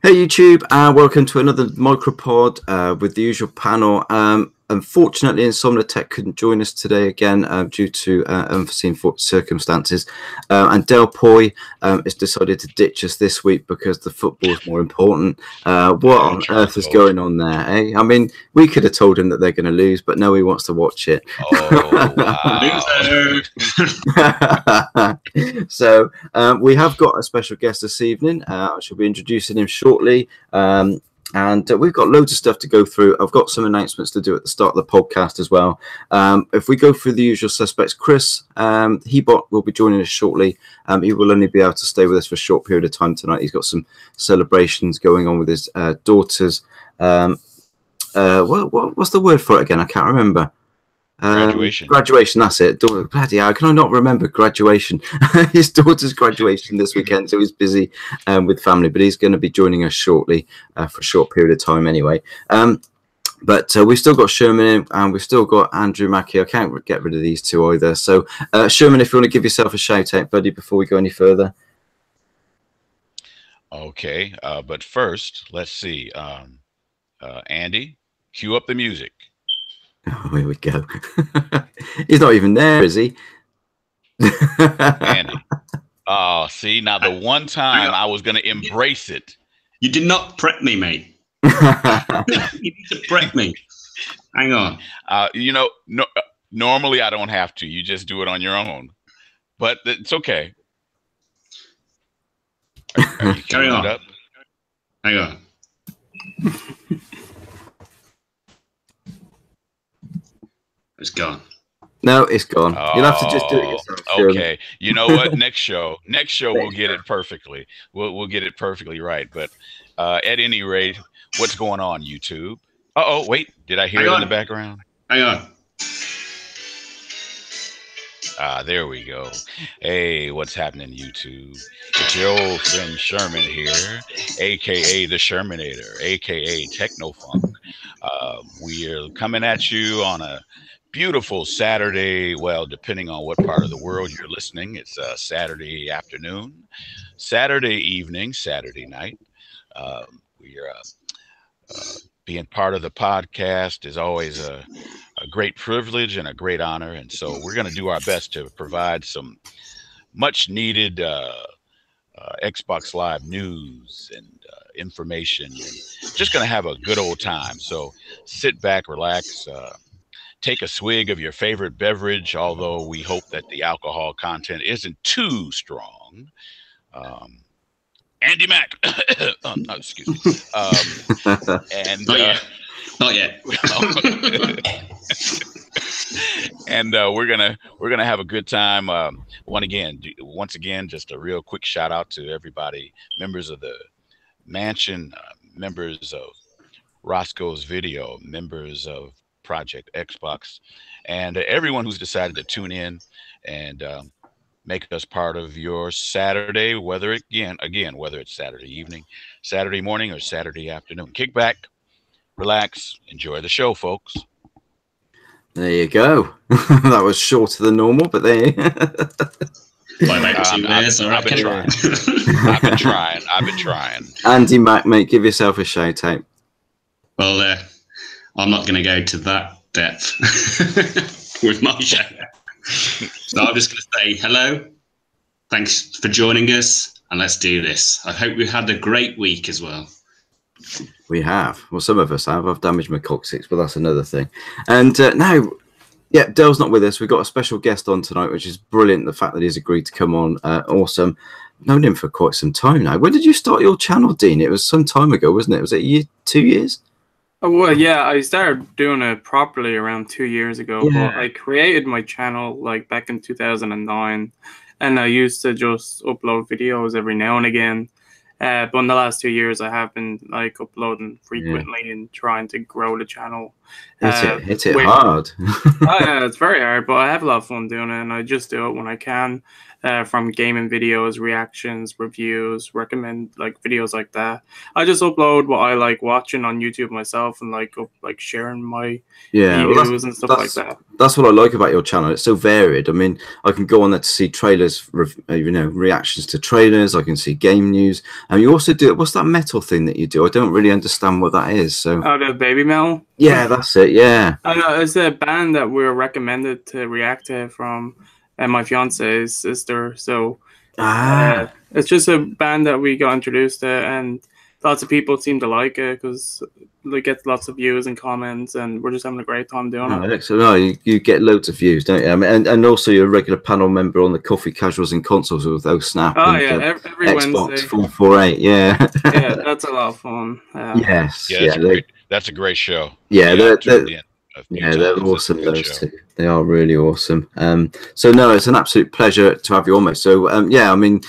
Hey YouTube, welcome to another MicroPod with the usual panel. Unfortunately, Insomnia Tech couldn't join us today again due to unforeseen circumstances. And Delpoi has decided to ditch us this week because the football is more important. What on earth is going on there, eh? I mean, we could have told him that they're going to lose, but no, he wants to watch it. Oh, wow. So we have got a special guest this evening. I shall be introducing him shortly. And we've got loads of stuff to go through. I've got some announcements to do at the start of the podcast as well. If we go through the usual suspects, Chris Hebot will be joining us shortly. He will only be able to stay with us for a short period of time tonight. He's got some celebrations going on with his daughters. What's the word for it again? I can't remember. Graduation, that's it. Bloody hell, can I not remember graduation? His daughter's graduation this weekend, so he's busy with family, but he's going to be joining us shortly for a short period of time anyway. But we've still got Sherman in, and we've still got Andrew Mackey. I can't get rid of these two either. So Sherman, if you want to give yourself a shout out, buddy, before we go any further. Okay, but first, let's see. Andy, cue up the music. Oh, here we go. He's not even there, is he? Andy. Oh, see, now the one time I was going to embrace it. You did not prep me, mate. You need to prep me. Hang on. Normally I don't have to. You just do it on your own. But it's okay. Are you Carry on. up? Hang on. It's gone. No, it's gone. You'll have to just do it yourself. Okay. You know what? Next show we'll get it perfectly. We'll get it perfectly right. But at any rate, what's going on, YouTube? Oh, wait. Did I hear it in the background? Hang on. There we go. Hey, what's happening, YouTube? It's your old friend Sherman here, aka the Shermanator, aka Technofunk. We are coming at you on a beautiful Saturday. Well, depending on what part of the world you're listening, it's Saturday afternoon, Saturday evening, Saturday night. We are being part of the podcast is always a great privilege and a great honor. And so we're going to do our best to provide some much needed Xbox Live news and information, and just going to have a good old time. So sit back, relax, take a swig of your favorite beverage, although we hope that the alcohol content isn't too strong. Andy Mack. Excuse me. And Not yet. And we're gonna have a good time. Once again, just a real quick shout out to everybody, members of the mansion, members of Roscoe's Video, members of Project Xbox, and everyone who's decided to tune in and make us part of your Saturday, whether it's Saturday evening, Saturday morning, or Saturday afternoon. Kick back, relax, enjoy the show, folks. There you go. That was shorter than normal, but there. I've been trying. Andy Mack, mate, give yourself a shout out. Well, I'm not going to go to that depth with my shout out. So I'm just going to say hello. Thanks for joining us, and let's do this. I hope we've had a great week as well. We have. Well, some of us have. I've damaged my coccyx, but that's another thing. And now, yeah, Dell's not with us. We've got a special guest on tonight, which is brilliant. The fact that he's agreed to come on, awesome. I've known him for quite some time now. When did you start your channel, Dean? It was some time ago, wasn't it? Was it 2 years? Oh, well, yeah, I started doing it properly around 2 years ago. Yeah. But I created my channel like back in 2009, and I used to just upload videos every now and again. But in the last 2 years, I have been like uploading frequently and trying to grow the channel. Hit it hard. Yeah, it's very hard, but I have a lot of fun doing it, and I just do it when I can. from gaming videos, reactions, reviews, recommend like videos like that. I just upload what I like watching on YouTube myself and like sharing my views and stuff like that. That's what I like about your channel. It's so varied. I mean, I can go on there to see trailers, you know, reactions to trailers. I can see game news, and you also do what's that metal thing that you do? I don't really understand what that is. So the baby metal. Yeah, that's it. Yeah, I know it's a band that we were recommended to react to from my fiance's sister. So it's just a band that we got introduced to, and lots of people seem to like it because they get lots of views and comments, and we're just having a great time doing it. Excellent. No, you get loads of views, don't you? I mean, and also you're a regular panel member on the Coffee Casuals and Consoles with Snap. Oh and, yeah, every Xbox Wednesday. 448. Yeah. Yeah, that's a lot of fun. Yes. Yeah, that's a great show. Yeah, they're awesome. awesome. Those two, they are really awesome. So no, it's an absolute pleasure to have you on, mate. So yeah, I mean,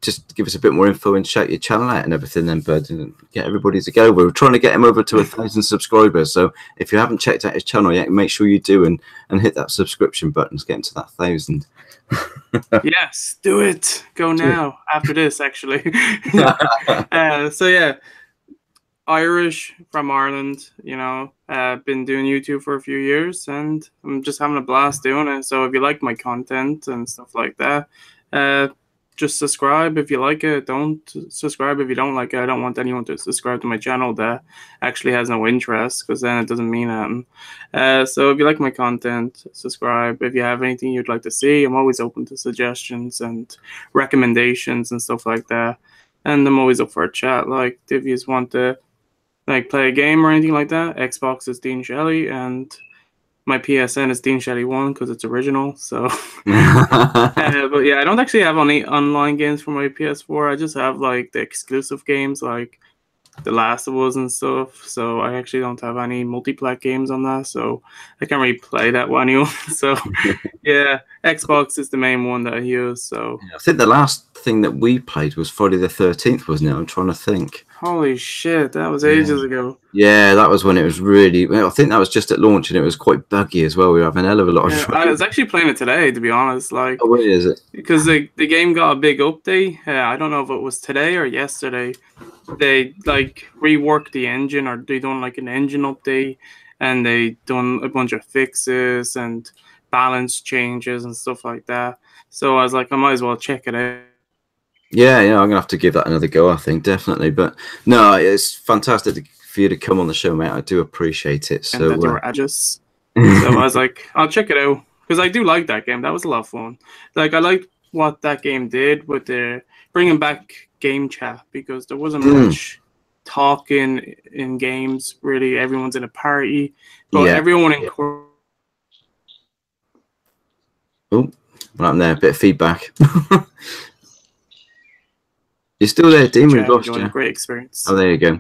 just give us a bit more info and shout your channel out and everything then, bud, and get everybody to go. We're trying to get him over to 1,000 subscribers, so if you haven't checked out his channel yet, make sure you do and hit that subscription button to get into that 1,000. Yes, do it. Go now. After this, actually. So yeah, Irish from Ireland, you know, been doing YouTube for a few years, and I'm just having a blast doing it. So if you like my content and stuff like that, just subscribe if you like it. Don't subscribe if you don't like it. I don't want anyone to subscribe to my channel that actually has no interest, because then it doesn't mean anything. So if you like my content, subscribe. If you have anything you'd like to see, I'm always open to suggestions and recommendations and stuff like that. And I'm always up for a chat. Like if you just want to like play a game or anything like that, Xbox is Dean Shelley, and my PSN is Dean Shelley 1 because it's original. So, but yeah, I don't actually have any online games for my PS4. I just have like the exclusive games like The Last of Us and stuff. So I actually don't have any multiplayer games on that. So I can't really play that one anymore. So yeah, Xbox is the main one that I use. So I think the last thing that we played was Friday the 13th, wasn't it? I'm trying to think. Holy shit, that was ages ago. Yeah, that was when it was really. Well, I think that was just at launch, and it was quite buggy as well. We were having a hell of a lot of. I was actually playing it today, to be honest. Like, oh, what is it? Because the game got a big update. I don't know if it was today or yesterday. They like reworked the engine, or they done like an engine update, and they done a bunch of fixes and balance changes and stuff like that. So I was like, I might as well check it out. Yeah, I'm gonna have to give that another go. I think definitely, but no, it's fantastic for you to come on the show, mate. I do appreciate it. So, and that you were so I was like, I'll check it out because I do like that game. That was a lot of fun. Like I liked what that game did with the bringing back game chat, because there wasn't much talking in games. Really, everyone's in a party, but everyone in. Oh, what happened there? A bit of feedback. You're still there, Dean. We've lost you. Great experience. Oh, there you go.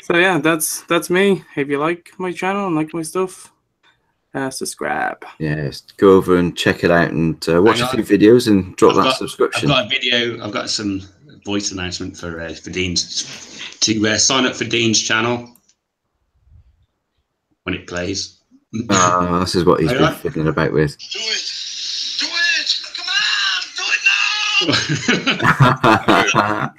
So yeah, that's me. If you like my channel and like my stuff, subscribe. Yes, go over and check it out and watch a few videos and drop that subscription. I've got a video. I've got some voice announcement for Dean's to sign up for Dean's channel when it plays. This is what he's been fiddling about with. Do it! Do it! Come on! Do it now!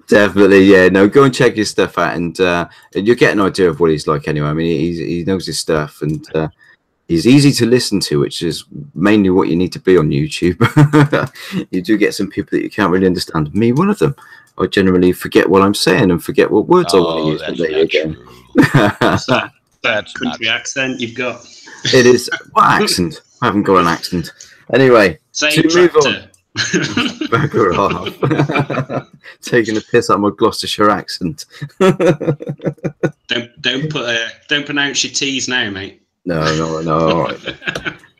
Definitely, yeah. No, go and check his stuff out, and you'll get an idea of what he's like anyway. I mean, he knows his stuff, and he's easy to listen to, which is mainly what you need to be on YouTube. You do get some people that you can't really understand. Me, one of them. I generally forget what I'm saying and forget what words I want to use. That's there you go. That country accent you've got. It is. What accent? I haven't got an accent. Anyway, say to move on. Bagger off. Taking a piss out of my Gloucestershire accent. Don't pronounce your T's now, mate. No. All right.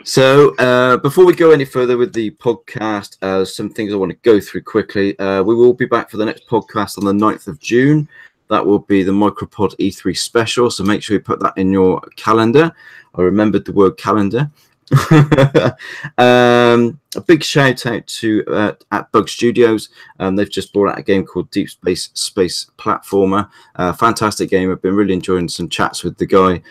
So before we go any further with the podcast, some things I want to go through quickly. We will be back for the next podcast on the 9th of June. That will be the MicroPod E3 special. So make sure you put that in your calendar. I remembered the word calendar. A big shout out to at Bug Studios. They've just brought out a game called Deep Space Platformer. Fantastic game. I've been really enjoying some chats with the guy.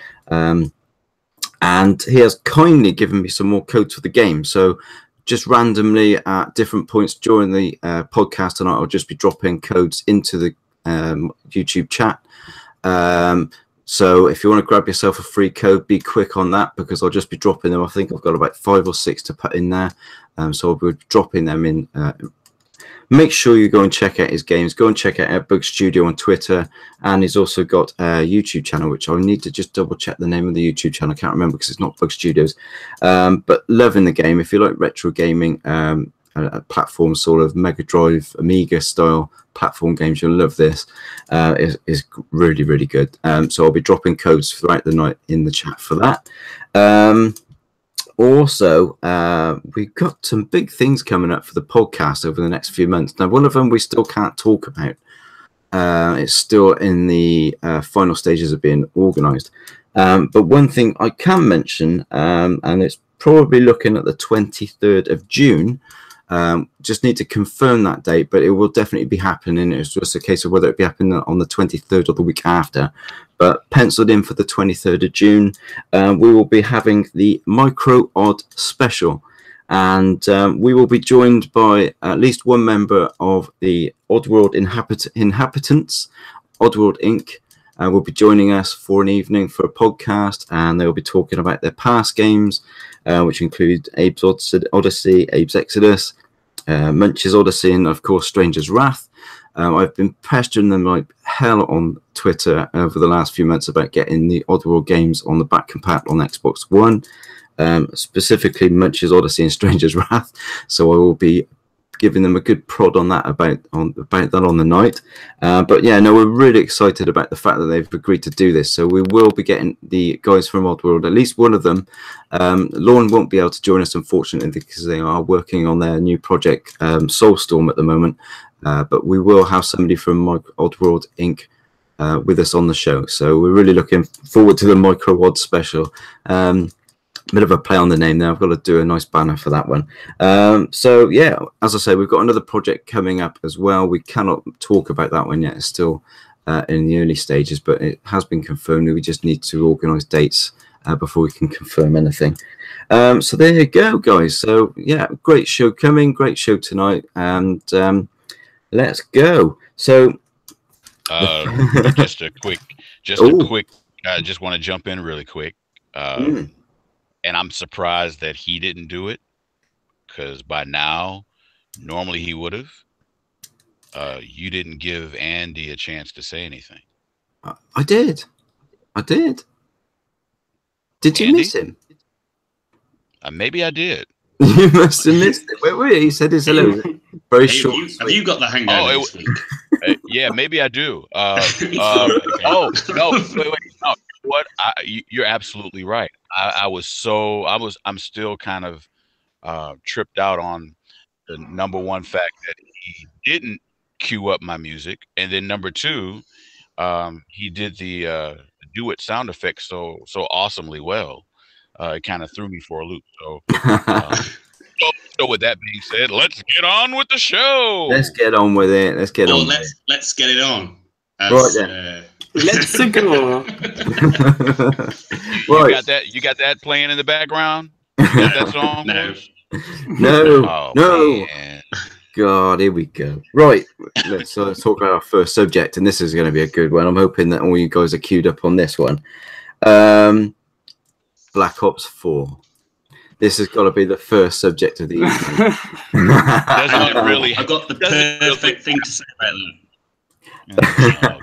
And he has kindly given me some more codes for the game. So just randomly at different points during the podcast tonight, I'll just be dropping codes into the YouTube chat. So if you want to grab yourself a free code, be quick on that, because I'll just be dropping them. I think I've got about 5 or 6 to put in there. So I'll be dropping them in. Make sure you go and check out his games. Go and check out Bug Studio on Twitter. And he's also got a YouTube channel, which I need to just double check the name of the YouTube channel. I can't remember because it's not Bug Studios. But loving the game. If you like retro gaming, a platform sort of Mega Drive, Amiga style platform games, you'll love this. Is really, really good. So I'll be dropping codes throughout the night in the chat for that. Also, we've got some big things coming up for the podcast over the next few months. Now, one of them we still can't talk about. It's still in the final stages of being organised. But one thing I can mention, and it's probably looking at the 23rd of June. Just need to confirm that date, but it will definitely be happening. It's just a case of whether it be happening on the 23rd or the week after. But penciled in for the 23rd of June, we will be having the MicroPod special. And we will be joined by at least one member of the Oddworld inhabitants, Oddworld Inc. Will be joining us for an evening for a podcast, and they will be talking about their past games, which include Abe's Odyssey, Abe's Exodus, Munch's Odyssey, and of course Stranger's Wrath. I've been pestering them like hell on Twitter over the last few months about getting the Oddworld games on the back compat on Xbox One, specifically Munch's Odyssey and Stranger's Wrath. So I will be giving them a good prod on that about that on the night. But yeah, no, we're really excited about the fact that they've agreed to do this. So we will be getting the guys from Oddworld, at least one of them. Lauren won't be able to join us, unfortunately, because they are working on their new project, Soulstorm, at the moment. But we will have somebody from Oddworld Inc. With us on the show. So we're really looking forward to the MicroPod special. Bit of a play on the name there. I've got to do a nice banner for that one. So yeah, as I say, we've got another project coming up as well. We cannot talk about that one yet. It's still in the early stages, but it has been confirmed. We just need to organise dates before we can confirm anything. So there you go, guys. So yeah, great show coming. Great show tonight. And let's go. So just a quick. I just want to jump in really quick. And I'm surprised that he didn't do it, because by now, normally he would have. You didn't give Andy a chance to say anything. I did. Did you Andy? miss him? Maybe I did. You must have missed it. Wait, he said his hello. Very short. Have you got the hangover this week? Yeah, maybe I do. Oh no! Wait, no. What? You're absolutely right. I'm still kind of tripped out on the number one fact that he didn't cue up my music, and then number two, he did the do it sound effect so awesomely well. It kind of threw me for a loop. So with that being said, let's get on with the show. Let's get on with it. Let's get on. Let's get it on. Right then. Let's go. You got that playing in the background? You got that song? No. No. Man. God, here we go. Right, let's talk about our first subject, and this is going to be a good one. I'm hoping that all you guys are queued up on this one. Black Ops 4. This has got to be the first subject of the evening. Doesn't it really? I got the perfect thing to say about that.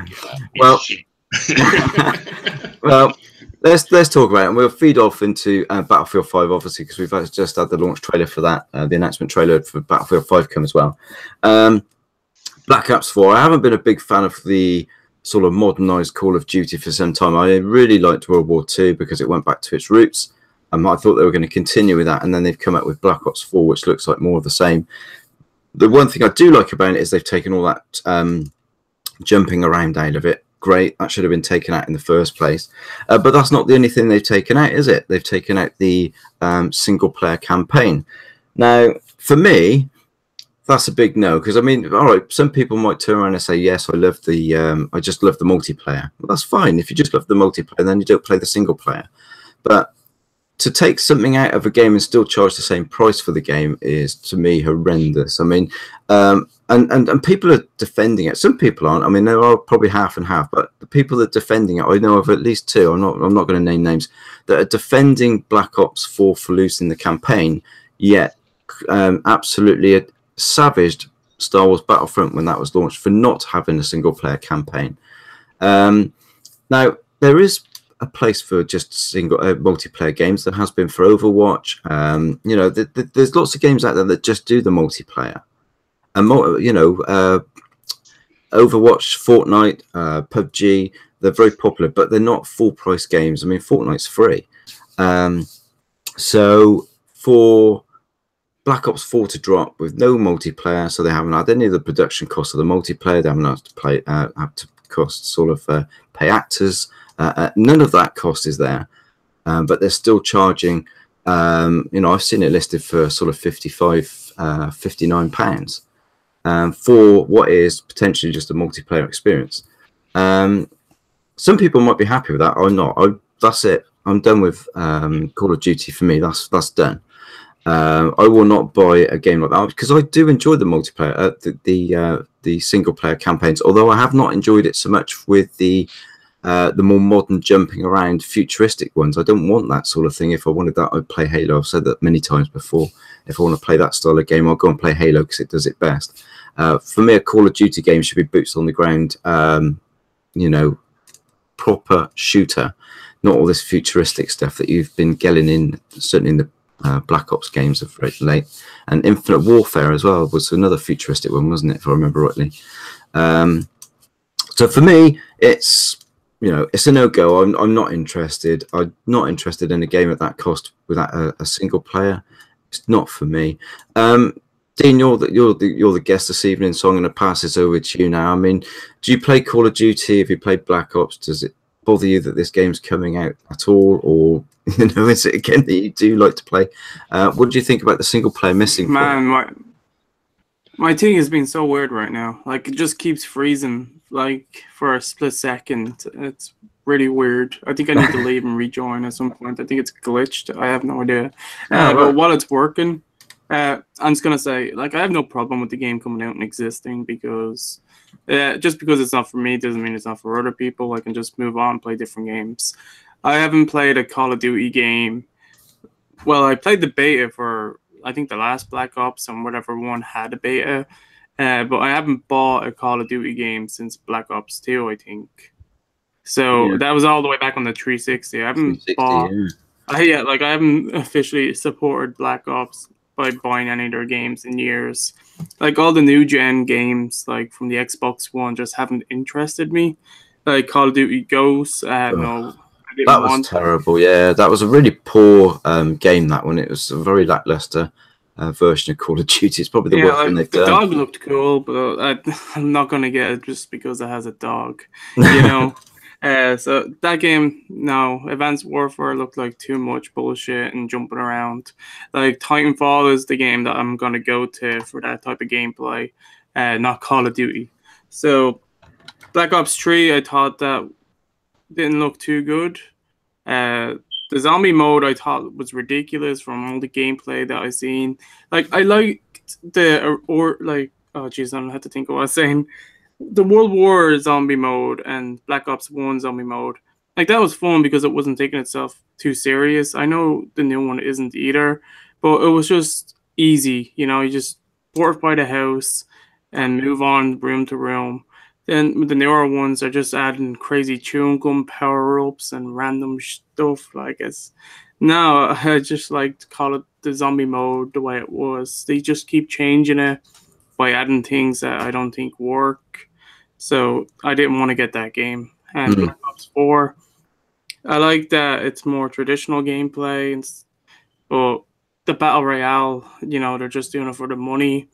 Well, let's talk about it, and we'll feed off into Battlefield 5, obviously, because we've just had the launch trailer for that, the announcement trailer for Battlefield 5 come as well. Black Ops 4. I haven't been a big fan of the sort of modernized Call of Duty for some time. I really liked World War II because it went back to its roots. I thought they were going to continue with that, and then they've come up with Black Ops 4, which looks like more of the same. The one thing I do like about it is they've taken all that jumping around out of it. Great, that should have been taken out in the first place. But that's not the only thing they've taken out, is it? They've taken out the single-player campaign. Now, for me, that's a big no, because I mean, all right, some people might turn around and say, yes, I love the, I just love the multiplayer. Well, that's fine. If you just love the multiplayer, then you don't play the single player. But to take something out of a game and still charge the same price for the game is, to me, horrendous. I mean, and people are defending it. Some people aren't. I mean, there are probably half and half, but the people that are defending it, I know of at least two. I'm not going to name names, that are defending Black Ops 4 for losing the campaign, yet absolutely savaged Star Wars Battlefront when that was launched for not having a single player campaign. Now there is a place for just single multiplayer games. There has been for Overwatch. You know, there's lots of games out there that just do the multiplayer, and you know, Overwatch, Fortnite, PUBG. They're very popular, but they're not full price games. I mean, Fortnite's free, so for Black Ops 4 to drop with no multiplayer, so they haven't had any of the production costs of the multiplayer. They haven't had to have to cost sort of pay actors. None of that cost is there, but they're still charging. You know, I've seen it listed for sort of £59 for what is potentially just a multiplayer experience. Some people might be happy with that. I'm not. That's it. I'm done with Call of Duty. For me, that's done. I will not buy a game like that because I do enjoy the multiplayer, the single player campaigns. Although I have not enjoyed it so much with the more modern jumping around futuristic ones. I don't want that sort of thing. If I wanted that, I'd play Halo. I've said that many times before. If I want to play that style of game, I'll go and play Halo because it does it best. For me, a Call of Duty game should be boots on the ground. You know, proper shooter, not all this futuristic stuff that you've been getting in, certainly in the Black Ops games of late. And Infinite Warfare as well was another futuristic one, wasn't it, if I remember rightly? So for me, it's, you know, it's a no-go. I'm not interested. I'm not interested in a game at that cost without a single player. It's not for me. Dean, you're the guest this evening, so I'm going to pass this over to you now. I mean, do you play Call of Duty? If you play Black Ops, does it bother you that this game's coming out at all, or you know, is it again that you do like to play? What do you think about the single player missing? Man, my thing has been so weird right now. Like, it just keeps freezing, like, for a split second. It's really weird. I think I need to leave and rejoin at some point. I think it's glitched. I have no idea. But while it's working, I'm just gonna say, like, I have no problem with the game coming out and existing, because just because it's not for me doesn't mean it's not for other people. I can just move on and play different games. I haven't played a Call of Duty game. Well, I played the beta for, I think, the last Black Ops, and whatever one had a beta. But I haven't bought a Call of Duty game since Black Ops 2, I think. So that was all the way back on the 360. I haven't bought. Yeah, like, I haven't officially supported Black Ops by buying any of their games in years. Like, all the new gen games, like from the Xbox One, just haven't interested me. Like Call of Duty Ghosts, no. That was terrible. Yeah, that was a really poor game. That one. It was a very lackluster version of Call of Duty. It's probably the worst thing they've done. The dog looked cool, but I'm not gonna get it just because it has a dog. You know. So that game, no. Advanced Warfare looked like too much bullshit and jumping around. Like, Titanfall is the game that I'm gonna go to for that type of gameplay, not Call of Duty. So Black Ops 3, I thought that didn't look too good. The zombie mode I thought was ridiculous from all the gameplay that I seen. Like, I liked the oh jeez, I don't have to think of what I was saying. The World War zombie mode and Black Ops 1 zombie mode. Like, that was fun because it wasn't taking itself too serious. I know the new one isn't either, but it was just easy. You know, you just fortify the house and move on room to room. Then the newer ones are just adding crazy chewing gum power-ups and random stuff. Like, it's no, I just like to call it the zombie mode the way it was. They just keep changing it by adding things that I don't think work. So I didn't want to get that game. And Black Ops 4, I like that it's more traditional gameplay, but the Battle Royale, you know, they're just doing it for the money.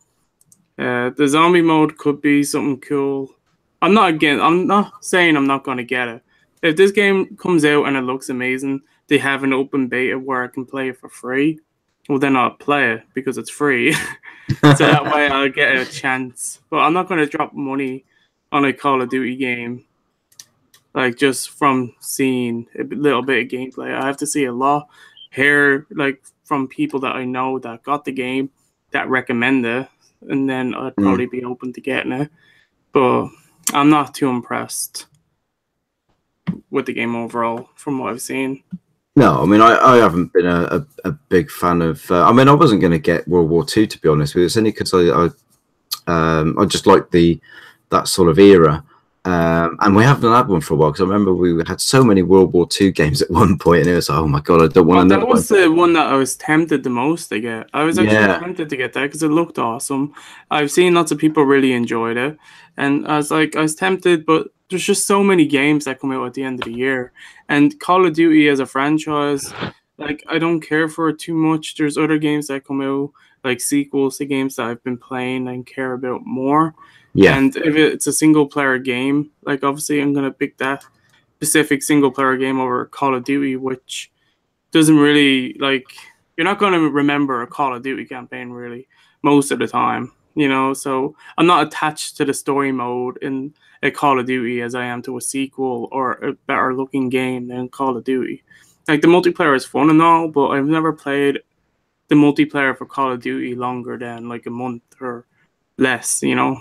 The zombie mode could be something cool. I'm not saying I'm not going to get it. If this game comes out and it looks amazing, they have an open beta where I can play it for free. well, then I'll play it because it's free. So that way I'll get a chance. But I'm not going to drop money on a Call of Duty game, like just from seeing a little bit of gameplay. I have to see a lot, hear like from people that I know that got the game, that recommend it, and then I'd probably be open to getting it. But I'm not too impressed with the game overall from what I've seen. No, I mean, I haven't been a big fan of. I mean, I wasn't going to get World War II, to be honest with you. It's only because I just like that sort of era. And we haven't had one for a while, because I remember we had so many World War II games at one point, and it was like, oh my God, I don't want to know. That was the one that I was tempted the most to get. I was actually tempted to get that because it looked awesome. I've seen lots of people really enjoyed it, and I was tempted, but there's just so many games that come out at the end of the year, and Call of Duty as a franchise, like I don't care for it too much. There's other games that come out, like sequels to games that I've been playing and care about more. Yeah. And if it's a single player game, like obviously I'm gonna pick that specific single player game over Call of Duty, which doesn't really, like, you're not gonna remember a Call of Duty campaign really most of the time, you know. So I'm not attached to the story mode in a Call of Duty as I am to a sequel or a better looking game than Call of Duty. Like the multiplayer is fun and all, but I've never played the multiplayer for Call of Duty longer than like a month or less, you know.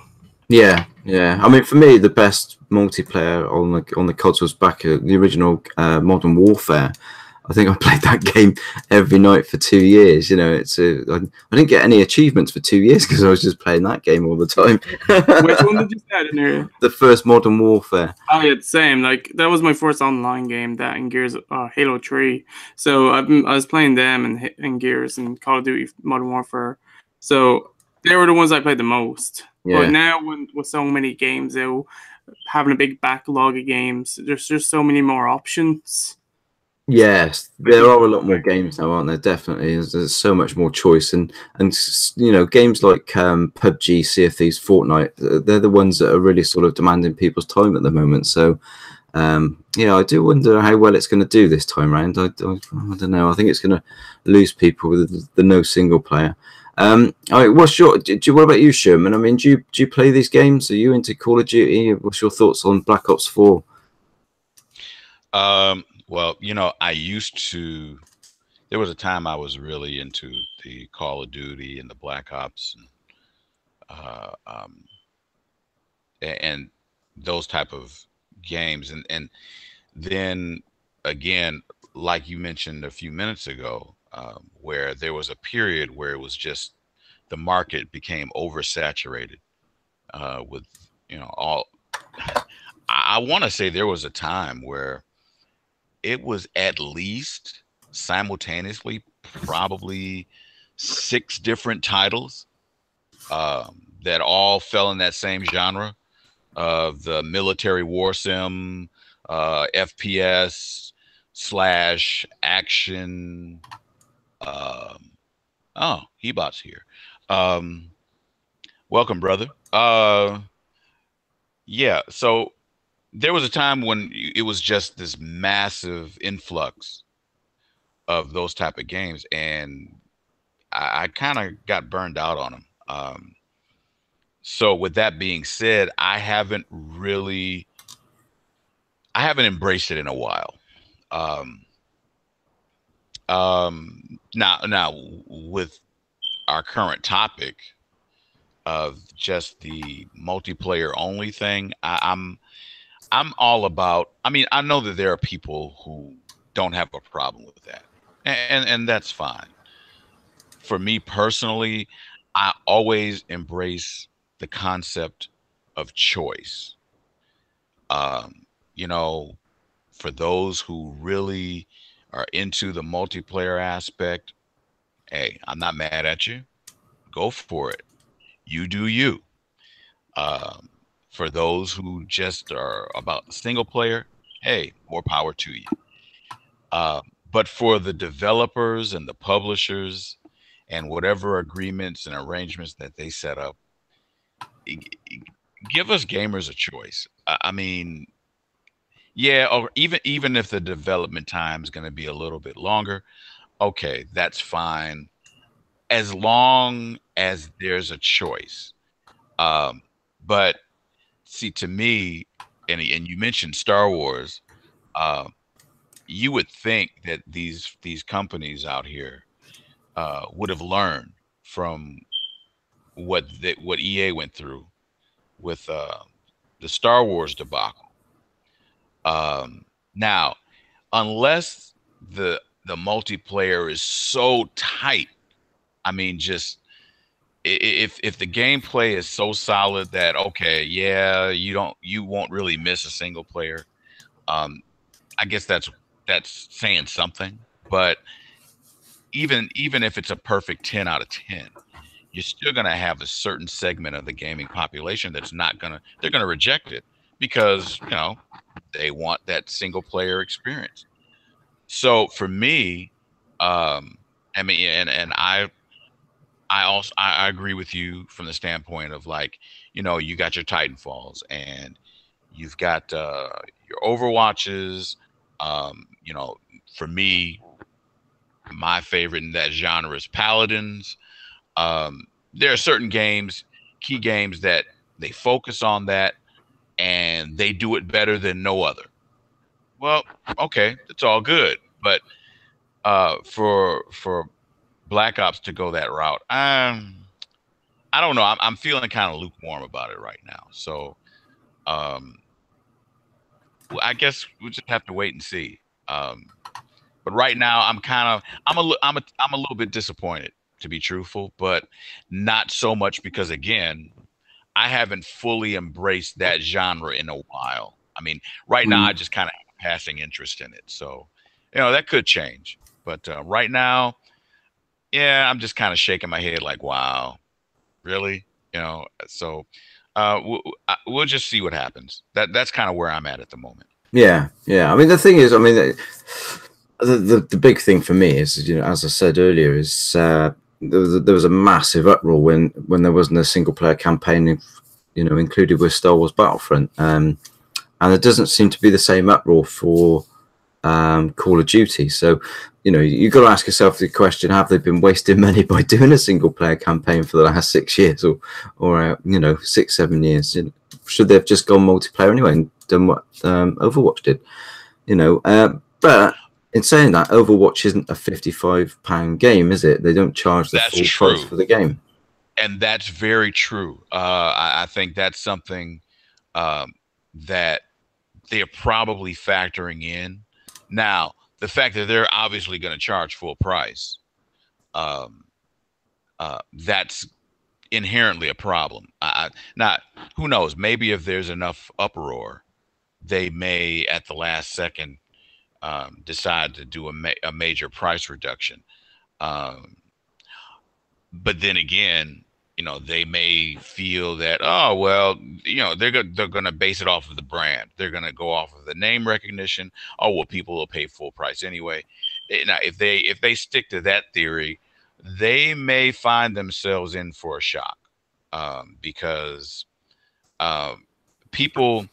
Yeah. I mean, for me, the best multiplayer on the CODs was back at the original Modern Warfare. I think I played that game every night for 2 years. You know, I didn't get any achievements for 2 years because I was just playing that game all the time. Which one did you say in here? The first Modern Warfare. Oh yeah, same. Like that was my first online game. That and Gears, Halo 3. So I was playing them and Gears and Call of Duty Modern Warfare. So they were the ones I played the most. Yeah. But now, with so many games out, having a big backlog of games, there's just so many more options. Yes, there are a lot more games now, aren't there? Definitely, there's so much more choice, and you know, games like PUBG, Sea of Thieves, Fortnite, they're the ones that are really sort of demanding people's time at the moment. So, yeah, I do wonder how well it's going to do this time round. I don't know. I think it's going to lose people with the no single player. All right, what about you, Sherman? I mean, do you play these games? Are you into Call of Duty? What's your thoughts on Black Ops 4? Well, you know, there was a time I was really into the Call of Duty and the Black Ops and those type of games. And then again, like you mentioned a few minutes ago, where there was a period where it was just the market became oversaturated with, you know, all. I want to say there was a time where it was at least simultaneously probably 6 different titles that all fell in that same genre of the military war sim, FPS / action. Oh, Hebot's here. Welcome, brother. Yeah, so there was a time when it was just this massive influx of those type of games, and I kind of got burned out on them. So with that being said, I haven't embraced it in a while. Now with our current topic of just the multiplayer only thing, I'm all about. I mean, I know that there are people who don't have a problem with that, and that's fine. For me personally, I always embrace the concept of choice. You know, for those who really are into the multiplayer aspect, hey, I'm not mad at you. Go for it. You do you. For those who just are about single player, hey, more power to you. But for the developers and the publishers and whatever agreements and arrangements that they set up, give us gamers a choice. I mean, yeah, or even if the development time is going to be a little bit longer, okay, that's fine. as long as there's a choice. But see, to me, and you mentioned Star Wars, you would think that these companies out here would have learned from what EA went through with the Star Wars debacle. Now, unless the multiplayer is so tight, I mean, just if the gameplay is so solid that okay, yeah, you won't really miss a single player. I guess that's saying something. But even if it's a perfect 10 out of 10, you're still going to have a certain segment of the gaming population that's they're going to reject it because, you know, they want that single player experience. So for me, I mean, and I agree with you from the standpoint of, like, you know, you got your Titanfalls and you've got your Overwatches. You know, for me, my favorite in that genre is Paladins. There are certain games, key games, that they focus on that and they do it better than no other. Well, okay, it's all good. But for Black Ops to go that route, I don't know. I'm feeling kind of lukewarm about it right now. So I guess we just have to wait and see. But right now, I'm a little bit disappointed, to be truthful, but not so much because, again, I haven't fully embraced that genre in a while. I mean, right now I just kind of have a passing interest in it. So, you know, that could change. But right now, yeah, I'm just kind of shaking my head like, wow, really? You know, so we'll just see what happens. That's kind of where I'm at the moment. Yeah, yeah. I mean, the thing is, I mean, the big thing for me is, you know, as I said earlier, is there was a massive uproar when there wasn't a single player campaign, you know, included with Star Wars Battlefront, and there doesn't seem to be the same uproar for Call of Duty. So, you know, you've got to ask yourself the question: have they been wasting money by doing a single player campaign for the last 6 years, or you know, 6-7 years? You know, should they have just gone multiplayer anyway and done what Overwatch did? You know, but in saying that, Overwatch isn't a £55 game, is it? They don't charge the full price for the game. And that's very true. I think that's something that they're probably factoring in. Now, the fact that they're obviously going to charge full price, that's inherently a problem. Now, who knows? Maybe if there's enough uproar, they may, at the last second, decide to do a major price reduction. But then again, you know, they may feel that, oh, well, you know, they're going to base it off of the brand. They're going to go off of the name recognition. Oh, well, people will pay full price anyway. Now, if they stick to that theory, they may find themselves in for a shock, because people,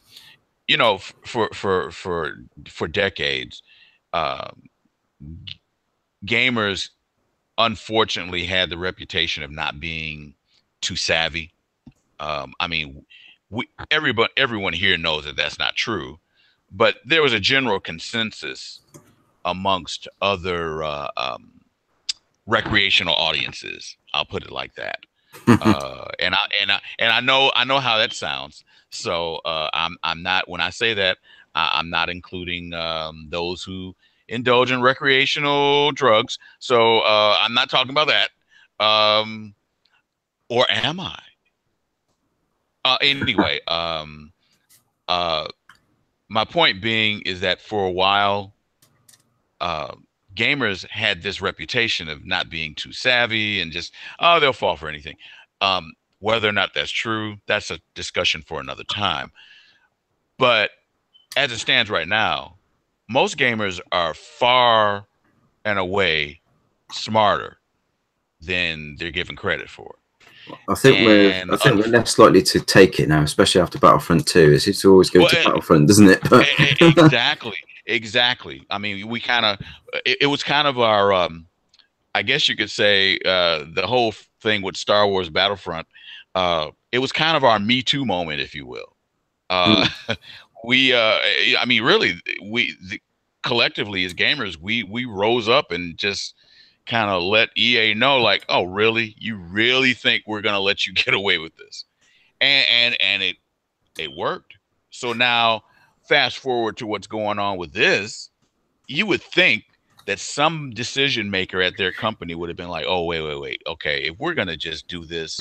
you know, for decades, gamers unfortunately had the reputation of not being too savvy. I mean, everyone here knows that that's not true, but there was a general consensus amongst other recreational audiences. I'll put it like that. And I know how that sounds. So I'm not, when I say that, I'm not including those who indulge in recreational drugs. So I'm not talking about that. Or am I? Anyway, my point being is that for a while, gamers had this reputation of not being too savvy and just, oh, they'll fall for anything. Whether or not that's true, that's a discussion for another time. But as it stands right now, most gamers are far and away smarter than they're given credit for. I think we're less likely to take it now, especially after Battlefront 2. It's always go to Battlefront, doesn't it? But exactly. I mean, we kind of it was kind of our I guess you could say the whole thing with Star Wars Battlefront, it was kind of our Me Too moment, if you will. I mean, really, collectively as gamers, we rose up and just kind of let EA know, like, oh, really? You really think we're gonna let you get away with this? And it worked. So now, fast forward to what's going on with this, you would think that some decision maker at their company would have been like, oh, wait. Okay, if we're going to just do this,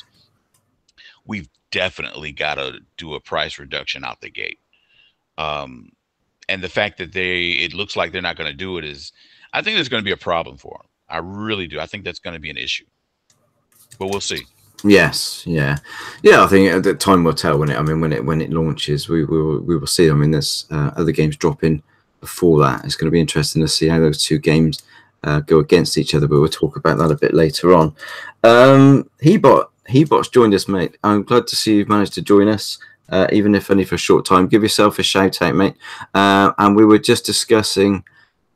we've definitely got to do a price reduction out the gate. And the fact that it looks like they're not going to do it I think there's going to be a problem for them. I really do. I think that's going to be an issue. But we'll see. Yes, yeah. I think the time will tell when it launches. We will see. I mean, there's other games dropping before that. It's going to be interesting to see how those two games go against each other, but we'll talk about that a bit later on. Hebot's joined us, mate. I'm glad to see you've managed to join us, even if only for a short time. Give yourself a shout out, mate. And we were just discussing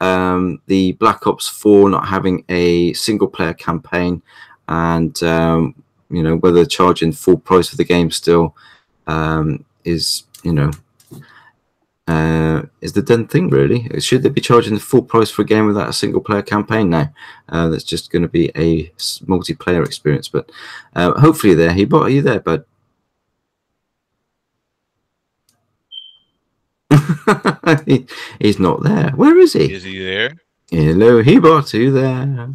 the Black Ops 4 not having a single player campaign, and whether charging full price for the game still is the done thing, really. Should they be charging the full price for a game without a single player campaign now? That's just going to be a multiplayer experience. But hopefully there. Hebot, are you there, bud? He's not there. Where is he? Is he there? Hello, Hebot, are you there?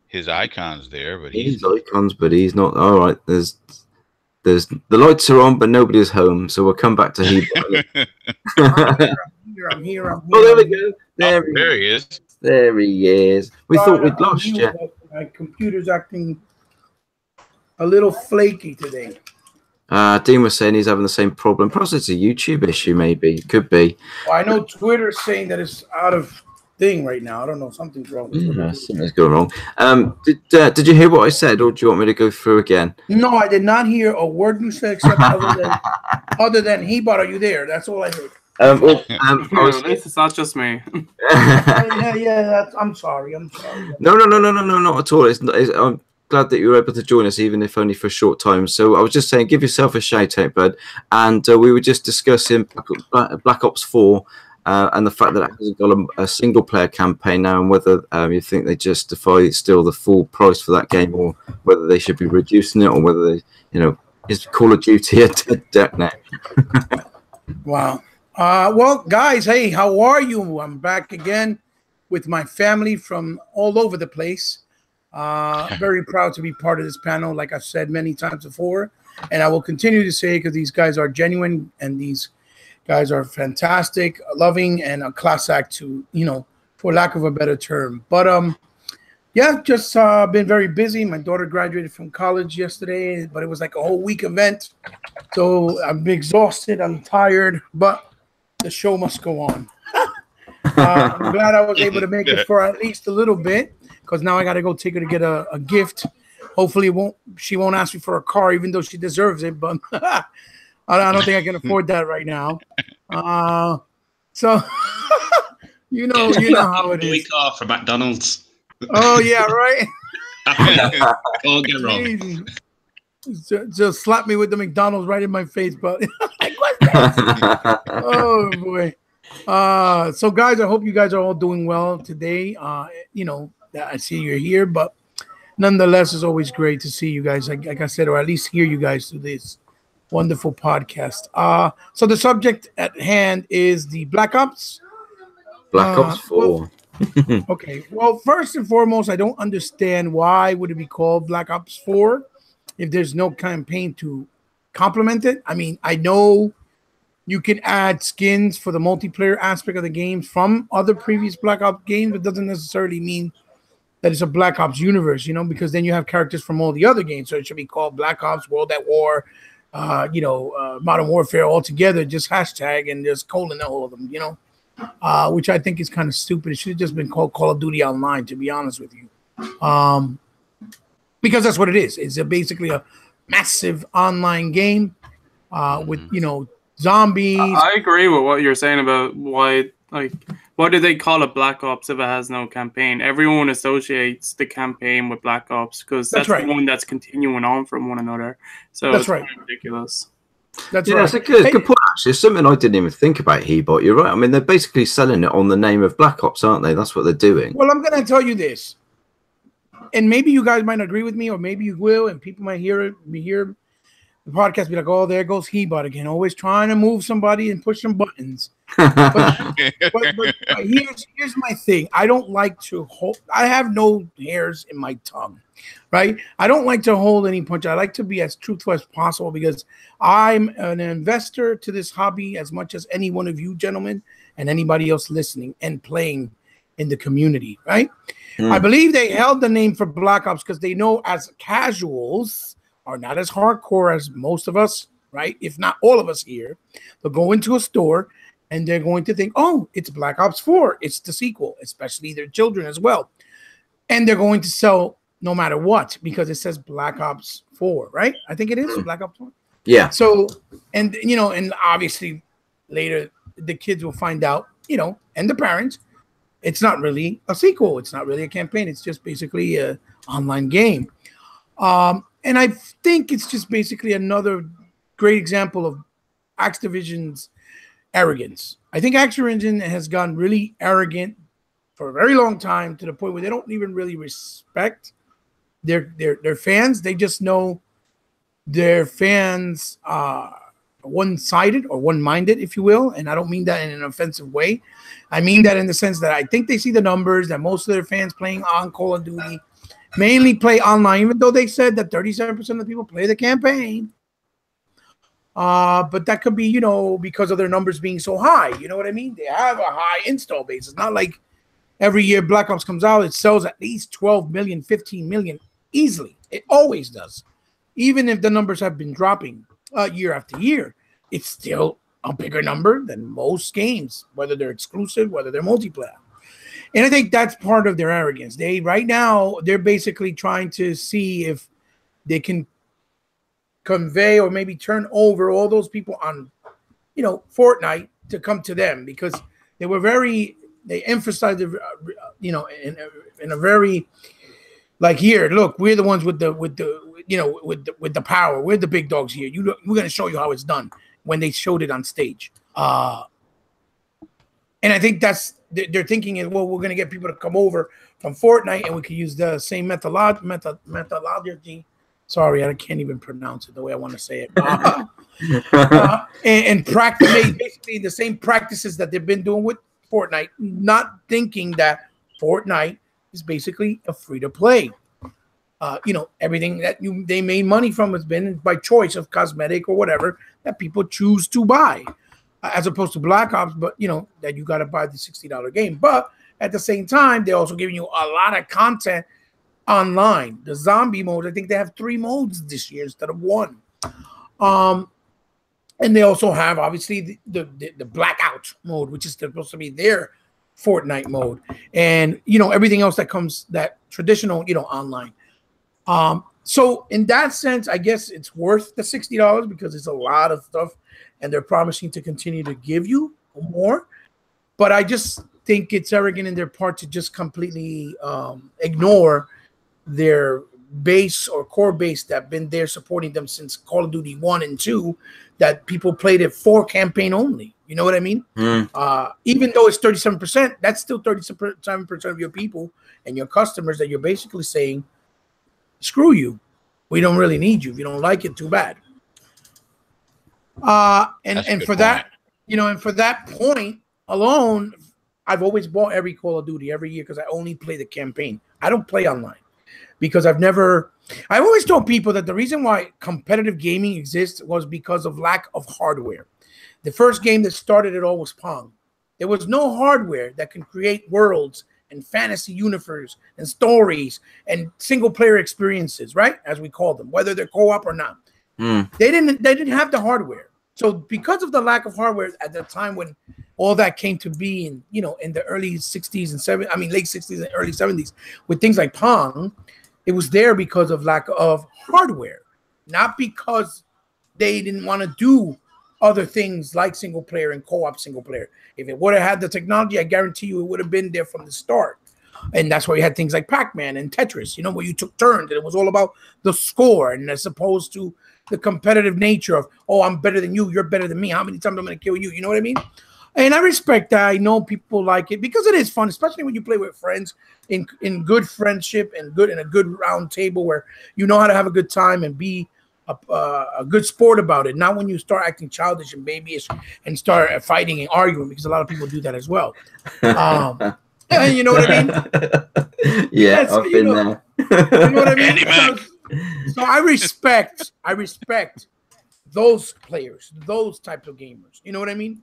His icon's there, but he's not. All right, there's the lights are on, but nobody's home, so we'll come back to Hebot. I'm here. Oh, there we go. There he is. There he is. We thought we'd lost you. My computer's acting a little flaky today. Dean was saying he's having the same problem. Perhaps it's a YouTube issue, maybe. Could be. Well, I know Twitter's saying that it's out of thing right now. I don't know. Something's wrong with Twitter. Something's going wrong. Did you hear what I said, or do you want me to go through again? No, I did not hear a word you said, except other than Hebot, are you there? That's all I heard. At least it's not just me. yeah. I'm sorry. No, not at all. I'm glad that you were able to join us, even if only for a short time. So I was just saying, give yourself a shout out, bud. And we were just discussing Black Ops 4 and the fact that it hasn't got a single player campaign now, and whether you think they justify still the full price for that game, or whether they should be reducing it, or whether they, is Call of Duty a dead duck now? Wow. Well, guys, hey, how are you? I'm back again with my family from all over the place. Very proud to be part of this panel, like I've said many times before, and I will continue to say, because these guys are genuine and these guys are fantastic, loving, and a class act to, for lack of a better term. But yeah, just been very busy. My daughter graduated from college yesterday, but it was like a whole week event, so I'm exhausted, I'm tired, but the show must go on. I'm glad I was able to make it for at least a little bit, because now I got to go take her to get a gift. Hopefully she won't ask me for a car, even though she deserves it, but I don't think I can afford that right now. So you know how it is. Car for McDonald's. Oh yeah, right. Can't get wrong. Just slap me with the McDonald's right in my face, but like, what's that? Oh boy. So guys, I hope you guys are all doing well today. I see you're here, but nonetheless, it's always great to see you guys, like I said, or at least hear you guys through this wonderful podcast. So the subject at hand is the Black Ops. Black Ops 4. Okay. Well, first and foremost, I don't understand why would it be called Black Ops 4 if there's no campaign to complement it. I mean, I know you can add skins for the multiplayer aspect of the game from other previous Black Ops games, but doesn't necessarily mean that it's a Black Ops universe, because then you have characters from all the other games. So it should be called Black Ops, World at War, Modern Warfare all together, just hashtag and just colon all of them, which I think is kind of stupid. It should have just been called Call of Duty Online, to be honest with you. Because that's what it is. It's basically a massive online game with, zombies. I agree with what you're saying about why Why do they call it Black Ops if it has no campaign? Everyone associates the campaign with Black Ops because that's right. the one that's continuing on from one another. So That's it's right. ridiculous. That's Yeah, right. that's a good point. Actually, it's something I didn't even think about. Hebot, you're right. I mean, they're basically selling it on the name of Black Ops, aren't they? That's what they're doing. Well, I'm going to tell you this, and maybe you guys might agree with me, or maybe you will, and people might hear the podcast be like, "Oh, there goes Hebot again, always trying to move somebody and push some buttons." But here's my thing. I don't like to hold. I have no hairs in my tongue, right? I don't like to hold any punch. I like to be as truthful as possible because I'm an investor to this hobby as much as any one of you gentlemen and anybody else listening and playing in the community, right? I believe they held the name for Black Ops because they know as casuals are not as hardcore as most of us, right? If not all of us here, they'll go into a store and they're going to think, oh, it's Black Ops 4. It's the sequel, especially their children as well. And they're going to sell no matter what because it says Black Ops 4, right? I think it is Black Ops 4. Yeah. So, and, you know, and obviously later the kids will find out, you know, and the parents, it's not really a sequel. It's not really a campaign. It's just basically an online game. And I think it's just basically another great example of Activision's arrogance. I think Activision has gone really arrogant for a very long time to the point where they don't even really respect their fans. They just know their fans are one-sided or one-minded, if you will. And I don't mean that in an offensive way. I mean that in the sense that I think they see the numbers that most of their fans playing on Call of Duty mainly play online, even though they said that 37% of the people play the campaign. But that could be, you know, because of their numbers being so high. You know what I mean? They have a high install base. It's not like every year Black Ops comes out, it sells at least 12 million, 15 million easily. It always does. Even if the numbers have been dropping year after year, it's still a bigger number than most games, whether they're exclusive, whether they're multiplayer. And I think that's part of their arrogance. Right now, they're basically trying to see if they can convey or maybe turn over all those people on, you know, Fortnite to come to them because they emphasized, you know, in a very like, here, look, we're the ones with the power. We're the big dogs here. We're going to show you how it's done when they showed it on stage. And I think they're thinking is, well, we're going to get people to come over from Fortnite and we can use the same methodology. Sorry, I can't even pronounce it the way I want to say it. And practice basically the same practices that they've been doing with Fortnite, not thinking that Fortnite is basically a free-to-play. You know, everything that they made money from has been by choice of cosmetic or whatever that people choose to buy, as opposed to Black Ops, but, you know, that you got to buy the $60 game. But at the same time, they're also giving you a lot of content online. The zombie mode, I think they have 3 modes this year instead of 1. And they also have obviously the blackout mode, which is supposed to be their Fortnite mode, and, you know, everything else that comes, that traditional, you know, online. So in that sense, I guess it's worth the $60 because it's a lot of stuff, and they're promising to continue to give you more. But I just think it's arrogant in their part to just completely ignore their base or core base that been there supporting them since Call of Duty 1 and 2, that people played it for campaign only. You know what I mean? Even though it's 37%, that's still 37% of your people and your customers that you're basically saying, screw you. We don't really need you. If you don't like it, too bad. And for that, you know, and for that point alone, I've always bought every Call of Duty every year because I only play the campaign. I don't play online. Because I've always told people that the reason why competitive gaming exists was because of lack of hardware. The first game that started it all was Pong. There was no hardware that can create worlds and fantasy universe and stories and single player experiences, right? As we call them, whether they're co-op or not. They didn't have the hardware. So because of the lack of hardware at the time when all that came to be in, you know, in the early 60s and late 60s and early 70s with things like Pong, it was there because of lack of hardware, not because they didn't want to do other things like single player and co-op single player. If it would have had the technology, I guarantee you it would have been there from the start. And that's why you had things like Pac-Man and Tetris, you know, where you took turns and it was all about the score, and as opposed to the competitive nature of, oh, I'm better than you, you're better than me, how many times I'm going to kill you, you know what I mean? And I respect that. I know people like it because it is fun, especially when you play with friends in good friendship and in a good round table where you know how to have a good time and be a good sport about it. Not when you start acting childish and babyish and start fighting and arguing, because a lot of people do that as well. You know what I mean? Yeah, I've been there. You know what I mean? So I respect those players, those types of gamers. You know what I mean?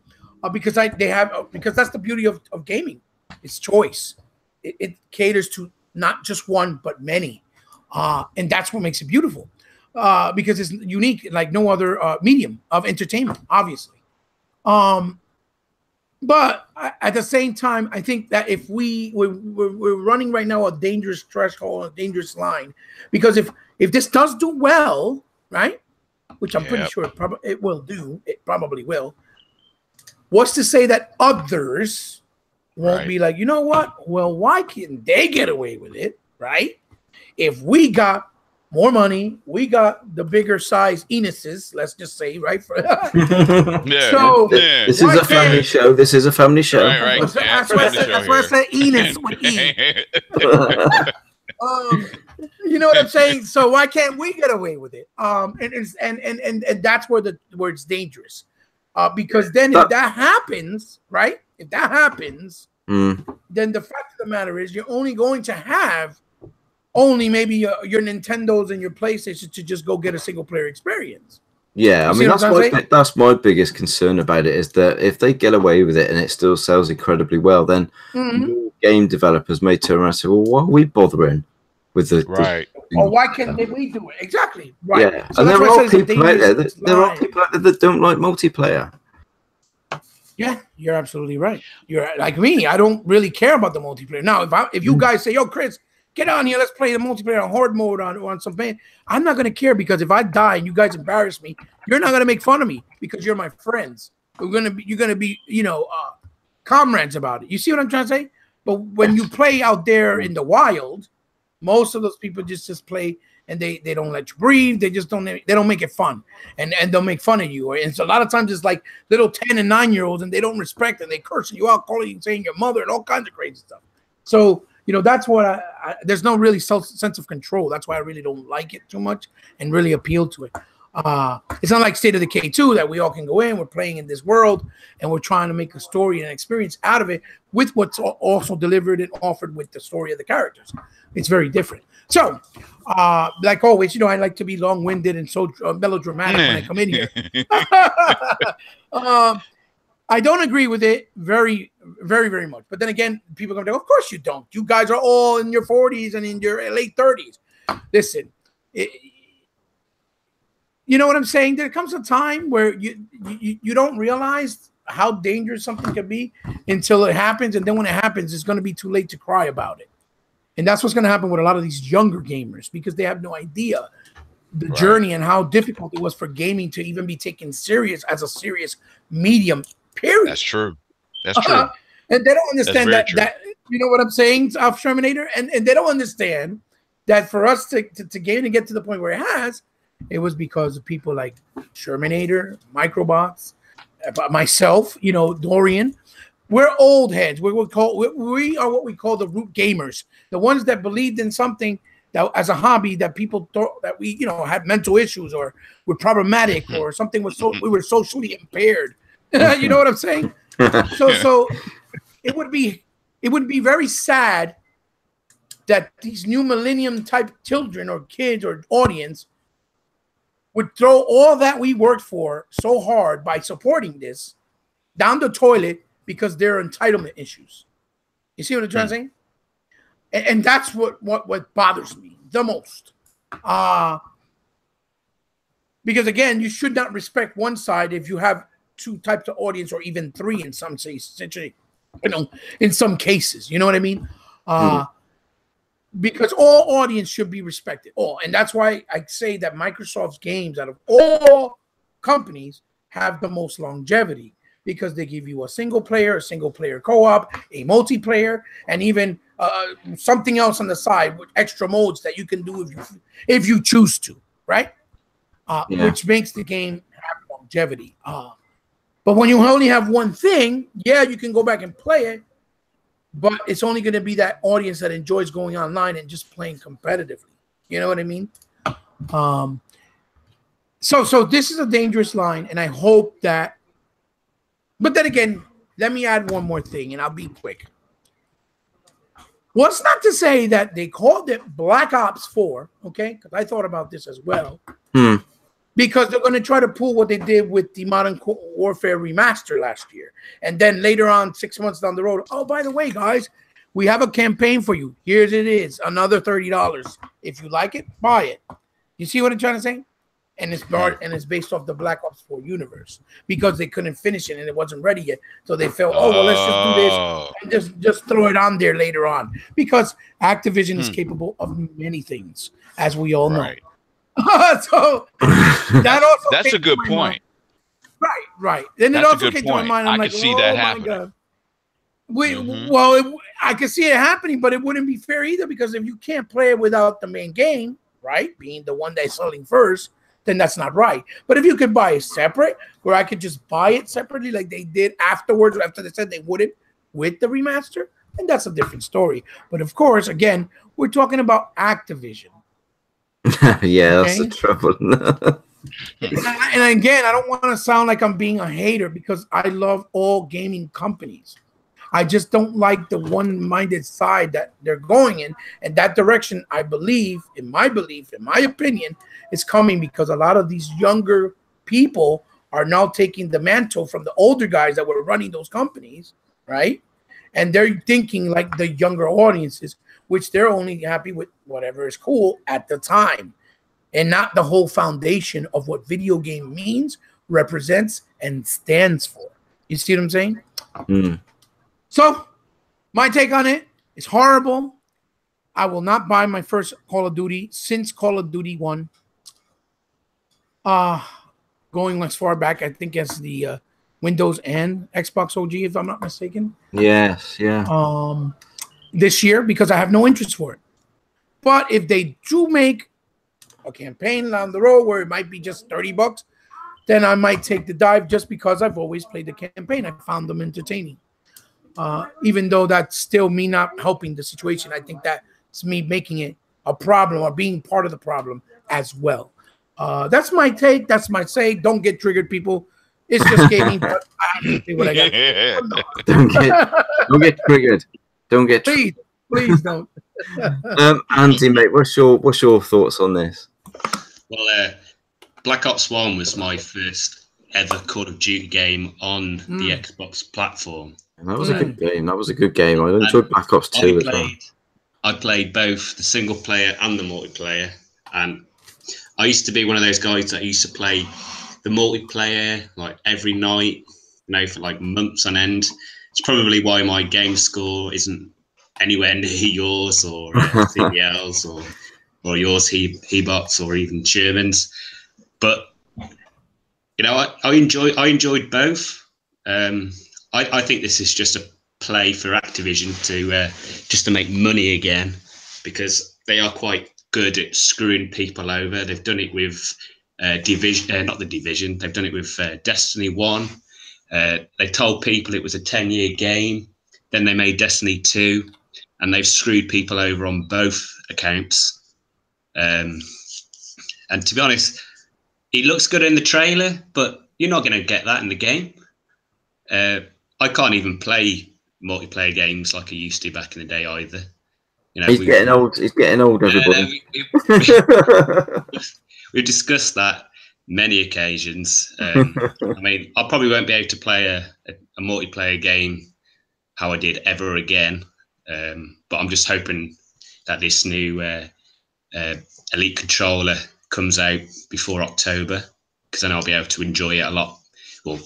Because that's the beauty of gaming. It's choice. It caters to not just one but many, and that's what makes it beautiful. Because it's unique like no other medium of entertainment, obviously. But at the same time, I think that if we're running right now a dangerous threshold, a dangerous line, because if this does do well, right, which I'm pretty sure it will do, it probably will. What's to say that others won't be like, you know what? Well, why can't they get away with it, right? If we got more money, we got the bigger size penises, let's just say, right? So this is a family show. This is a family show. Right. That's why I said enis with E. You know what I'm saying? So why can't we get away with it? And that's where it's dangerous. Because then if that happens, right? If that happens, then the fact of the matter is you're only going to have maybe your Nintendos and your PlayStation to just go get a single player experience. Yeah, I mean that's my biggest concern about it, is that if they get away with it and it still sells incredibly well, then game developers may turn around and say, well, why are we bothering with the or why can't we do it? Exactly. Right. Yeah. So and there are people out there that don't like multiplayer. Yeah, you're absolutely right. You're like me. I don't really care about the multiplayer. Now, if you guys say, yo, Chris, get on here, let's play the multiplayer on horde mode on some band, I'm not gonna care, because if I die and you guys embarrass me, you're not gonna make fun of me because you're my friends. You're gonna be comrades about it. You see what I'm trying to say? But when you play out there in the wild, most of those people just play, and they don't let you breathe. They just don't make it fun, and they'll make fun of you. And so a lot of times it's like little 10 and 9-year-olds, and they don't respect, and they cursing you out, calling you, saying your mother, and all kinds of crazy stuff. So that's what there's no really sense of control. That's why I really don't like it too much and really appeal to it. It's not like State of Decay 2 that we all can go in, we're playing in this world, and we're trying to make a story and an experience out of it with what's also delivered and offered with the story of the characters. It's very different. So, like always, I like to be long-winded and so melodramatic when I come in here. I don't agree with it very, very, very much. But then again, people are going to go, of course you don't. You guys are all in your 40s and in your late 30s. Listen, you know what I'm saying? There comes a time where you don't realize how dangerous something can be until it happens. And then when it happens, it's going to be too late to cry about it. And that's what's going to happen with a lot of these younger gamers, because they have no idea the journey and how difficult it was for gaming to even be taken serious as a serious medium, period. That's true. That's true. And they don't understand that you know what I'm saying, Sherminator? And they don't understand that for us to game and get to the point where it has, it was because of people like Sherminator, MicroBots, myself, Dorian. We're old heads. We are what we call the root gamers, the ones that believed in something that as a hobby that people thought that we had mental issues or were problematic or something we were socially impaired. You know what I'm saying? So it would be very sad that these new millennium type children or kids or audience would throw all that we worked for so hard by supporting this down the toilet because there are entitlement issues. You see what I'm trying to say? And that's what bothers me the most. Because again, you should not respect one side if you have two types of audience, or even three in some cases. In some cases, you know what I mean? Because all audience should be respected. And that's why I say that Microsoft's games, out of all companies, have the most longevity because they give you a single player co-op, a multiplayer, and even something else on the side with extra modes that you can do if you choose to, right? Which makes the game have longevity. But when you only have one thing, yeah, you can go back and play it, but it's only going to be that audience that enjoys going online and just playing competitively. You know what I mean? So this is a dangerous line, and I hope that. But then again, let me add one more thing, and I'll be quick. Well, it's not to say that they called it Black Ops 4, okay? Because I thought about this as well. Because they're going to try to pull what they did with the Modern Warfare Remaster last year. And then later on, 6 months down the road, oh, by the way, guys, we have a campaign for you. Here's it is, another $30. If you like it, buy it. You see what I'm trying to say? And it's based off the Black Ops 4 universe because they couldn't finish it and it wasn't ready yet. So they felt, oh, well, let's just do this and just throw it on there later on. Because Activision is capable of many things, as we all know. So that also that's a good point. Right. Then it also came to my mind. I'm like, see that happening. Well, I can see it happening, but it wouldn't be fair either because if you can't play it without the main game, right, being the one that's selling first, then that's not right. But if you could buy it separate, where I could just buy it separately like they did afterwards, after they said they wouldn't with the remaster, then that's a different story. But of course, again, we're talking about Activision. Yeah, that's the trouble. And again, I don't want to sound like I'm being a hater because I love all gaming companies. I just don't like the one-minded side that they're going in. And that direction, I believe, in my opinion, is coming because a lot of these younger people are now taking the mantle from the older guys that were running those companies, right? And they're thinking like the younger audiences, which they're only happy with whatever is cool at the time and not the whole foundation of what video game means, represents, and stands for. You see what I'm saying? So my take on it is horrible. I will not buy my first Call of Duty since Call of Duty 1. Going as far back, I think, as the Windows and Xbox OG, if I'm not mistaken. Yes, yeah. This year, because I have no interest for it. But if they do make a campaign down the road where it might be just $30, then I might take the dive just because I've always played the campaign. I found them entertaining. Even though that's still me not helping the situation. I think that's me making it a problem or being part of the problem as well. That's my take. That's my say. Don't get triggered, people. It's just gaming, but I have to say what I got. Don't get triggered. Don't get triggered. Please don't. Andy, mate, what's your thoughts on this? Well, Black Ops 1 was my first ever Call of Duty game on the Xbox platform. And that was a good game. I enjoyed Black Ops 2 as well. I played both the single player and the multiplayer. And I used to be one of those guys that used to play the multiplayer like every night, for like months on end. It's probably why my game score isn't anywhere near yours or CBL's or yours, Hebots, or even Sherman's. But I enjoyed both. I think this is just a play for Activision to just to make money again, because they are quite good at screwing people over. They've done it with not the Division. They've done it with Destiny 1. They told people it was a 10-year game. Then they made Destiny 2, and they've screwed people over on both accounts. And to be honest, it looks good in the trailer, but you're not going to get that in the game. I can't even play multiplayer games like I used to back in the day either. He's getting old. He's getting old, everybody. We've discussed that many occasions. I probably won't be able to play a multiplayer game how I did ever again. But I'm just hoping that this new Elite controller comes out before October, because then I'll be able to enjoy it a lot. Well,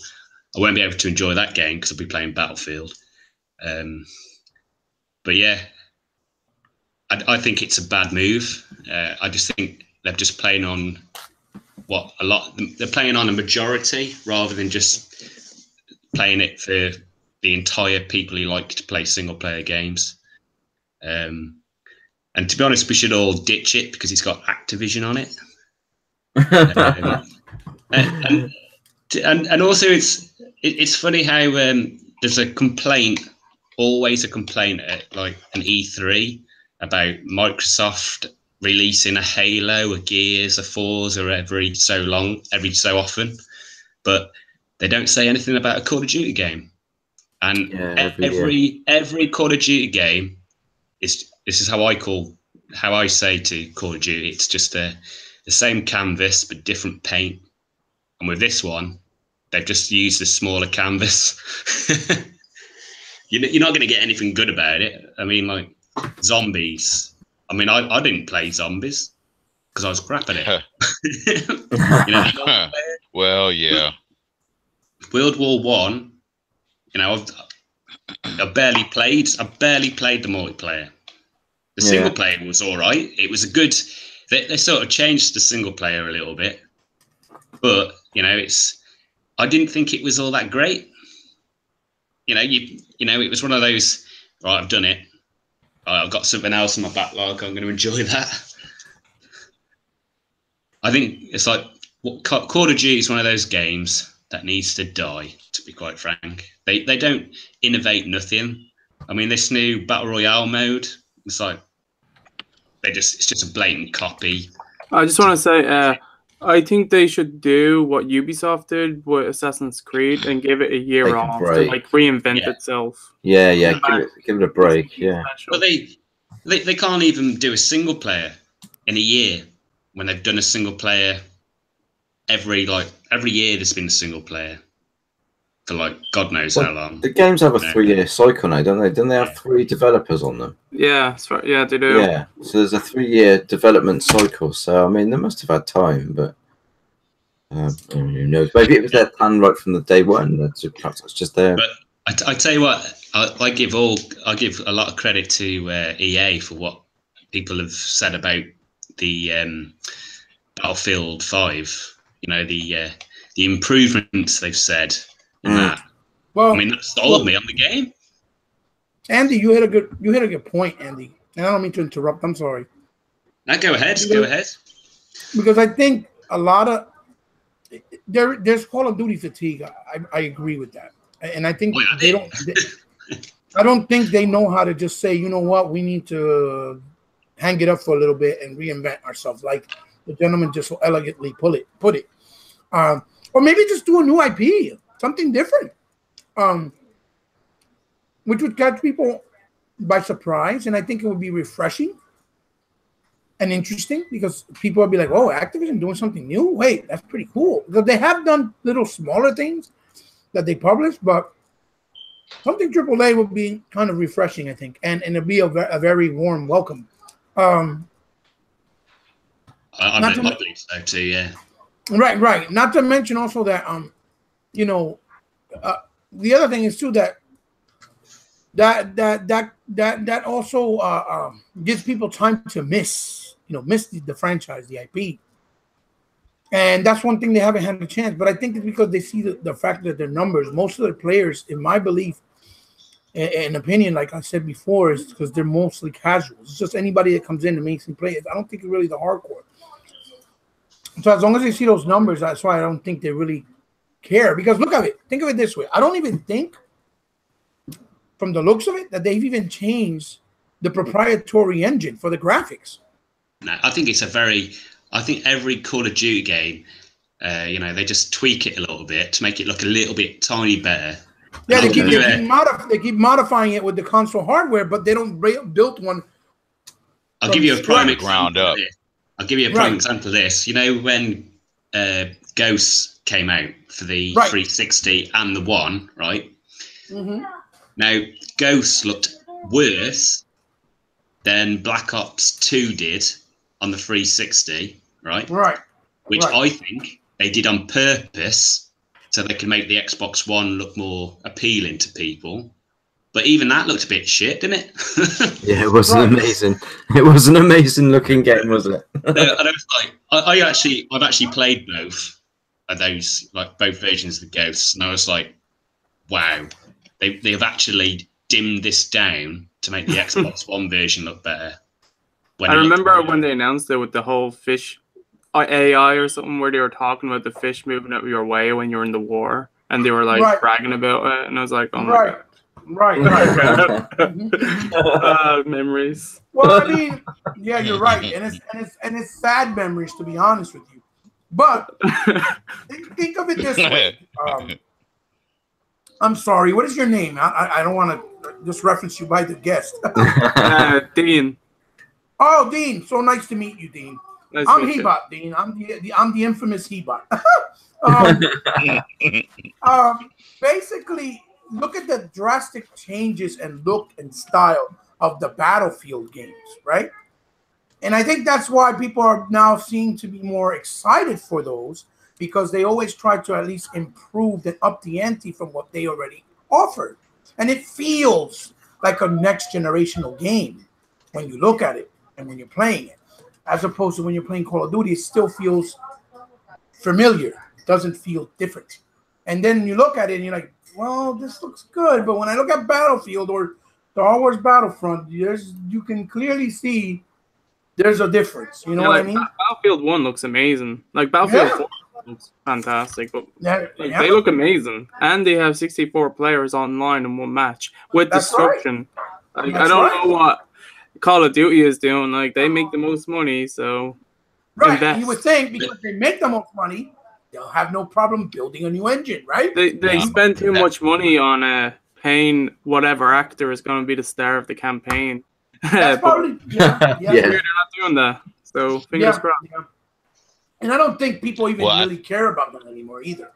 I won't be able to enjoy that game because I'll be playing Battlefield. But yeah, I think it's a bad move. I just think they're just playing on what a lot they're playing on a majority rather than just playing it for the entire people who like to play single player games. And to be honest, we should all ditch it because it's got Activision on it. And also it's funny how there's always a complaint at like an E3 about Microsoft releasing a Halo, a Gears, a Forza every so often, but they don't say anything about a Call of Duty game. And every Call of Duty game this is how I say to Call of Duty, it's just the same canvas but different paint. And with this one, they've just used a smaller canvas. You're not going to get anything good about it. I mean, like zombies. I mean, I didn't play zombies because I was crap at it. Well, yeah. World War One. I barely played the multiplayer. The single player was all right. It was a good. They sort of changed the single player a little bit, but I didn't think it was all that great. It was one of those. Right, I've done it. I've got something else in my backlog. I'm going to enjoy that. I think it's like Call of Duty is one of those games that needs to die. To be quite frank, they don't innovate nothing. I mean, this new battle royale mode, it's like it's just a blatant copy. I just want to say, I think they should do what Ubisoft did with Assassin's Creed and give it a year off to like reinvent itself. Yeah, give it a break. Yeah, but they can't even do a single player in a year when they've done a single player every year. There's been a single player for like God knows how long. The games have a 3-year cycle now, don't they? Don't they have 3 developers on them? Yeah, that's right. Yeah, they do. Yeah, so there's a 3-year development cycle. So I mean, they must have had time, but who knows? Maybe it was their plan right from the day one. Perhaps it's just there. But I tell you what, I give a lot of credit to EA for what people have said about the Battlefield 5. The improvements they've said in that. Well, I mean, that sold me on the game. Andy, you hit a good point, Andy. And I don't mean to interrupt. I'm sorry. No, go ahead. Go ahead. Because I think a lot of there's Call of Duty fatigue. I agree with that, and I think they don't. I don't think they know how to just say, you know what, we need to hang it up for a little bit and reinvent ourselves, like the gentleman just so elegantly put it. Or maybe just do a new IP, something different, which would catch people by surprise, and I think it would be refreshing and interesting because people would be like, oh, Activision doing something new? Wait, that's pretty cool. Because they have done little smaller things that they publish, but something AAA would be kind of refreshing, I think, and it'd be a very warm welcome. I believe so too, yeah. Right. Not to mention also that, the other thing is too that also gives people time to miss the franchise, the IP. And that's one thing they haven't had a chance. But I think it's because they see the fact that their numbers, most of their players, in my belief and opinion, like I said before, is because they're mostly casuals. It's just anybody that comes in and makes them play it. I don't think it's really the hardcore. So as long as they see those numbers, that's why I don't think they really care. Because look at it. Think of it this way. I don't even think, from the looks of it, that they've even changed the proprietary engine for the graphics. No, I think I think every Call of Duty game, they just tweak it a little bit to make it look a little bit tiny better. Yeah, they keep modifying it with the console hardware, but they don't build one. I'll give you a prime example. Ground up. I'll give you a prime example of this. When Ghosts came out for the 360 and the One, right? Mm-hmm. Now, Ghosts looked worse than Black Ops 2 did on the 360, right? Right. Which I think they did on purpose so they can make the Xbox One look more appealing to people. But even that looked a bit shit, didn't it? Yeah, it was amazing. It was an amazing looking game, wasn't it? And I was like, I've actually played both of those, like both versions of the Ghosts, and I was like, wow, they've actually dimmed this down to make the Xbox One version look better. I remember when they announced it with the whole fish AI or something, where they were talking about the fish moving out of your way when you're in the war, and they were like bragging about it, and I was like, oh my god. Right. Memories. Well, I mean, yeah, you're right, and it's sad memories, to be honest with you. But think of it this way. I'm sorry. What is your name? I don't want to just reference you by the guest. Dean. Oh, Dean. So nice to meet you, Dean. Nice I'm Hebot, Dean. I'm the infamous Hebot. Basically, look at the drastic changes in look and style of the Battlefield games, right? And I think that's why people are now seem to be more excited for those, because they always try to at least improve and up the ante from what they already offered. And it feels like a next generational game when you look at it and when you're playing it. As opposed to when you're playing Call of Duty, it still feels familiar. It doesn't feel different. And then you look at it and you're like, well, this looks good. But when I look at Battlefield or Star Wars Battlefront, you can clearly see there's a difference. You know what I mean? Battlefield 1 looks amazing. Like Battlefield 4 looks fantastic. But they look amazing. And they have 64 players online in one match with destruction. Right. Like, I don't know what Call of Duty is doing. Like, they make the most money, so invest. You would think because they make the most money, they'll have no problem building a new engine, right? They spend too much money on paying whatever actor is going to be the star of the campaign. That's probably they're not doing that. So fingers crossed. Yeah. And I don't think people even really care about that anymore either.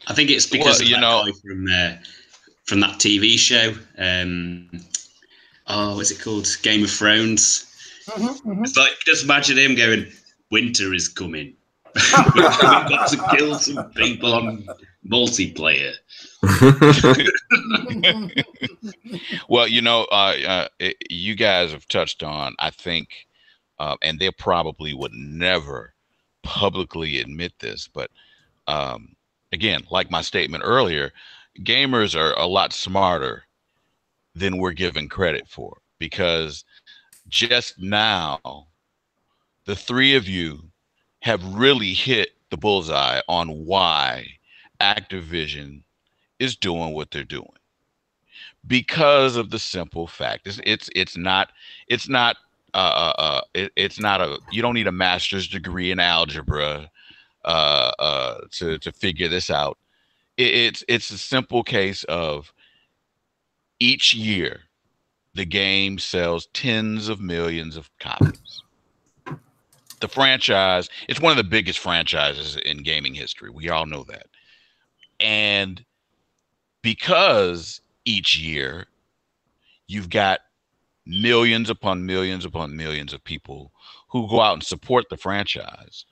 I think it's because of that guy from that TV show. What's it called? Game of Thrones. It's like, just imagine him going, winter is coming. We've got to kill some people on multiplayer. Well, you guys have touched on, I think, and they probably would never publicly admit this, but again, like my statement earlier, gamers are a lot smarter than we're given credit for, because just now, the three of you have really hit the bullseye on why Activision is doing what they're doing. Because of the simple fact, it's not you don't need a master's degree in algebra to figure this out. It's a simple case of each year the game sells tens of millions of copies. The franchise, it's one of the biggest franchises in gaming history. We all know that. And because each year you've got millions upon millions upon millions of people who go out and support the franchise,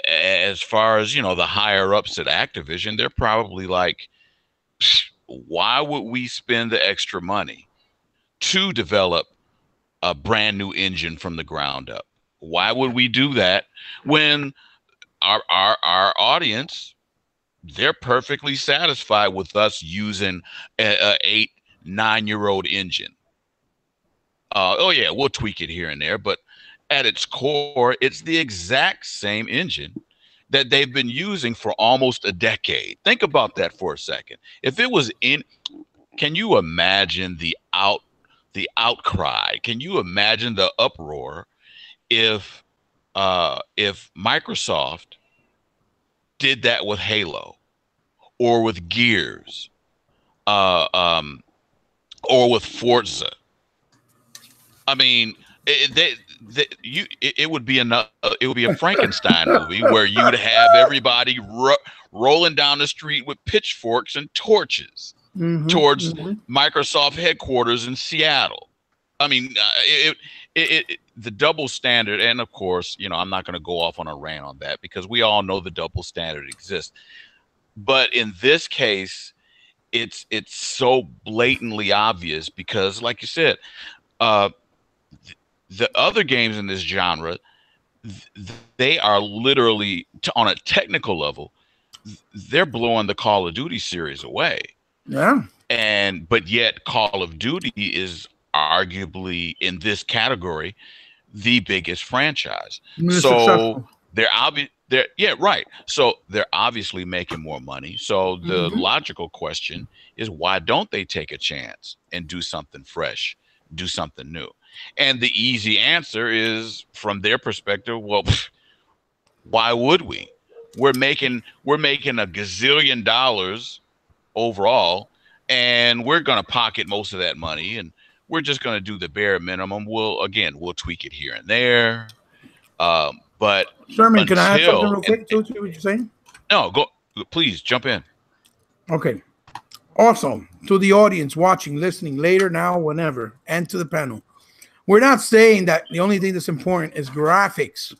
as far as, the higher ups at Activision, they're probably like, why would we spend the extra money to develop a brand new engine from the ground up? Why would we do that when our audience, they're perfectly satisfied with us using a 8-9-year-old engine? We'll tweak it here and there, but at its core, it's the exact same engine that they've been using for almost a decade. Think about that for a second. If it was can you imagine the outcry? Can you imagine the uproar if Microsoft did that with Halo, or with Gears, or with Forza? I mean, it would be a Frankenstein movie where you'd have everybody rolling down the street with pitchforks and torches towards Microsoft headquarters in Seattle. I mean, the double standard, and of course, I'm not going to go off on a rant on that because we all know the double standard exists. But in this case, it's so blatantly obvious because, like you said, the other games in this genre, they are literally on a technical level, they're blowing the Call of Duty series away. Yeah. But yet Call of Duty is arguably in this category the biggest franchise. So so they're obviously making more money. So the logical question is, why don't they take a chance and do something fresh, do something new? And the easy answer is, from their perspective, well, why would we? We're making a gazillion dollars overall, and we're going to pocket most of that money, and we're just going to do the bare minimum. We'll tweak it here and there. But Sherman, can I add something real quick to what you're saying? No, go. Please jump in. Okay. Also, to the audience watching, listening later, now, whenever, and to the panel, we're not saying that the only thing that's important is graphics.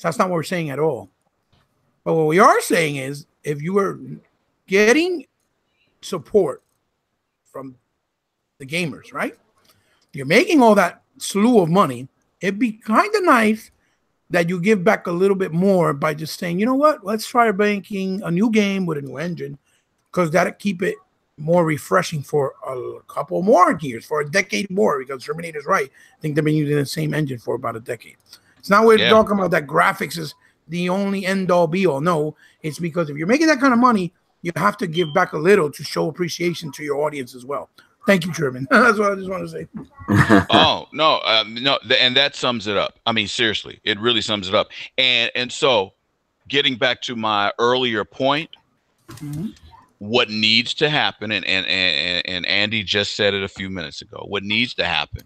That's not what we're saying at all. But what we are saying is, if you are getting support from the gamers, right? You're making all that slew of money. It'd be kind of nice that you give back a little bit more by just saying, you know what, let's try making a new game with a new engine, because that'll keep it more refreshing for a couple more years, for a decade more, because Terminator's right. I think they've been using the same engine for about a decade. It's not we're talking about that graphics is the only end all be all. No, it's because if you're making that kind of money, you have to give back a little to show appreciation to your audience as well. Thank you, Sherman. That's what I just want to say. Oh, no, and that sums it up. I mean, seriously, it really sums it up. And so, getting back to my earlier point, what needs to happen, and Andy just said it a few minutes ago, what needs to happen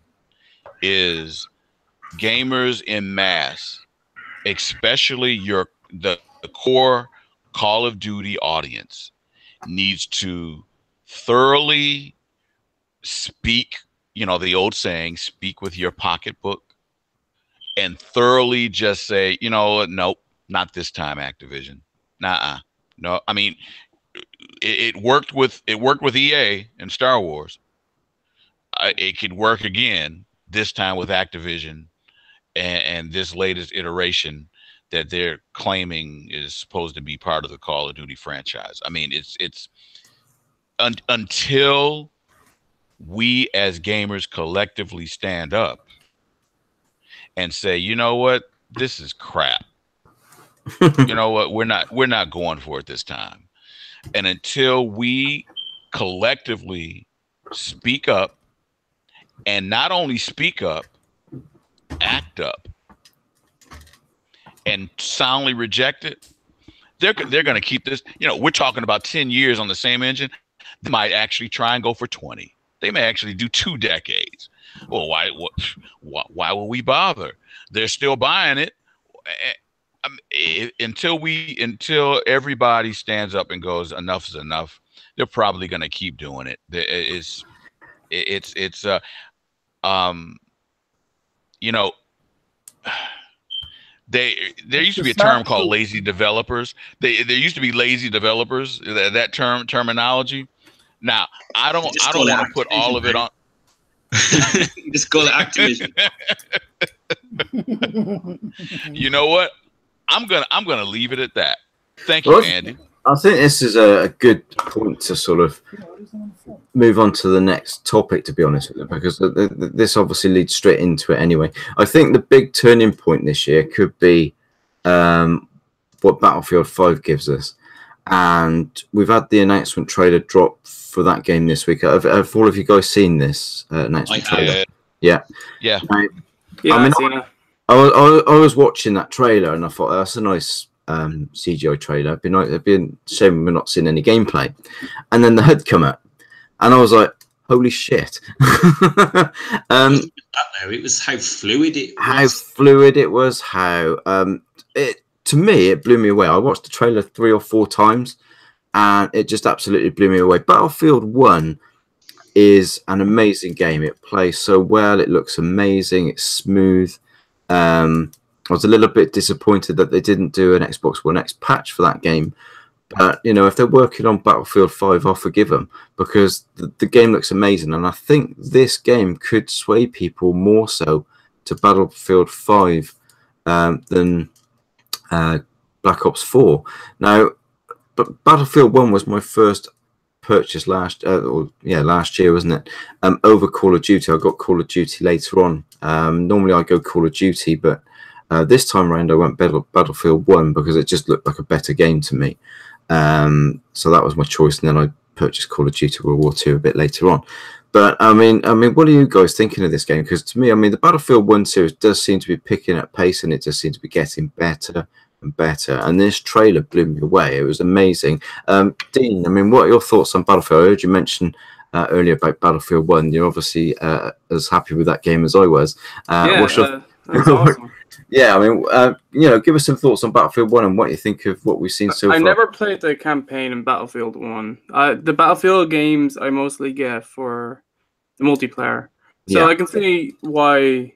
is gamers en masse, especially the core Call of Duty audience, needs to thoroughly speak, the old saying, speak with your pocketbook, and thoroughly just say, nope, not this time, Activision. No, I mean, it worked with EA and Star Wars. It could work again this time with Activision and this latest iteration that they're claiming is supposed to be part of the Call of Duty franchise. I mean, it's until we as gamers collectively stand up and say, you know what, this is crap. You know what, we're not going for it this time. And until we collectively speak up, and not only speak up, act up, and soundly reject it, they're going to keep this. We're talking about 10 years on the same engine. They might actually try and go for 20. They may actually do 2 decades. Well, why will we bother? They're still buying it. Until everybody stands up and goes, enough is enough, they're probably going to keep doing it. There used to be a term called lazy developers. There used to be lazy developers, that terminology. Now, I don't want to put all of it on. You just call it Activision. You know what? I'm gonna leave it at that. Thank you, Andy. I think this is a good point to sort of move on to the next topic, to be honest with you, because this obviously leads straight into it anyway. I think the big turning point this year could be what Battlefield 5 gives us. And we've had the announcement trailer drop for that game this week. Have all of you guys seen this announcement trailer? Yeah. I was watching that trailer and I thought, that's a nice CGI trailer. It'd been a shame we're not seeing any gameplay. And then the HUD come up, and I was like, holy shit. It was how fluid it was. To me, it blew me away. I watched the trailer 3 or 4 times, and it just absolutely blew me away. Battlefield 1 is an amazing game. It plays so well. It looks amazing. It's smooth. I was a little bit disappointed that they didn't do an Xbox One X patch for that game, But you know, if they're working on Battlefield 5, I'll forgive them, because the game looks amazing, and I think this game could sway people more so to Battlefield 5 than Black Ops 4. Now, but Battlefield 1 was my first purchase last year, wasn't it? Over Call of Duty. I got Call of Duty later on. Normally I go Call of Duty, but this time around I went Battlefield 1 because it just looked like a better game to me. So that was my choice, and then I purchased Call of Duty World War II a bit later on. But I mean, what are you guys thinking of this game? Because to me, I mean, the Battlefield 1 series does seem to be picking up pace, and it does seem to be getting better and better. And this trailer blew me away. It was amazing. Dean, I mean, what are your thoughts on Battlefield? I heard you mention earlier about Battlefield 1. You're obviously as happy with that game as I was. That's awesome. Yeah, I mean, you know, give us some thoughts on Battlefield 1 and what you think of what we've seen so far. I never played the campaign in Battlefield 1. The Battlefield games I mostly get for the multiplayer. So I can see why.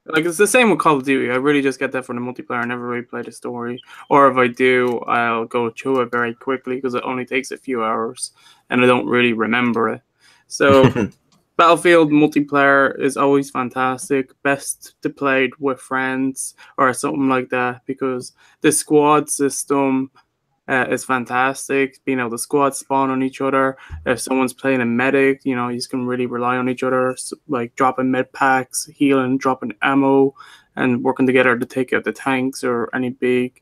Like, it's the same with Call of Duty. I really just get that for the multiplayer. I never really play the story. Or if I do, I'll go through it very quickly because it only takes a few hours and I don't really remember it. So Battlefield multiplayer is always fantastic. Best to play with friends or something like that, because the squad system is fantastic. Being able to squad spawn on each other. If someone's playing a medic, you know, you can really rely on each other, like dropping med packs, healing, dropping ammo, and working together to take out the tanks or any big,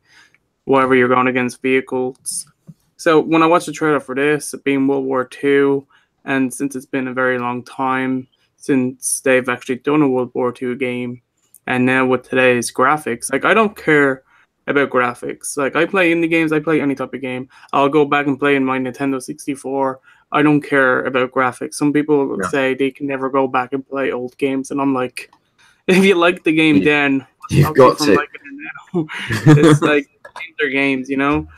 whatever you're going against vehicles. So when I watched the trailer for this, being World War II, and since it's been a very long time since they've actually done a World War II game, and now with today's graphics, like, I don't care about graphics. Like, I play indie games, I play any type of game. I'll go back and play in my Nintendo 64. I don't care about graphics. Some people say they can never go back and play old games, and I'm like, if you like the game then, you've got to. Liking it now. It's like, they're games, you know?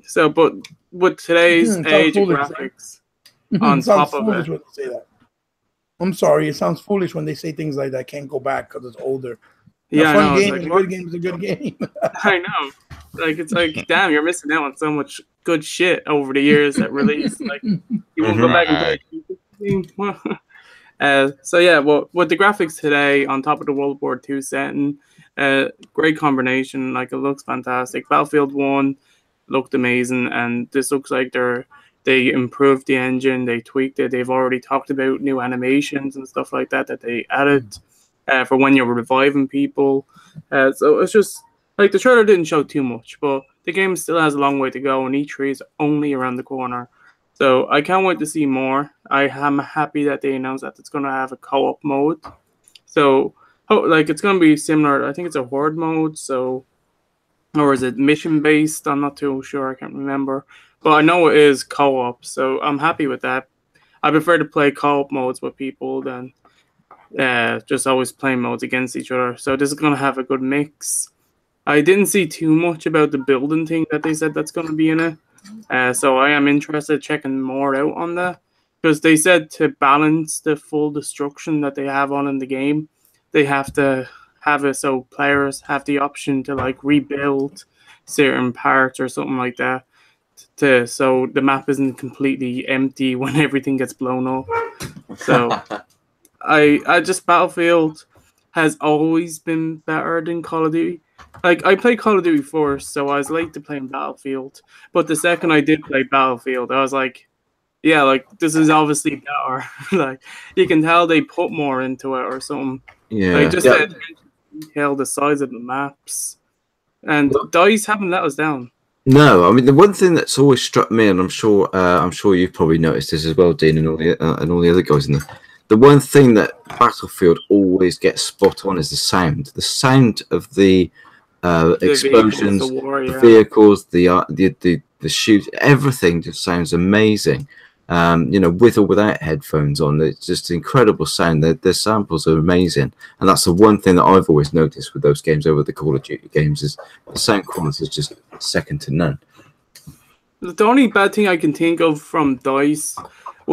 So, but with today's age of graphics on top of it. When they say that. I'm sorry, it sounds foolish when they say things like that. Can't go back because it's older. Yeah, a good game is a good game. I know. Like, it's like, damn, you're missing out on so much good shit over the years that released. Like, you won't go back and play. So yeah, well, with the graphics today on top of the World War II setting, great combination. Like, it looks fantastic. Battlefield 1 looked amazing, and this looks like they improved the engine, they tweaked it. They've already talked about new animations and stuff like that they added. For when you're reviving people. So it's just, like, the trailer didn't show too much, but the game still has a long way to go, and E3 is only around the corner. So I can't wait to see more. I am happy that they announced that it's going to have a co-op mode. So, like, it's going to be similar. I think it's a horde mode, so, or is it mission-based? I'm not too sure. I can't remember. But I know it is co-op, so I'm happy with that. I prefer to play co-op modes with people than just always playing modes against each other. So this is going to have a good mix. I didn't see too much about the building thing that they said that's going to be in it. So I am interested in checking more out on that. Because they said to balance the full destruction that they have on in the game, they have to have it so players have the option to, like, rebuild certain parts or something like that. So the map isn't completely empty when everything gets blown up. So I just, Battlefield has always been better than Call of Duty. Like, I played Call of Duty first, so I was late to playing Battlefield. But the second I did play Battlefield, I was like, yeah, like, this is obviously better. Like, you can tell they put more into it or something. Yeah. Like, just the detail, the size of the maps. And DICE haven't let us down. No, I mean, the one thing that's always struck me, and I'm sure you've probably noticed this as well, Dean, and all the other guys in there. The one thing that Battlefield always gets spot on is the sound. The sound of the explosions, the vehicles, the shoot, everything just sounds amazing. You know, with or without headphones on, it's just incredible sound. The samples are amazing, and that's the one thing that I've always noticed with those games over the Call of Duty games is the sound quality is just second to none. The only bad thing I can think of from DICE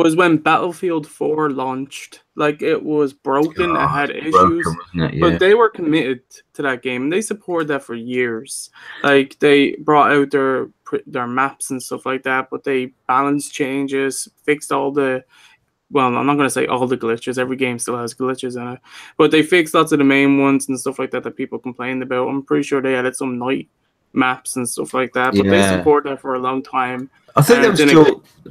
was when Battlefield 4 launched. Like, it was broken, it had issues, wasn't it? Yeah. but they were committed to that game, and they supported that for years. Like, they brought out their maps and stuff like that, but they balanced changes, fixed all the, well, I'm not going to say all the glitches. Every game still has glitches in it, but they fixed lots of the main ones and stuff like that people complained about. I'm pretty sure they added some night maps and stuff like that, but they supported that for a long time. I think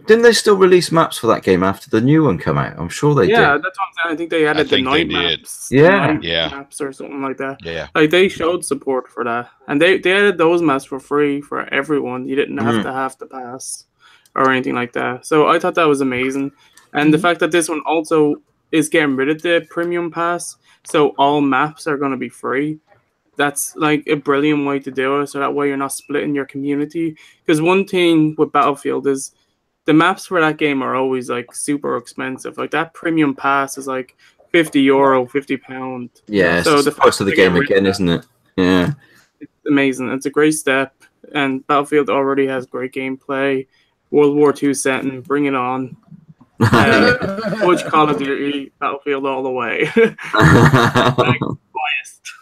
didn't they still release maps for that game after the new one came out? I'm sure they did. Yeah, that's what I'm saying. I think they added the night maps. Maps or something like that. Yeah. Like, they showed support for that. And they added those maps for free for everyone. You didn't have to have the pass or anything like that. So I thought that was amazing. And the fact that this one also is getting rid of the premium pass, so all maps are going to be free. That's like a brilliant way to do it, so that way you're not splitting your community. Because one thing with Battlefield is the maps for that game are always like super expensive. Like, that premium pass is like €50, £50. Yeah, so the price of the game again, isn't it? Yeah, it's amazing. It's a great step, and Battlefield already has great gameplay. World War II setting, bring it on. Which Call of Duty, Battlefield all the way. Biased.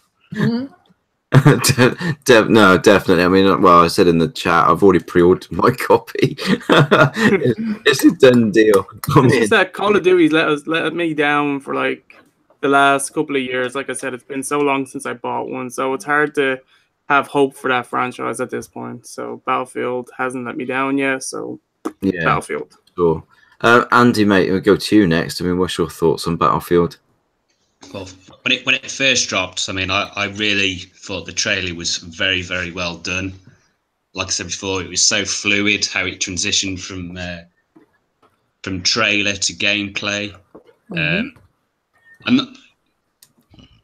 No, definitely. I mean, well, I said in the chat, I've already pre-ordered my copy. It's a done deal. It's just that Call of Duty's let me down for like the last couple of years. Like I said, it's been so long since I bought one, so it's hard to have hope for that franchise at this point. So Battlefield hasn't let me down yet. So Battlefield. Sure. Andy, mate, we'll go to you next. I mean, what's your thoughts on Battlefield? Well, when it first dropped, I mean, I really thought the trailer was very, very well done. Like I said before, it was so fluid how it transitioned from trailer to gameplay. And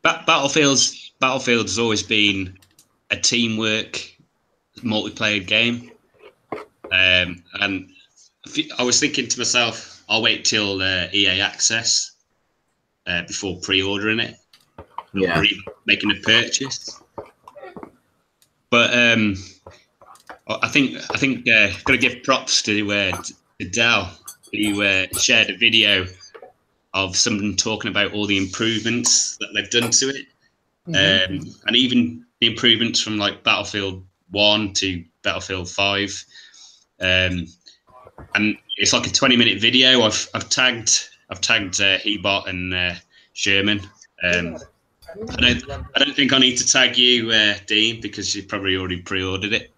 Battlefield's always been a teamwork multiplayer game, and I was thinking to myself, I'll wait till EA Access before pre-ordering it, or even making a purchase. But I think got to give props to Del, who shared a video of someone talking about all the improvements that they've done to it, and even the improvements from like Battlefield 1 to Battlefield 5. And it's like a 20-minute video. I've tagged Hebot and Sherman. I don't think I need to tag you, Dean, because you probably already pre-ordered it.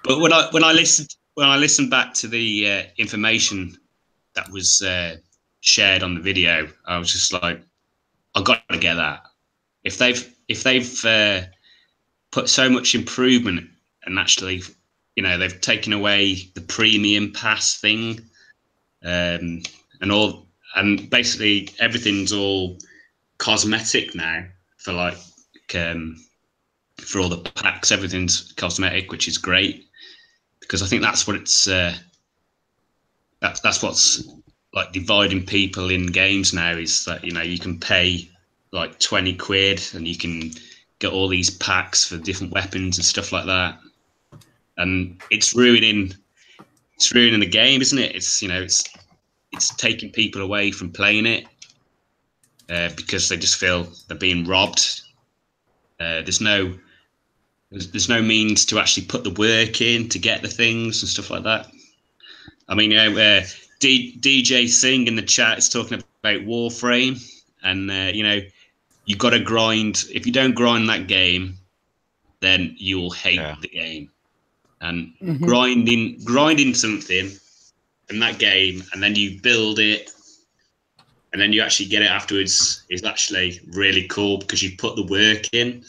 But when I listened back to the information that was shared on the video, I was just like, I've got to get that. If they've put so much improvement and actually, they've taken away the premium pass thing, and basically everything's all cosmetic now for for all the packs. Everything's cosmetic, which is great, because I think that's what it's that's what's like dividing people in games now, is that you can pay like 20 quid and you can get all these packs for different weapons and stuff like that. And it's ruining the game, isn't it? It's taking people away from playing it because they just feel they're being robbed. There's no means to actually put the work in to get the things and stuff like that. I mean, DJ Singh in the chat is talking about Warframe, and you've got to grind. If you don't grind that game, then you'll hate the game. And grinding something in that game, and then you build it, and then you actually get it afterwards, is actually really cool, because you put the work in.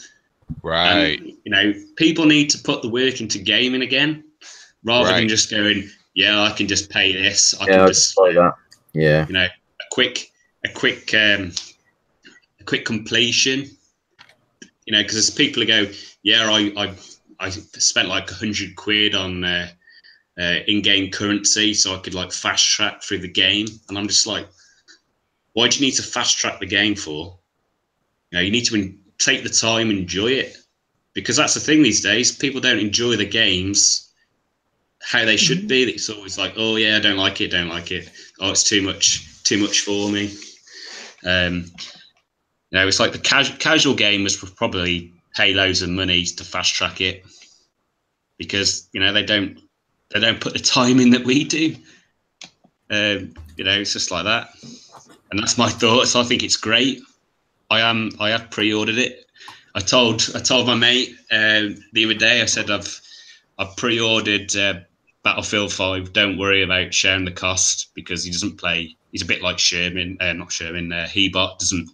Right. And, people need to put the work into gaming again, rather than just going, I can just pay this. I can just play that. Yeah. A quick completion. Because there's people who go, I spent like 100 quid on in-game currency so I could like fast track through the game, and I'm just like, why do you need to fast track the game for? You need to take the time, enjoy it, because that's the thing these days. People don't enjoy the games how they should be. It's always like, oh yeah, I don't like it. Oh, it's too much for me. It's like the casual gamers would probably pay loads of money to fast track it because they don't put the time in that we do. It's just like that, and that's my thoughts. I think it's great. I have pre-ordered it. I told my mate the other day. I said I've pre-ordered Battlefield 5. Don't worry about sharing the cost because he doesn't play. He's a bit like Sherman, not Sherman. Hebot doesn't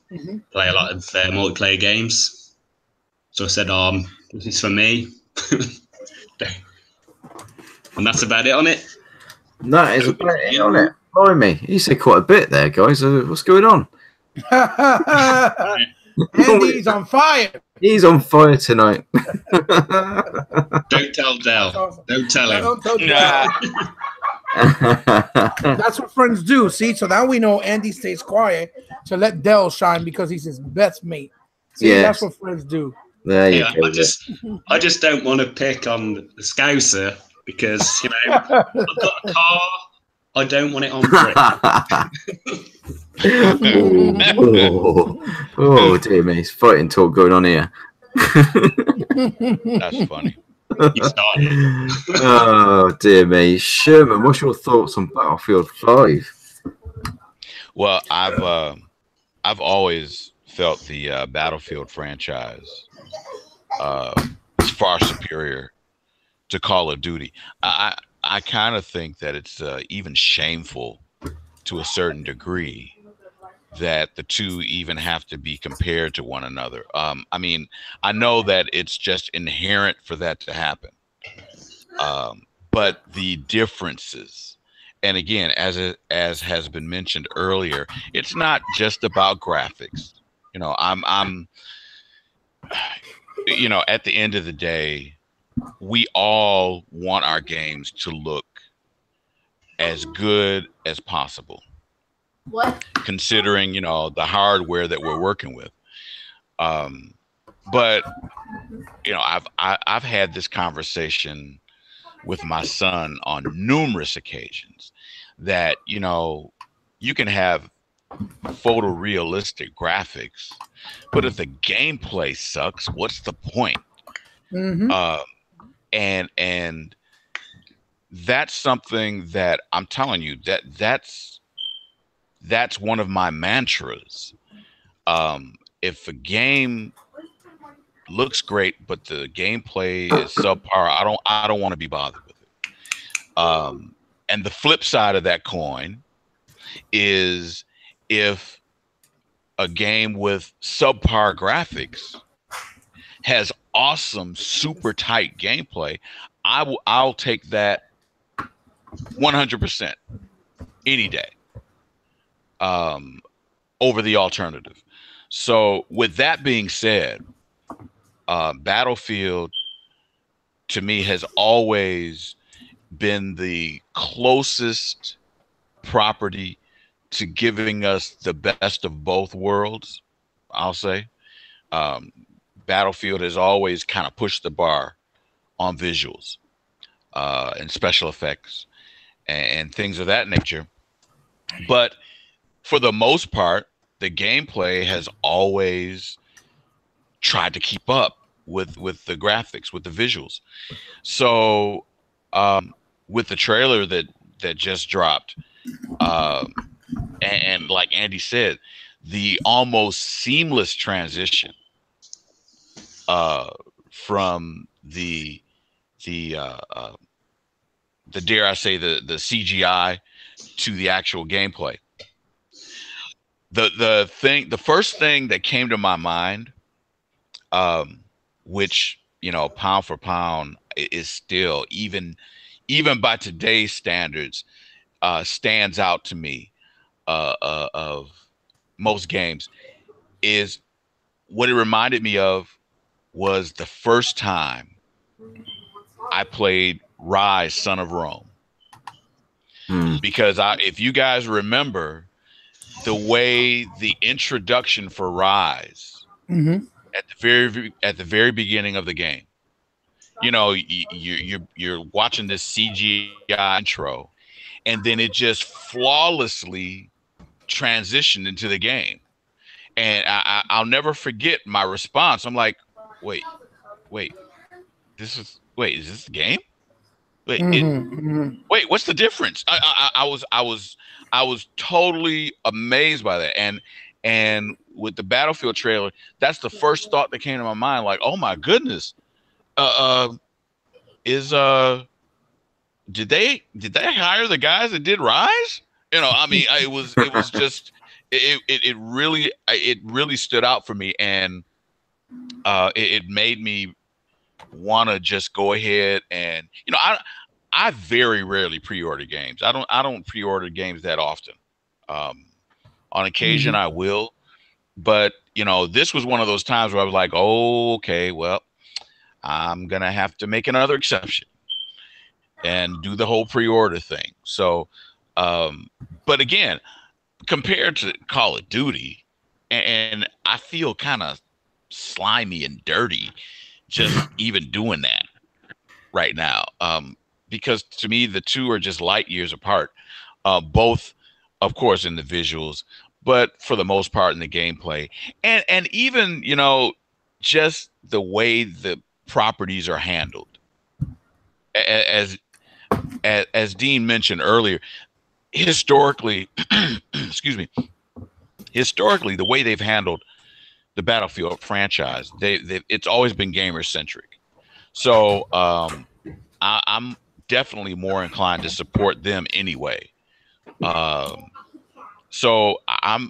play a lot of multiplayer games. So I said, this is for me, and that's about it on it. That is about it on it. Blimey, you said quite a bit there, guys. What's going on? Andy's on fire. He's on fire tonight. Don't tell Del. Awesome. Don't tell him. Don't tell Del. That's what friends do. See, so now we know Andy stays quiet to let Del shine because he's his best mate. See, that's what friends do. There you go. I just don't want to pick on the Scouser because I've got a car. I don't want it on brick. Oh dear me, it's fighting talk going on here. That's funny. Oh dear me, Sherman, what's your thoughts on Battlefield 5? Well, I've always felt the Battlefield franchise is far superior to Call of Duty. I kind of think that it's even shameful to a certain degree that the two even have to be compared to one another. I mean, I know that it's just inherent for that to happen. But the differences, and again, as has been mentioned earlier, it's not just about graphics. I'm at the end of the day, we all want our games to look as good as possible. What? Considering, the hardware that we're working with. But, I've had this conversation with my son on numerous occasions that, you can have photorealistic graphics, but if the gameplay sucks, what's the point? And that's something that I'm telling you that's one of my mantras. If a game looks great but the gameplay is subpar, I don't want to be bothered with it. And the flip side of that coin is if a game with subpar graphics has awesome, super tight gameplay, I'll take that 100% any day over the alternative. So with that being said, Battlefield to me has always been the closest property to giving us the best of both worlds, I'll say. Battlefield has always kind of pushed the bar on visuals and special effects and things of that nature. But for the most part, the gameplay has always tried to keep up with the graphics, with the visuals. So with the trailer that just dropped, and like Andy said, the almost seamless transition from the dare I say the CGI to the actual gameplay. The first thing that came to my mind, which pound for pound is still even by today's standards stands out to me of most games, is what it reminded me of was the first time I played Rise, Son of Rome. Because if you guys remember the way the introduction for Rise at the very beginning of the game, you know, you're watching this CGI intro, and then it just flawlessly transitioned into the game. And I'll never forget my response. I'm like, wait, is this the game? Wait, what's the difference? I was totally amazed by that. And with the Battlefield trailer, that's the first thought that came to my mind. Like, oh my goodness, did they hire the guys that did Rise? You know, I mean, it was just it really stood out for me, and it made me want to just go ahead and, you know, I very rarely pre-order games. I don't pre-order games that often. On occasion I will, but you know, this was one of those times where I was like, oh, okay, well, I'm gonna have to make another exception and do the whole pre-order thing. So, but again, compared to Call of Duty, and I feel kind of slimy and dirty just even doing that right now, because to me the two are just light years apart, both of course in the visuals, but for the most part in the gameplay, and even, you know, just the way the properties are handled. As Dean mentioned earlier, historically excuse me, historically, the way they've handled the Battlefield franchise, it's always been gamer centric. So I'm definitely more inclined to support them anyway. So I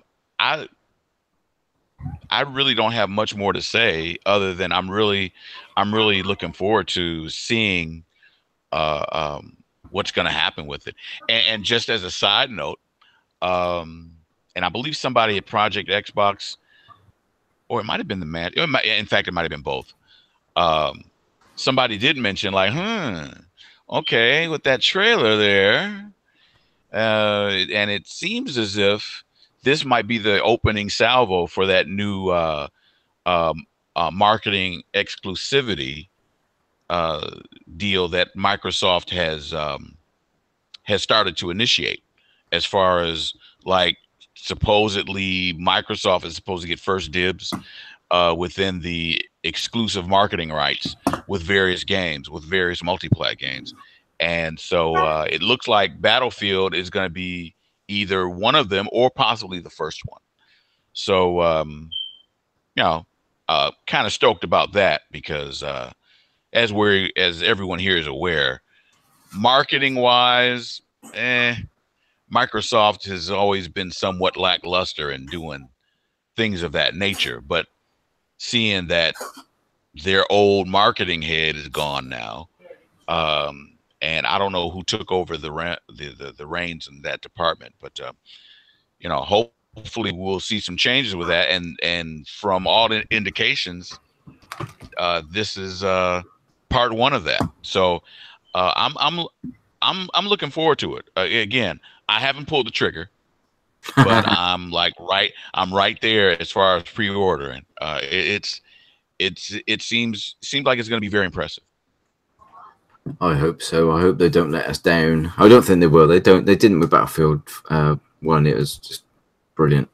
really don't have much more to say other than I'm really looking forward to seeing what's going to happen with it. And just as a side note, and I believe somebody at Project Xbox, or it might have been the man. In fact, it might have been both. Somebody did mention, like, okay, with that trailer there, and it seems as if this might be the opening salvo for that new marketing exclusivity deal that Microsoft has started to initiate, as far as, like, supposedly Microsoft is supposed to get first dibs within the exclusive marketing rights with various games, with various multiplayer games. And so it looks like Battlefield is going to be either one of them or possibly the first one. So, you know, kind of stoked about that, because as everyone here is aware, marketing wise, Microsoft has always been somewhat lackluster in doing things of that nature. But seeing that their old marketing head is gone now, and I don't know who took over the reins in that department, but you know, hopefully we'll see some changes with that. And from all the indications, this is part one of that. So I'm looking forward to it. Again, I haven't pulled the trigger, but I'm right there as far as pre-ordering. It seems like it's going to be very impressive. I hope so. I hope they don't let us down. I don't think they will. They didn't with Battlefield 1. It was just brilliant.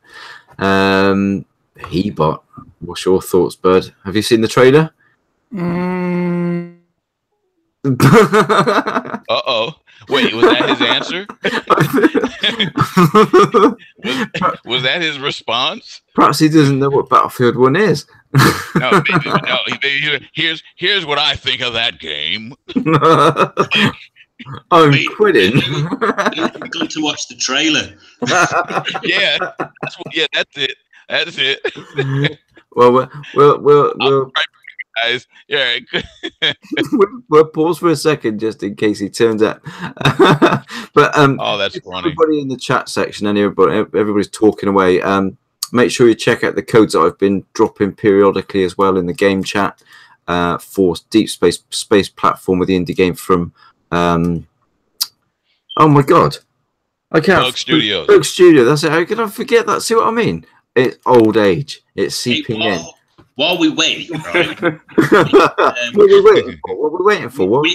Hebot, what's your thoughts, bud? Have you seen the trailer? Uh-oh. Wait, was that his answer? was that his response? Perhaps he doesn't know what Battlefield 1 is. No, here's what I think of that game. I'm quitting. You've got to watch the trailer. Yeah, that's it. That's it. Well, we'll guys. Yeah. we'll pause for a second just in case he turns up. But oh, that's funny. Everybody in the chat section and everybody's talking away. Make sure you check out the codes that I've been dropping periodically as well in the game chat for Deep Space platform with the indie game from oh my god, I can't. Bug Studios. Bug Studio. That's it. How could I forget that? See what I mean? It's old age. It's seeping in. while we wait, right? What are we waiting for? What are we waiting for? What?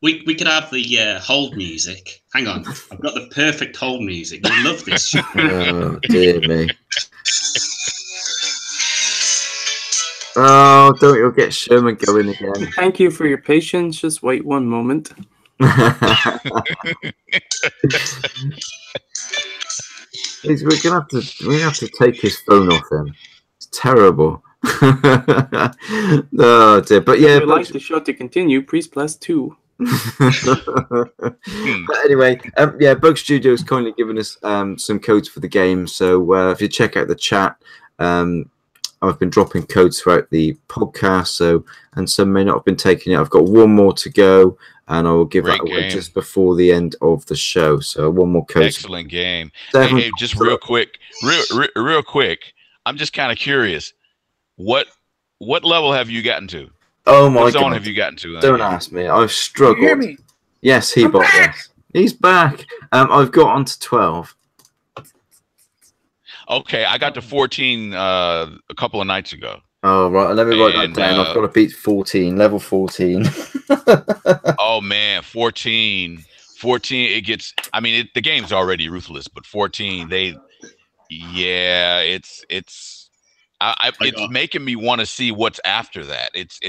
We could have the hold music. Hang on, I've got the perfect hold music. You'll love this. Oh dear me. Oh, don't you get Sherman going again? Thank you for your patience. Just wait one moment. We're gonna have to take his phone off him. It's terrible. Oh dear. But yeah, if you'd like the show to continue, please press 2. But anyway, yeah, Bug Studio has kindly given us some codes for the game. So if you check out the chat, I've been dropping codes throughout the podcast. So, and some may not have been taken yet. I've got one more to go, and I will give that away just before the end of the show. So one more code. Excellent game. Hey, just real quick. I'm just kind of curious. What level have you gotten to? Oh my God! What zone God. have you gotten to? Don't ask me. I've struggled. You hear me? Yes, yes. He's back. I've got on to 12. Okay, I got to 14 a couple of nights ago. Oh right, let me write that down. I've got to beat 14, level 14. Oh man, 14. It gets. I mean, the game's already ruthless, but 14, it's making me want to see what's after that. It's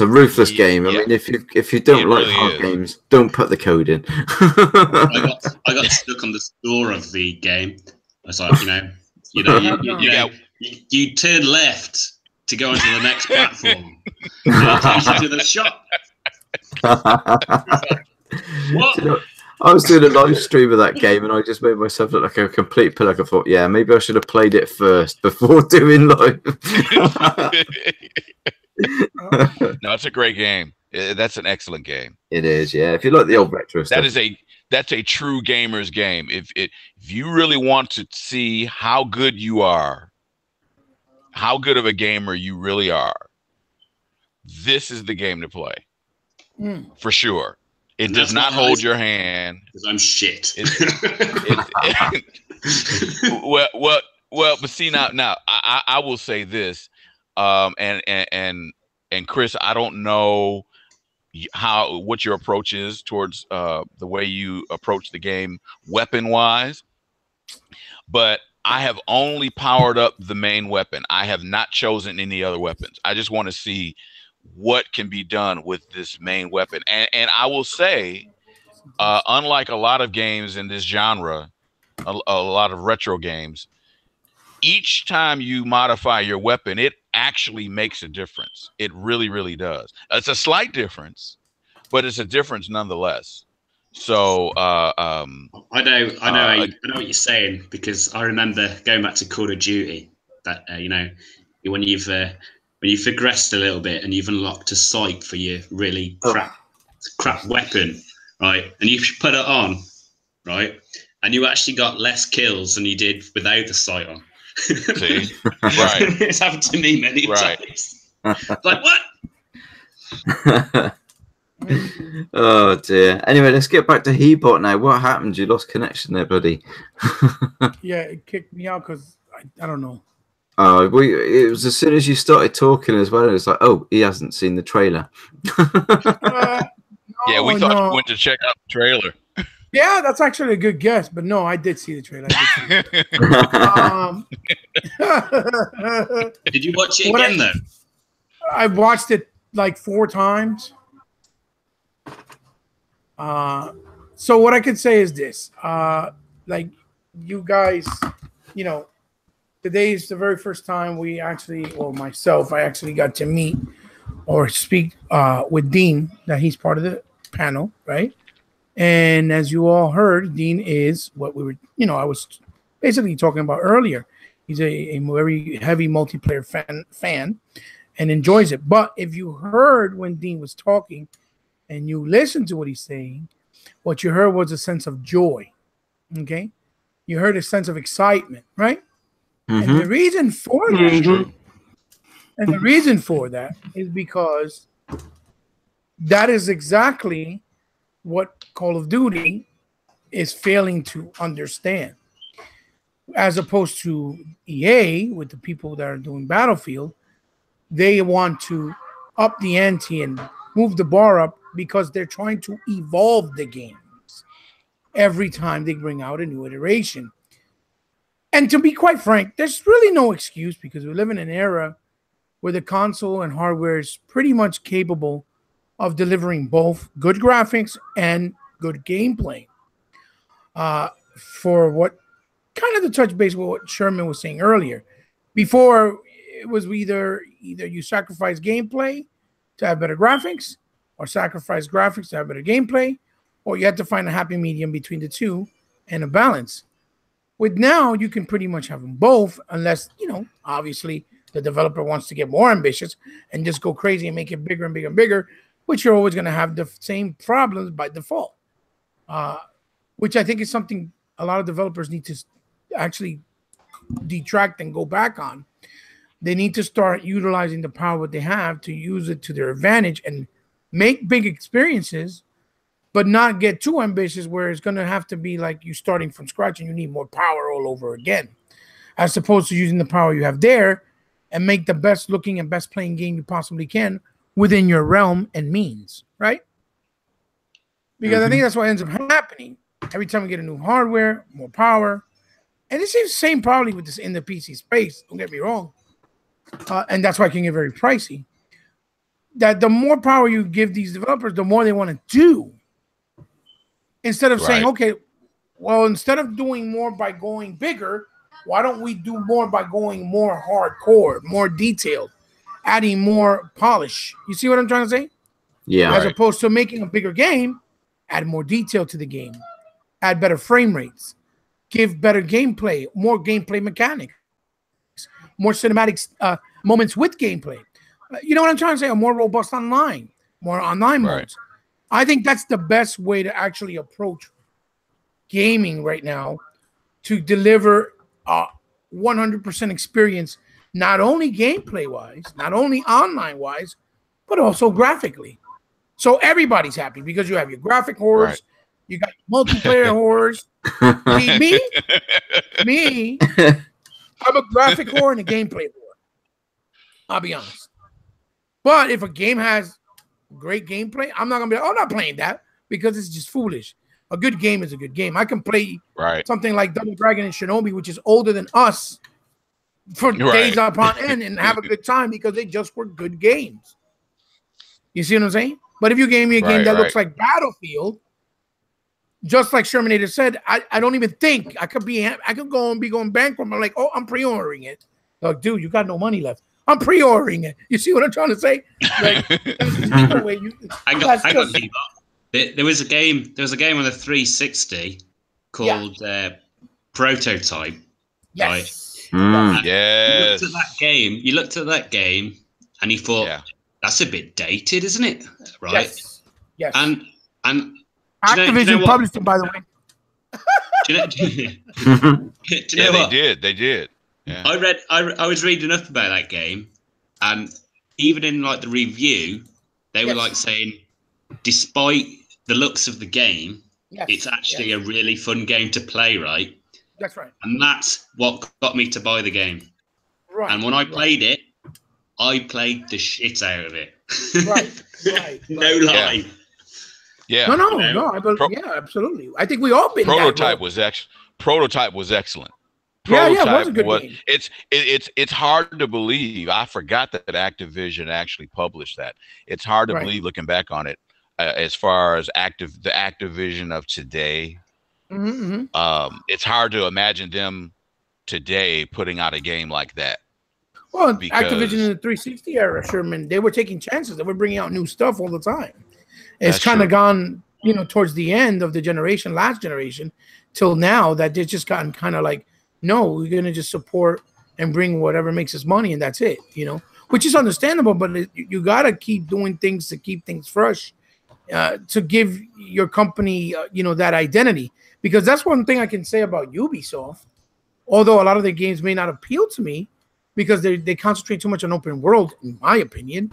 a ruthless game. I mean, if you don't like hard games, don't put the code in. I got stuck on the store of the game. I was like, you turn left to go into the next platform. It takes you to the shop. What? I was doing a live stream of that game, and I just made myself look like a complete pillock. I thought, yeah, maybe I should have played it first before doing live. No, it's a great game. That's an excellent game. It is, yeah. If you like the old retro stuff, that's a true gamer's game. If you really want to see how good you are, how good of a gamer you really are, this is the game to play for sure. It does not hold your hand. Because I'm shit. Well, but see now I will say this, and Chris, I don't know what your approach is towards the way you approach the game weapon wise, but I have only powered up the main weapon. I have not chosen any other weapons. I just want to see what can be done with this main weapon. And I will say, unlike a lot of games in this genre, a lot of retro games, each time you modify your weapon, it actually makes a difference. It really, really does. It's a slight difference, but it's a difference nonetheless. So I know what you're saying, because I remember going back to Call of Duty that when you've progressed a little bit and you've unlocked a sight for your really crap weapon, right? And you put it on, right? And you actually got less kills than you did without the sight on. See? Right. It's happened to me many times. Like, what? Oh dear. Anyway, let's get back to Hebot now. What happened? You lost connection there, buddy. Yeah, it kicked me out because I don't know. Oh, it was as soon as you started talking as well. It was like, oh, he hasn't seen the trailer. Yeah, we thought you went to check out the trailer. Yeah, that's actually a good guess. But no, I did see the trailer. Did you watch it again, though? I watched it like 4 times. So what I could say is this. Like, you guys, today is the very first time I actually got to meet or speak with Dean, that he's part of the panel, right? And as you all heard, Dean is what we were, I was basically talking about earlier. He's a very heavy multiplayer fan and enjoys it. But if you heard when Dean was talking and you listened to what he's saying, what you heard was a sense of joy, okay? You heard a sense of excitement, right? Mm-hmm. And the reason for that, is because that is exactly what Call of Duty is failing to understand. as opposed to EA with the people that are doing Battlefield. They want to up the ante and move the bar up because they're trying to evolve the games every time they bring out a new iteration. And to be quite frank, there's really no excuse because we live in an era where the console and hardware is pretty much capable of delivering both good graphics and good gameplay. For what kind of the touch base with what Sherman was saying earlier. Before, it was either you sacrifice gameplay to have better graphics, or sacrifice graphics to have better gameplay, or you have to find a happy medium between the two and a balance. With now, you can pretty much have them both, unless, obviously the developer wants to get more ambitious and just go crazy and make it bigger and bigger and bigger, which you're always going to have the same problems by default, which I think is something a lot of developers need to actually detract and go back on. They need to start utilizing the power that they have to use it to their advantage and make big experiences, but not get too ambitious where it's going to have to be like you starting from scratch and you need more power all over again, as opposed to using the power you have there and make the best looking and best playing game you possibly can within your realm and means, right? Because I think that's what ends up happening. Every time we get a new hardware, more power. And it's the same probably with this in the PC space, don't get me wrong. And that's why it can get very pricey. That the more power you give these developers, the more they want to do. Instead of saying, okay, well, instead of doing more by going bigger, why don't we do more by going more hardcore, more detailed, adding more polish? You see what I'm trying to say? Yeah. As opposed to making a bigger game, add more detail to the game, add better frame rates, give better gameplay, more gameplay mechanics, more cinematic moments with gameplay. You know what I'm trying to say? A more robust online, more online modes. I think that's the best way to actually approach gaming right now, to deliver a 100% experience, not only gameplay-wise, not only online-wise, but also graphically. So everybody's happy because you have your graphic horrors, you got multiplayer horrors. Me, I'm a graphic horror and a gameplay horror. I'll be honest. But if a game has great gameplay, I'm not gonna be like, oh, I'm not playing that, because it's just foolish. A good game is a good game. I can play something like Double Dragon and Shinobi, which is older than us, for days upon end and have a good time because they just were good games. You see what I'm saying? But if you gave me a game that looks like Battlefield, just like Shermanator said, I don't even think I could go and be going bankrupt. I'm like, oh, I'm pre-ordering it. Like, dude, you got no money left. I'm pre-ordering it. You see what I'm trying to say? Like, I got give up. There was a game on the 360 called Prototype. Yes. Right? Yes. You looked at that game and you thought, that's a bit dated, isn't it? Right. Yes. And Activision published it, by the way. Do you know what? They did. Yeah. I was reading up about that game, and even in like the review, they were like saying, despite the looks of the game, it's actually a really fun game to play, right? That's right. And that's what got me to buy the game. Right. And when I played it, I played the shit out of it. Right. No lie. Yeah. No. Absolutely. I think we all been. Prototype was excellent. Prototype was excellent. It was a good game. It's hard to believe. I forgot that Activision actually published that. It's hard to believe looking back on it. As far as the Activision of today, it's hard to imagine them today putting out a game like that. Well, Activision in the 360 era, Sherman, they were taking chances. They were bringing out new stuff all the time. It's kind of gone, towards the end of the generation, last generation, till now, that they've just gotten kind of like, no, we're going to just support and bring whatever makes us money, and that's it, which is understandable, but you got to keep doing things to keep things fresh, to give your company, that identity. Because that's one thing I can say about Ubisoft, although a lot of their games may not appeal to me because they concentrate too much on open world, in my opinion.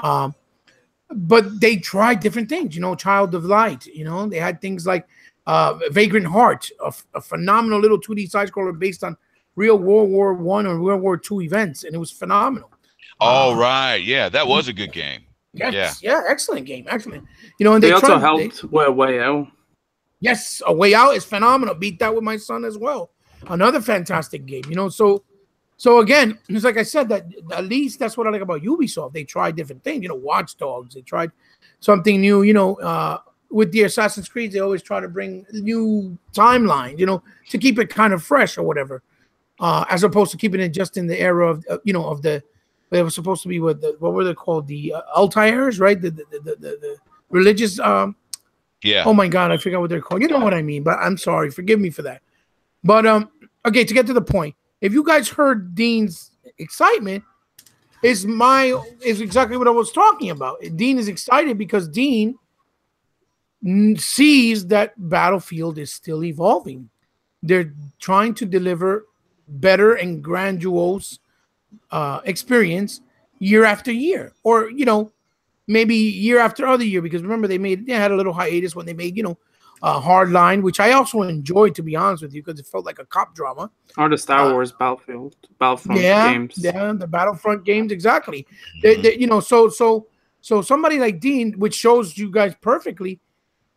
But they tried different things, Child of Light, they had things like Vagrant Heart, a phenomenal little 2D side scroller based on real World War I or World War II events, and it was phenomenal. Oh, right. Yeah, that was a good game. Yes, yeah, excellent game, excellent. You know, and they also helped Way Out. Yes, A Way Out is phenomenal. Beat that with my son as well. Another fantastic game. You know, so again, it's like I said, that at least that's what I like about Ubisoft. They tried different things. You know, Watch Dogs. They tried something new. You know, with the Assassin's Creed, they always try to bring new timeline. You know, to keep it kind of fresh or whatever, as opposed to keeping it just in the era of it was supposed to be what were they called, the Altaires, right? The religious. Yeah. Oh my God, I forgot what they're called. You know what I mean? But I'm sorry, forgive me for that. But okay, to get to the point, if you guys heard Dean's excitement, is exactly what I was talking about. Dean is excited because Dean sees that Battlefield is still evolving. They're trying to deliver better and grandiose experience year after year, or maybe year after other year, because remember they had a little hiatus when they made Hardline, which I also enjoyed, to be honest with you, because it felt like a cop drama. Or the Star Wars Battlefront games. Yeah, the Battlefront games, exactly. So somebody like Dean, which shows you guys perfectly,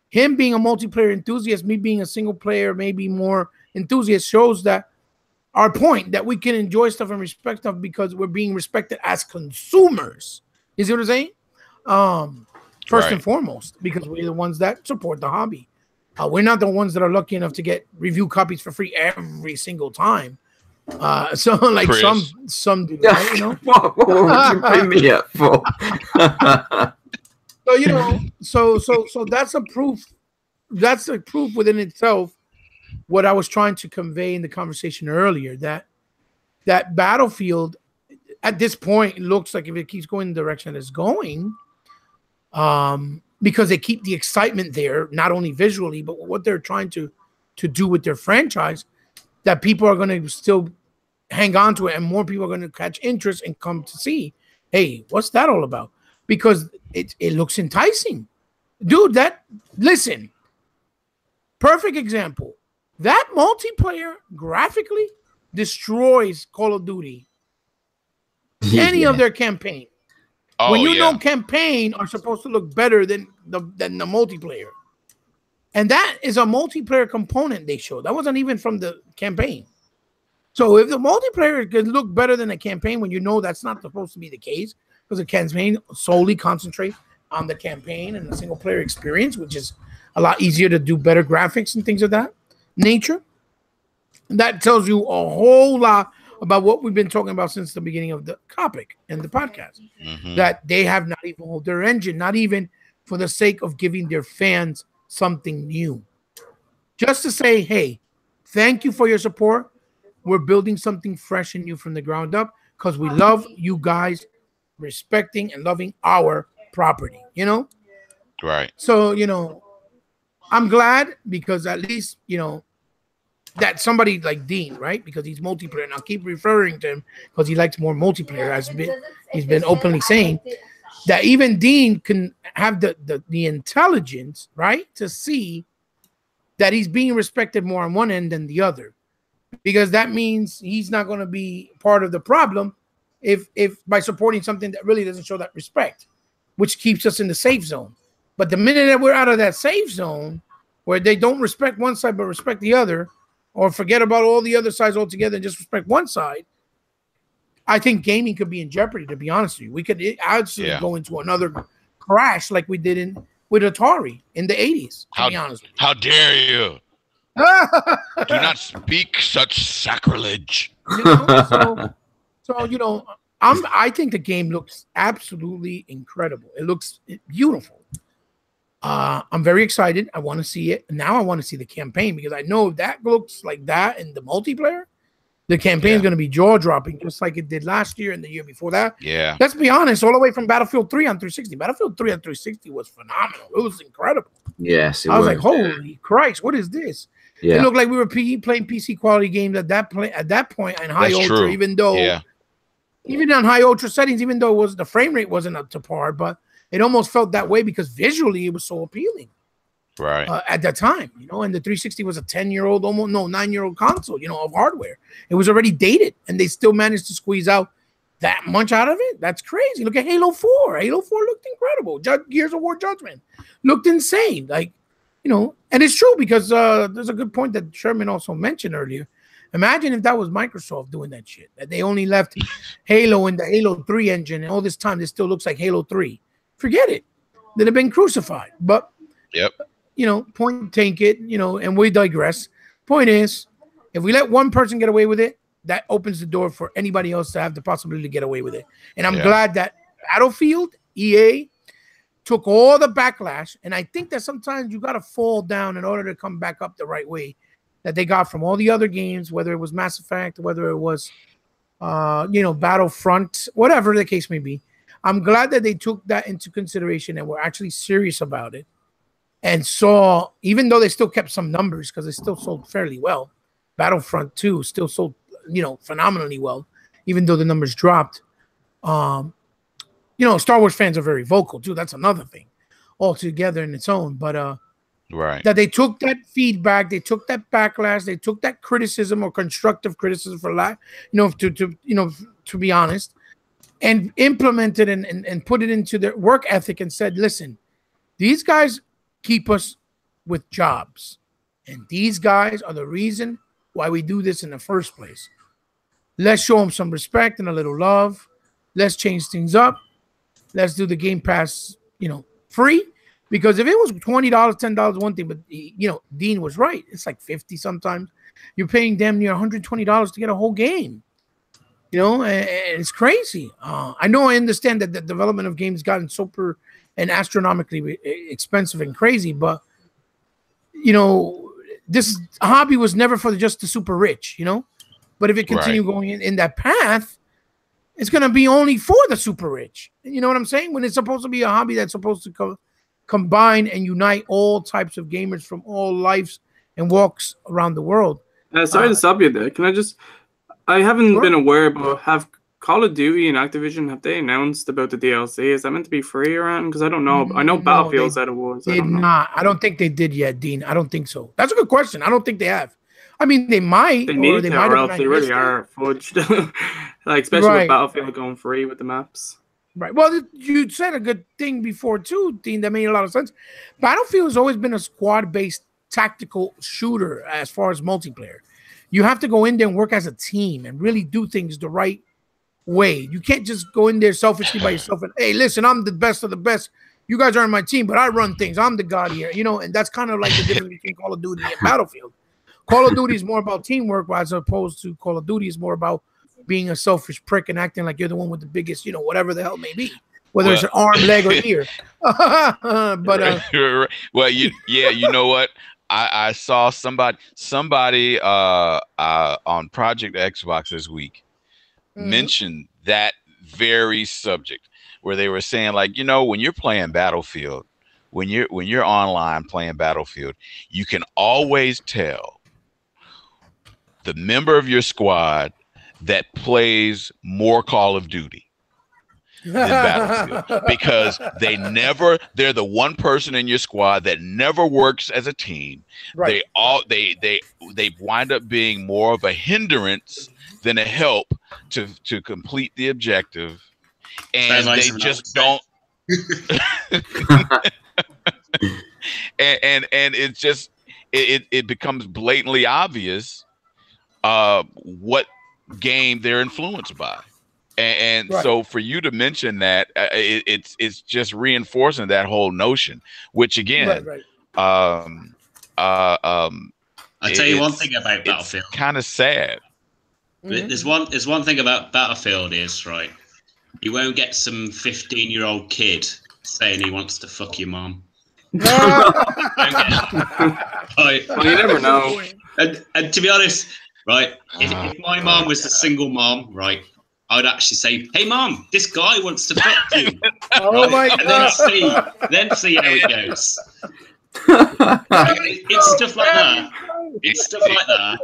him being a multiplayer enthusiast, me being a single player, maybe more enthusiast, shows that our point that we can enjoy stuff and respect stuff because we're being respected as consumers. You see what I'm saying? First and foremost, because we're the ones that support the hobby. We're not the ones that are lucky enough to get review copies for free every single time. So like Chris. some do, right, what would you pay me up for? So that's a proof. That's a proof within itself. What I was trying to convey in the conversation earlier, that Battlefield at this point, it looks like if it keeps going the direction it's going, because they keep the excitement there, not only visually, but what they're trying to do with their franchise, that people are going to still hang on to it, and more people are going to catch interest and come to see, hey, what's that all about? Because it looks enticing. Dude, listen, perfect example. That multiplayer graphically destroys Call of Duty. Any of their campaign. When you know campaign are supposed to look better than the multiplayer. And that is a multiplayer component they showed. That wasn't even from the campaign. So if the multiplayer could look better than a campaign when you know that's not supposed to be the case, because the campaign solely concentrates on the campaign and the single player experience, which is a lot easier to do better graphics and things of that nature. That tells you a whole lot about what we've been talking about since the beginning of the topic and the podcast, that they have not evolved their engine, not even for the sake of giving their fans something new. Just to say, hey, thank you for your support. We're building something fresh and new from the ground up because we love you guys respecting and loving our property, Right. So, I'm glad because at least, that somebody like Dean, right? Because he's multiplayer, and I'll keep referring to him because he likes more multiplayer. He's been openly saying that even Dean can have the intelligence, right, to see that he's being respected more on one end than the other, because that means he's not going to be part of the problem if by supporting something that really doesn't show that respect, which keeps us in the safe zone. But the minute that we're out of that safe zone, where they don't respect one side but respect the other, or forget about all the other sides altogether and just respect one side, I think gaming could be in jeopardy, to be honest with you. We could actually go into another crash like we did with Atari in the 80s, to be honest with you. How dare you? Do not speak such sacrilege. I think the game looks absolutely incredible. It looks beautiful. I'm very excited. I want to see it. Now I want to see the campaign, because I know if that looks like that in the multiplayer, the campaign is going to be jaw-dropping, just like it did last year and the year before that. Yeah. Let's be honest, all the way from Battlefield 3 on 360. Battlefield 3 on 360 was phenomenal. It was incredible. Yes, I was like, holy Christ, what is this? Yeah. It looked like we were playing PC quality games at that point in high ultra, even though even on high ultra settings, even though the frame rate wasn't up to par, but it almost felt that way because visually it was so appealing. Right. At that time, you know, and the 360 was a 10-year-old, almost 9-year-old console, you know, of hardware. It was already dated, and they still managed to squeeze out that much out of it. That's crazy. Look at Halo 4. Halo 4 looked incredible. Gears of War Judgment looked insane. Like, you know, and it's true because there's a good point that Sherman also mentioned earlier. Imagine if that was Microsoft doing that shit, that they only left Halo in the Halo 3 engine, and all this time it still looks like Halo 3. Forget it. They'd have been crucified. But, Yep. you know, point take it, you know, and we digress. Point is, if we let one person get away with it, that opens the door for anybody else to have the possibility to get away with it. And I'm glad that Battlefield, EA, took all the backlash. And I think that sometimes you got to fall down in order to come back up the right way that they got from all the other games, whether it was Mass Effect, whether it was, you know, Battlefront, whatever the case may be. I'm glad that they took that into consideration and were actually serious about it and saw, even though they still kept some numbers because they still sold fairly well, Battlefront 2 still sold, you know, phenomenally well, even though the numbers dropped. You know, Star Wars fans are very vocal too. That's another thing altogether in its own. But Right. that they took that feedback, they took that backlash, they took that criticism or constructive criticism for life, you know, to be honest, and implemented and put it into their work ethic and said, listen, these guys keep us with jobs. And these guys are the reason why we do this in the first place. Let's show them some respect and a little love. Let's change things up. Let's do the Game Pass, you know, free. Because if it was $20, $10, one thing, but, you know, Dean was right. It's like $50 sometimes. You're paying damn near $120 to get a whole game. You know, and it's crazy. I know I understand that the development of games gotten super and astronomically expensive and crazy, but, you know, this hobby was never for just the super rich, you know? But if it continue going in that path, it's going to be only for the super rich. You know what I'm saying? When it's supposed to be a hobby that's supposed to combine and unite all types of gamers from all lives and walks around the world. Sorry to stop you there. Can I just... I haven't been aware, but have Call of Duty and Activision, have they announced about the DLC? Is that meant to be free around? Because I don't know. I know Battlefield said it was. They did not. I don't think they did yet, Dean. I don't think so. That's a good question. I don't think they have. I mean, they might. They need to, or else they really are fudged. Like, especially with Battlefield going free with the maps. Right. Well, you said a good thing before, too, Dean. That made a lot of sense. Battlefield has always been a squad-based tactical shooter as far as multiplayer. You have to go in there and work as a team and really do things the right way. You can't just go in there selfishly by yourself and, hey, listen, I'm the best of the best. You guys are on my team, but I run things. I'm the god here, you know, and that's kind of like the difference between Call of Duty and Battlefield. Call of Duty is more about teamwork, as opposed to Call of Duty is more about being a selfish prick and acting like you're the one with the biggest, you know, whatever the hell it may be, whether it's an arm, leg, or ear. Well, you know what? I saw somebody on Project Xbox this week mention that very subject, where they were saying, like, you know, when you're playing Battlefield, when you're online playing Battlefield, you can always tell the member of your squad that plays more Call of Duty than Battlefield, because they're the one person in your squad that never works as a team. Right. They wind up being more of a hindrance than a help to complete the objective, and they just don't. and it's just it becomes blatantly obvious what game they're influenced by. And so for you to mention that, it's just reinforcing that whole notion, which again, I'll tell you one thing about Battlefield. It's kind of sad. There's one thing about Battlefield is, right, you won't get some 15-year-old kid saying he wants to fuck your mom. Well, you never know. And to be honest, right, if my mom was a single mom, right, I would actually say, "Hey, mom, this guy wants to fuck you." Oh my God! And then see how it goes. It's stuff like that. It's stuff like that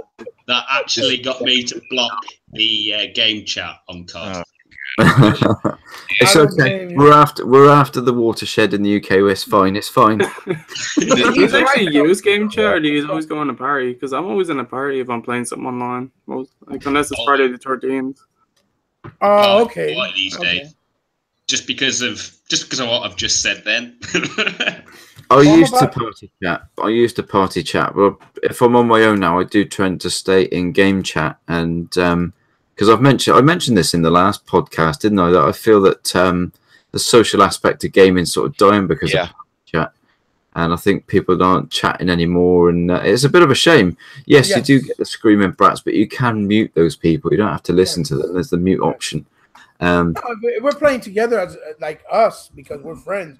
that actually got me to block the game chat on COD. It's okay. We're after the watershed in the UK. It's fine. It's fine. Do you actually use game chat, or do you always go in a party? Because I'm always in a party if I'm playing something online. Unless it's Friday the 13th. Oh, okay. These days. Just because of what I've just said then. I used to party chat. Well, if I'm on my own now, I do tend to stay in game chat, and because I mentioned this in the last podcast, didn't I? That I feel that the social aspect of gaming is sort of dying because of chat, and I think people aren't chatting anymore, and it's a bit of a shame. Yes, you do get the screaming brats, but you can mute those people. You don't have to listen to them. There's the mute option. We're playing together as like us because we're friends.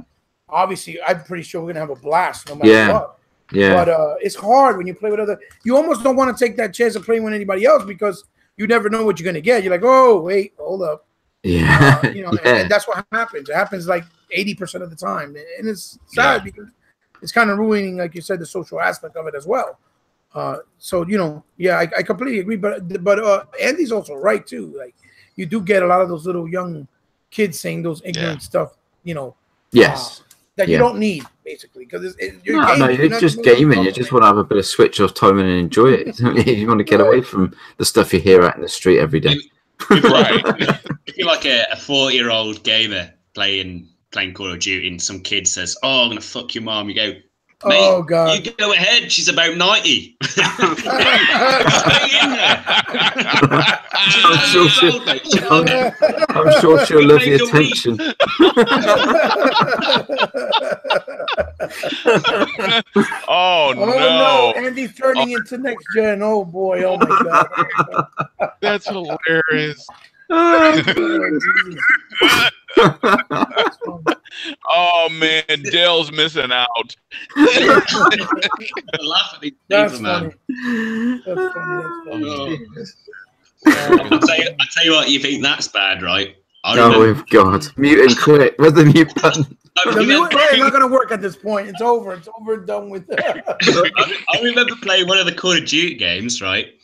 Obviously, I'm pretty sure we're gonna have a blast no matter what. Yeah. But it's hard when you play with other. You almost don't want to take that chance of playing with anybody else because you never know what you're gonna get. You're like, oh wait, hold up. Yeah. And that's what happens. It happens like 80% of the time, and it's sad because it's kind of ruining, like you said, the social aspect of it as well. So I completely agree. But Andy's also right too. Like you do get a lot of those little young kids saying those ignorant stuff. Yes. That you don't need, basically, because you're just gaming. You just want to have a bit of switch off time and enjoy it. You want to get away from the stuff you hear out in the street every day. Right. If you're like a 40-year-old gamer playing Call of Duty, and some kid says, "Oh, I'm gonna fuck your mom," you go, "Mate, oh God, you go ahead. She's about 90." I'm sure she'll love the attention. Oh no! Andy's turning into next gen. Oh boy! Oh my God! That's hilarious. Oh man, Dale's missing out. That's funny. That's funny. I'll tell you what, you think that's bad, right? Oh God! Mute and quit. Where's the mute button? The mute button not going to work at this point. It's over. It's over and done with. I remember playing one of the Call of Duty games, right?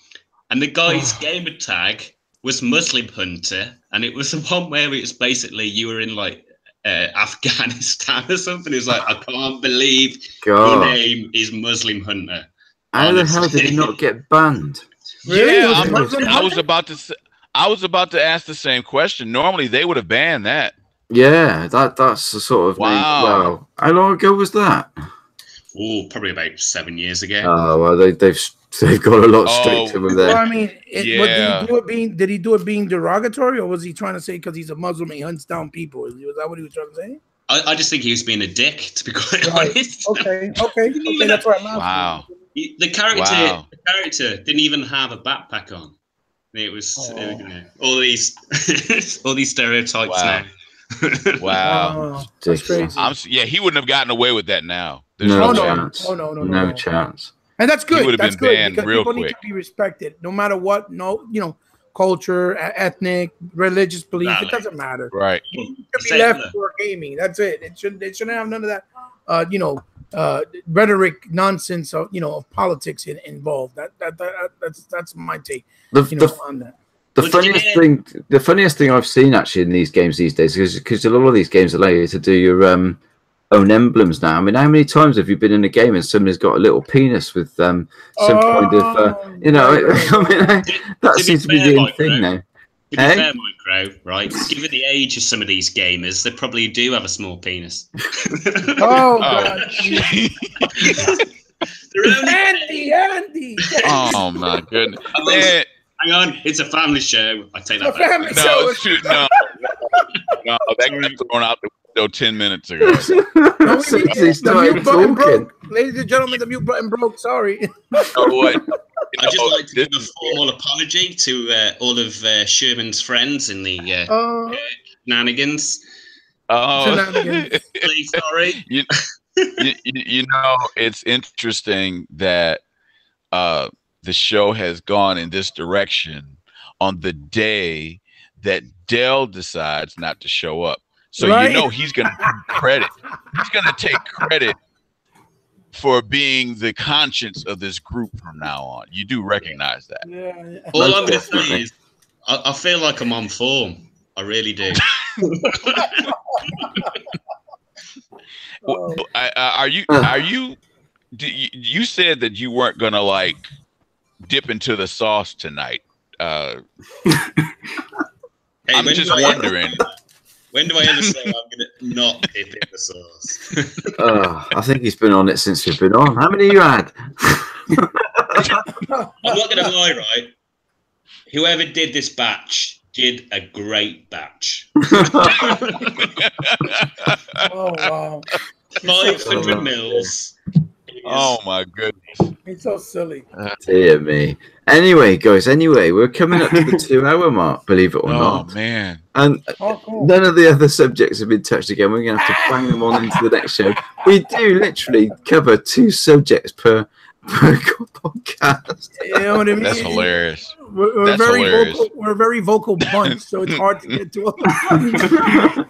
And the guy's gamer tag was Muslim Hunter, and it was the one where it was basically you were in like Afghanistan or something. It was like, I can't believe your name is Muslim Hunter. How the hell did he not get banned? Really? Yeah, I was about to ask the same question. Normally, they would have banned that. Yeah, that's the sort of wow. How long ago was that? Oh, probably about 7 years ago. Oh well, they've got a lot stricter with that. Well, I mean, did he do it being derogatory, or was he trying to say because he's a Muslim and he hunts down people? Was that what he was trying to say? I just think he was being a dick, to be quite honest. Okay, that's what I'm asking. Wow. The character didn't even have a backpack on. It was all these stereotypes now. Wow. That's crazy. He wouldn't have gotten away with that now. There's no chance. No chance. And that's good. He would have been banned because real people quick. need to be respected, no matter what. Culture, ethnic, religious belief. It doesn't matter. Right. It should be left for gaming. That's it. It shouldn't have none of that. Rhetoric, nonsense of politics involved. That's my take. On that. The funniest thing I've seen actually in these games these days is because a lot of these games allow you to do your own emblems now. I mean, how many times have you been in a game and somebody's got a little penis with some kind of that seems to be the thing now. To be fair, Micro, right? Given the age of some of these gamers, they probably do have a small penis. Oh God! Andy! Oh my goodness! Hang on, it's a family show. I take that back. No, that got thrown out the window 10 minutes ago. The mute button broke. Ladies and gentlemen, the mute button broke. Sorry. What? I'd just like to give a formal apology to all of Sherman's friends in the shenanigans. Please, sorry. It's interesting that the show has gone in this direction on the day that Dell decides not to show up. So he's going to take credit. He's going to take credit for being the conscience of this group from now on. You do recognize that. Yeah. All I'm going to say is I feel like I'm on form. I really do. Are you? You said that you weren't gonna like dip into the sauce tonight. Hey, I'm just wondering. When do I ever say I'm gonna not dip in the sauce? I think he's been on it since we've been on. How many you had? I'm not gonna lie, right? Whoever did this batch did a great batch. Oh wow, 500 mils. Oh my goodness! it's so silly. Dear me. Anyway, guys. We're coming up to the 2-hour mark. Believe it or not. Oh man! And Cool. none of the other subjects have been touched again. We're going to have to bang them on into the next show. We do literally cover 2 subjects per podcast. You know what I mean? That's hilarious. We're That's very hilarious. vocal. We're a very vocal bunch, so it's hard to get to.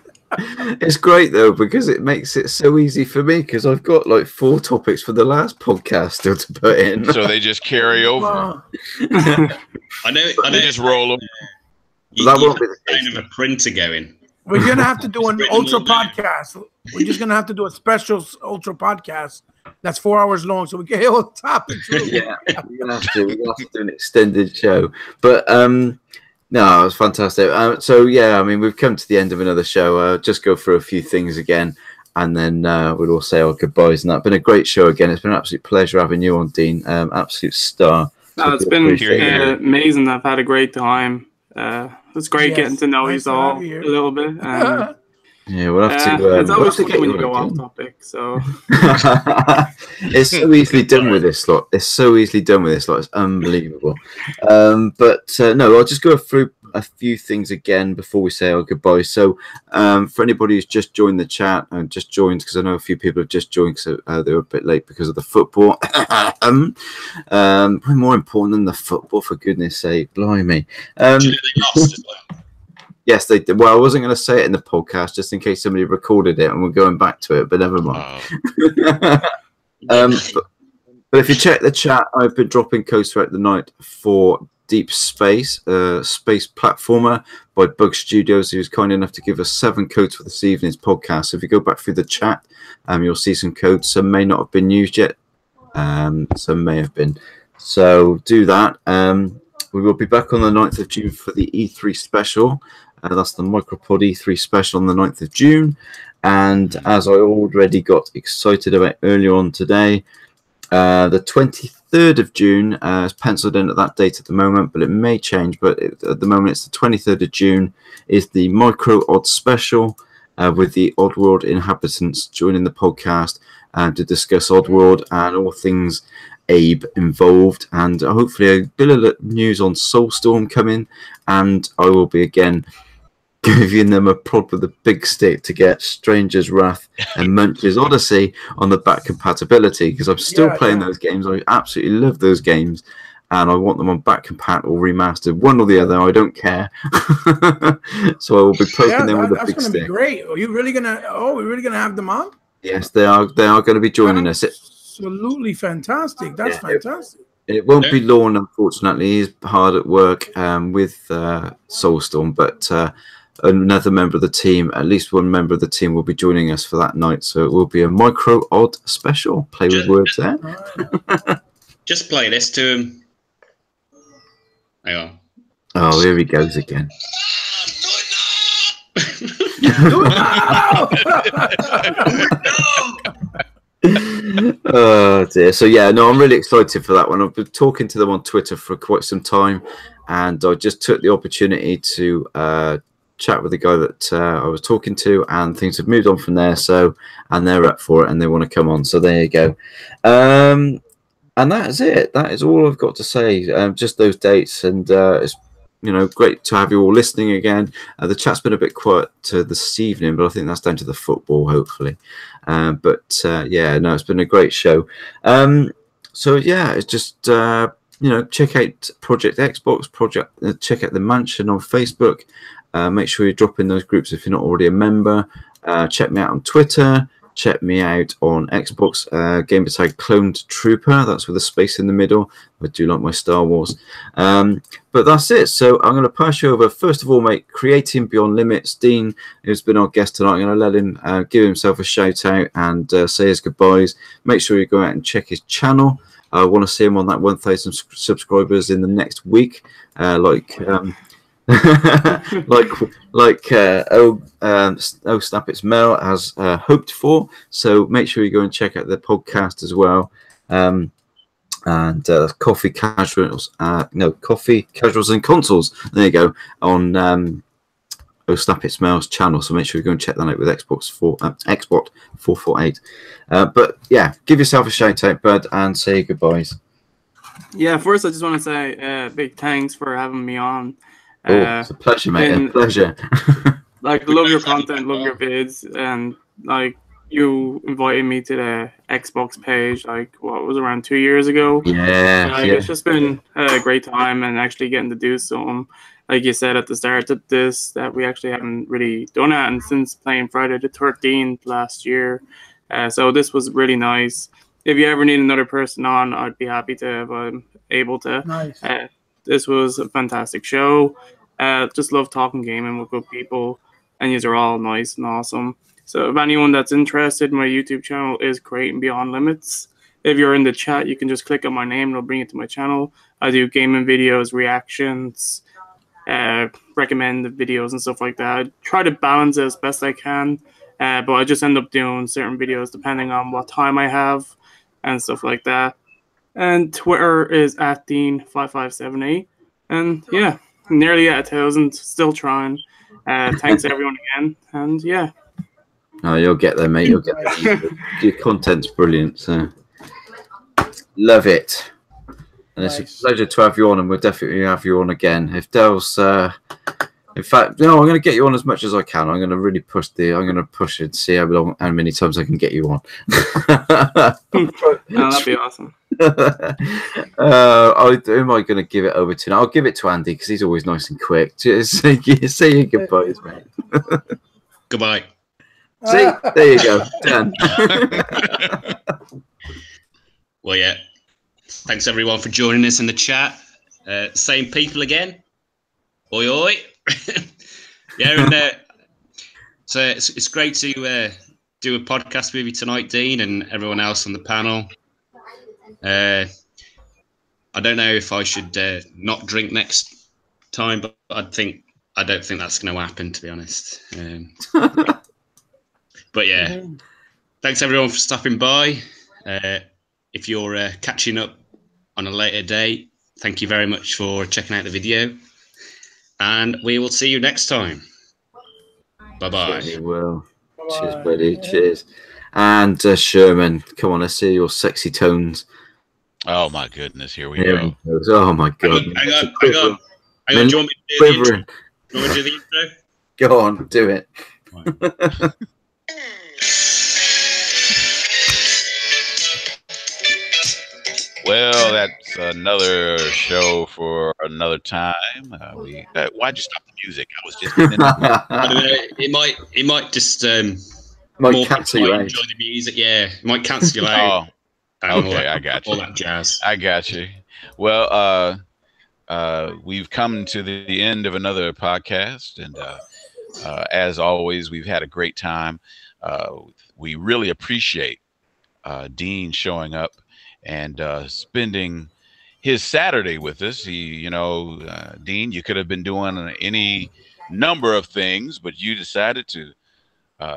It's great though because it makes it so easy for me because I've got like 4 topics for the last podcast still to put in. So they just carry over. I know. They just roll them. That won't be the case. Of a printer going. We're gonna have to do an ultra podcast. We're just gonna have to do a special ultra podcast that's 4 hours long, so we can hit all the topics. Yeah, we're gonna have to do an extended show. But no, it was fantastic. So yeah, I mean, we've come to the end of another show. Just go through a few things again, and then we'll all say our goodbyes. And that's been a great show again. It's been an absolute pleasure having you on, Dean. Absolute star. No, it's been amazing. I've had a great time. It's great getting to know you all a little bit. Yeah, we'll have to. It's always good when you go off topic. So it's so easily done with this lot. It's unbelievable. But no, I'll just go through a few things again before we say our goodbye. So, for anybody who's just joined the chat and just joined, because I know a few people have just joined, so they were a bit late because of the football. More important than the football, for goodness sake, blimey. They lost as well. Yes, they did. Well, I wasn't going to say it in the podcast just in case somebody recorded it and we're going back to it, but never mind. But if you check the chat, I've been dropping codes throughout the night for Deep Space, space platformer by Bug Studios, who was kind enough to give us 7 codes for this evening's podcast. So if you go back through the chat, you'll see some codes. Some may not have been used yet. Some may have been. So do that. We will be back on the 9th of June for the E3 special. That's the MicroPod E3 special on the 9th of June. And as I already got excited about earlier on today, the 23rd of June is penciled in at that date at the moment, but it may change. But at the moment, it's the 23rd of June is the MicroOdd special with the Oddworld inhabitants joining the podcast to discuss Oddworld and all things Abe involved, and hopefully a bit of news on Soulstorm coming, and I will be again giving them a prod with a big stick to get Stranger's Wrath and Munch's Odyssey on the back compatibility, because I'm still playing those games. I absolutely love those games, and I want them on back compat or remastered, one or the other. I don't care. So I will be poking them with a big stick. That's going to be great. Are you really gonna? Oh, we're really gonna have them on? Yes, they are. They are going to be joining us. Absolutely fantastic. That's fantastic. It won't be Lorne, unfortunately. He's hard at work with Soulstorm, but another member of the team, at least one member of the team, will be joining us for that night. So it will be a MicroOdd special. Play with words there. Just play this to him. Hang on. Oh, here he goes again. Oh dear. So yeah, no, I'm really excited for that one. I've been talking to them on Twitter for quite some time, and I just took the opportunity to chat with the guy that I was talking to, and things have moved on from there. So, and they're up for it and they want to come on. So there you go. And that is it. That is all I've got to say. Just those dates, and it's great to have you all listening again. The chat's been a bit quiet this evening, but I think that's down to the football, hopefully. Yeah, no, it's been a great show. So yeah, it's just check out Project Xbox, check out the Mansion on Facebook. Make sure you drop in those groups if you're not already a member. Check me out on Twitter. check me out on Xbox, gamertag Cloned Trooper. That's with a space in the middle. I do like my Star Wars. But that's it. So I'm going to pass you over, first of all, mate, Creating Beyond Limits. Dean, who's been our guest tonight, I'm going to let him give himself a shout out and say his goodbyes. Make sure you go out and check his channel. I want to see him on that 1,000 subscribers in the next week, Snap It's Mel has hoped for. So make sure you go and check out the podcast as well. And Coffee Casuals, Coffee Casuals and Consoles. There you go, on Snap It's Mel's channel. So make sure you go and check that out with Xbox 448. But yeah, give yourself a shout out, bud, and say goodbyes. Yeah, first I just want to say big thanks for having me on. It's a pleasure, mate. A pleasure. Like, love your content, love your vids, and like you invited me to the Xbox page, like what was around 2 years ago. Yeah, It's just been a great time, and actually getting to do something, like you said at the start of this, that we actually haven't really done it, and since playing Friday the 13th last year. So this was really nice. If you ever need another person on, I'd be happy to if I'm able to. Nice. This was a fantastic show. Just love talking gaming with good people, and yous are all nice and awesome. So if anyone that's interested, my YouTube channel is Creating Beyond Limits. If you're in the chat, you can just click on my name and it'll bring you to my channel. I do gaming videos, reactions, recommend the videos and stuff like that. I try to balance it as best I can, but I just end up doing certain videos depending on what time I have and stuff like that. And Twitter is @Dean5578. And yeah, nearly at 1,000, still trying. Thanks everyone again, and yeah. Oh, you'll get there, mate. You'll get there. Your content's brilliant, so love it. And it's a pleasure to have you on, and we'll definitely have you on again. If Dell's, in fact, no, I'm going to get you on as much as I can. I'm going to really push it to see how many times I can get you on. Oh, that'd be awesome. Who am I going to give it over to now? I'll give it to Andy because he's always nice and quick. Just say your goodbyes, mate. Goodbye. See, there you go. Done. Well, yeah. Thanks everyone for joining us in the chat. Same people again. Oi, oi. Yeah, and so it's great to do a podcast with you tonight, Dean, and everyone else on the panel. I don't know if I should not drink next time, but I don't think that's going to happen, to be honest. But yeah, thanks everyone for stopping by. If you're catching up on a later date, thank you very much for checking out the video, and we will see you next time. Bye-bye. Sure, will. Cheers, buddy. Cheers. And Sherman, come on, let's see your sexy tones. Oh my goodness, here we go. Oh my god. Hang on. Do you want me to do the intro? Go on, do it. Well, that's another show for another time. Why'd you stop the music? I was just getting It might just might cancel you out. Enjoy the music, yeah. It might cancel you out. Okay, I got you. All that jazz. I got you. Well, we've come to the end of another podcast, and as always, we've had a great time. We really appreciate Dean showing up and spending his Saturday with us. Dean, you could have been doing any number of things, but you decided to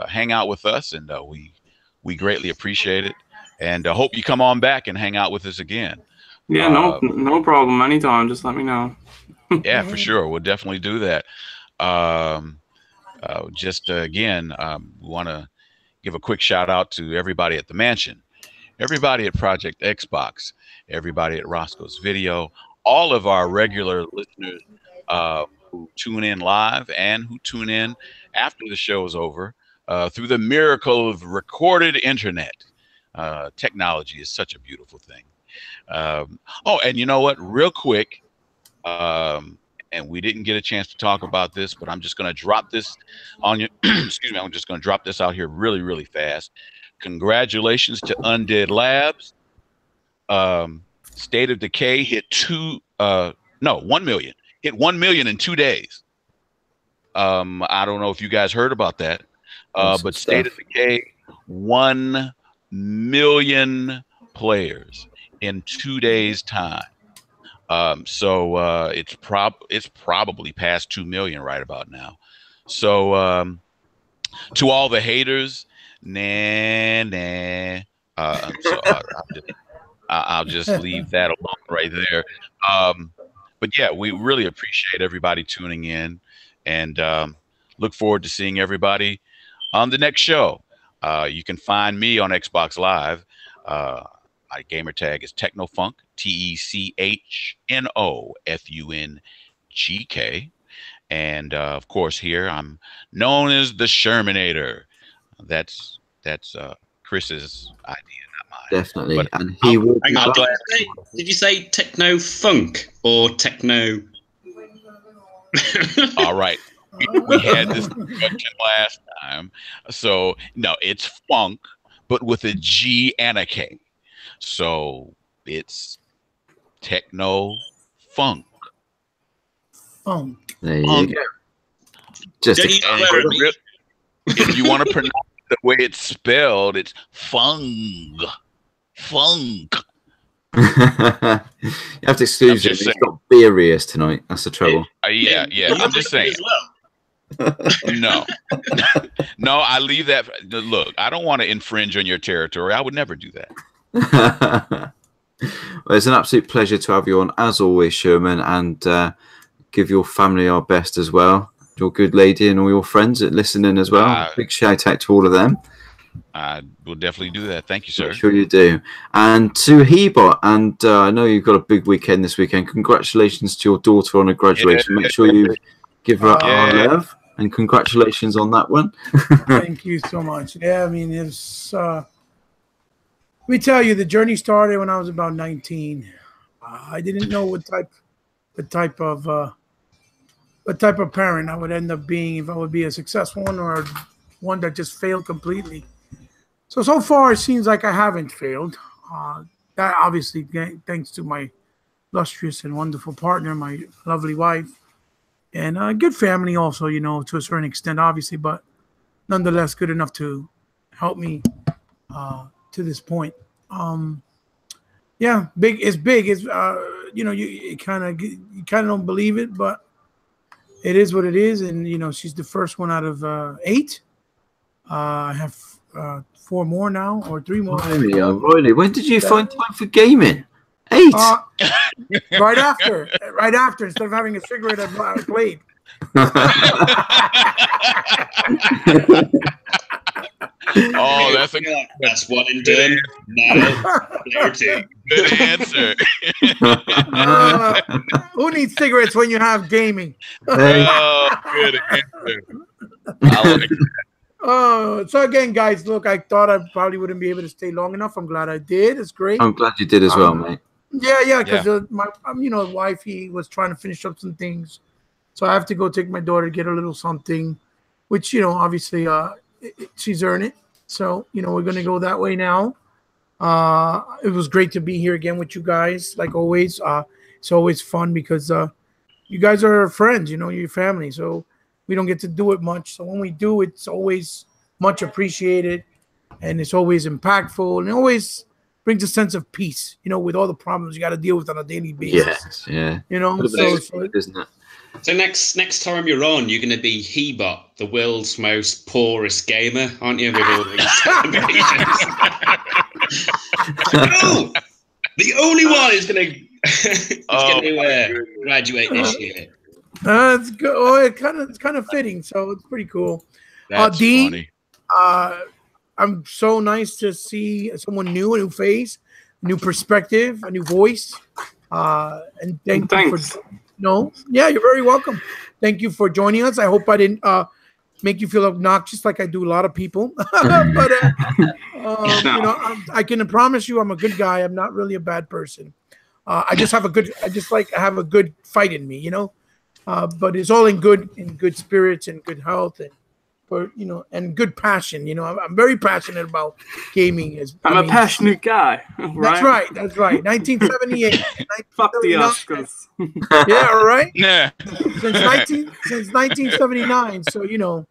hang out with us, and we greatly appreciate it. And I hope you come on back and hang out with us again. Yeah, no problem. Anytime, just let me know. Yeah, for sure. We'll definitely do that. Again, we want to give a quick shout out to everybody at the mansion, everybody at Project Xbox, everybody at Roscoe's Video, all of our regular listeners who tune in live and who tune in after the show is over through the miracle of recorded internet. Technology is such a beautiful thing. And you know what? Real quick, and we didn't get a chance to talk about this, but I'm just going to drop this on you. Excuse me. I'm just going to drop this out here really, really fast. Congratulations to Undead Labs. State of Decay hit 1 million. Hit 1 million in 2 days. I don't know if you guys heard about that. But State of Decay, 1 million players in 2 days' time. So it's probably past 2 million right about now. So to all the haters, so I'll just leave that alone right there. But yeah, we really appreciate everybody tuning in, and look forward to seeing everybody on the next show. You can find me on Xbox Live. My gamer tag is TechnoFunk, TechnoFungk. And of course, here I'm known as the Shermanator. That's Chris's idea, not mine. Definitely. But and he will. Hang on, did you say Techno Funk or Techno? All right. We had this discussion last time. So, no, it's funk, but with a G and a K. So it's Techno Funk. Funk. There you go. Just if you want to pronounce it the way it's spelled, it's funk. Funk. You have to excuse him. He's got beer ears tonight. That's the trouble. Yeah. I'm just saying. No, I leave that. Look, I don't want to infringe on your territory. I would never do that. Well, it's an absolute pleasure to have you on, as always, Sherman, and give your family our best as well. Your good lady and all your friends that listening as well. Big shout out to all of them. I will definitely do that. Thank you, sir. I'm sure you do. And to Hebot, and I know you've got a big weekend this weekend. Congratulations to your daughter on her graduation. Make sure you give her our love, and congratulations on that one. Thank you so much. Yeah, I mean, it's. Let me tell you, the journey started when I was about 19. I didn't know what type of parent I would end up being, if I would be a successful one or one that just failed completely. So far, it seems like I haven't failed. That obviously thanks to my illustrious and wonderful partner, my lovely wife, and a good family also, to a certain extent, obviously, but nonetheless good enough to help me to this point. Big. It's you kind of don't believe it, but it is what it is. And she's the first one out of 8. I have 4 more now, or 3 more. Really? When did you find time for gaming? 8. Right after, instead of having a cigarette, I played. Oh, that's one and done. Now, good answer. Who needs cigarettes when you have gaming? Oh, good answer. So again, guys, look, I thought I probably wouldn't be able to stay long enough. I'm glad I did. It's great. I'm glad you did as well, mate. Yeah, because my wifey was trying to finish up some things, so I have to go take my daughter to get a little something, which obviously she's earned it. So we're gonna go that way now. It was great to be here again with you guys, like always. It's always fun because you guys are friends, your family. So we don't get to do it much. So when we do, it's always much appreciated, and it's always impactful, and it always brings a sense of peace, with all the problems you got to deal with on a daily basis. Yeah. Isn't it? So next time you're on, you're going to be Hebot, the world's most poorest gamer, aren't you? With all these celebrations. No, the only one is going to graduate this year. It's good. Oh, it's kind of fitting. So it's pretty cool. That's funny. I'm so nice to see someone new, a new face, a new perspective, a new voice. And thanks. You're very welcome. Thank you for joining us. I hope I didn't make you feel obnoxious like I do a lot of people. But I can promise you I'm a good guy. I'm not really a bad person. I have a good fight in me, but it's all in good spirits and good health, and for and good passion. I'm very passionate about gaming. I'm a passionate guy. Right? That's right. 1978. Fuck the Oscars. Yeah, right. Yeah. Since 1979. So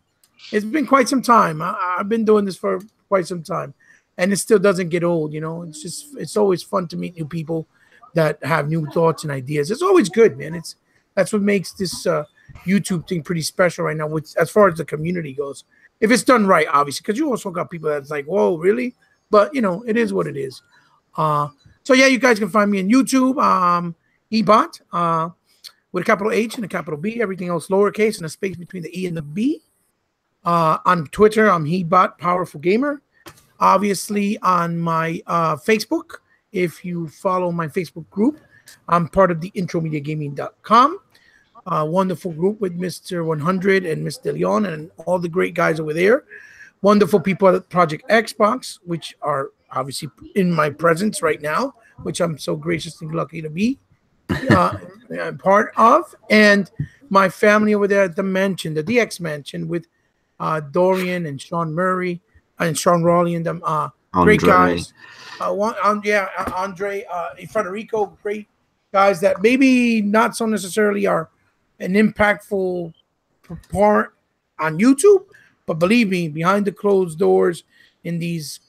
it's been quite some time. I've been doing this for quite some time, and it still doesn't get old. It's always fun to meet new people that have new thoughts and ideas. It's always good, man. That's what makes this YouTube thing pretty special right now, as far as the community goes. If it's done right, obviously, because you also got people that's like, whoa, really? But it is what it is. So yeah, you guys can find me on YouTube, eBot, with a capital H and a capital B, everything else lowercase and a space between the E and the B. On Twitter, I'm eBot Powerful Gamer. Obviously, on my Facebook, if you follow my Facebook group, I'm part of the intromediagaming.com. Wonderful group with Mr. 100 and Miss De Leon and all the great guys over there. Wonderful people at Project Xbox, which are obviously in my presence right now, which I'm so graciously lucky to be part of. And my family over there at the mansion, the DX mansion, with Dorian and Sean Murray and Sean Raleigh and them great guys. Andre Federico, great guys that maybe not so necessarily are an impactful part on YouTube, but believe me, behind the closed doors in these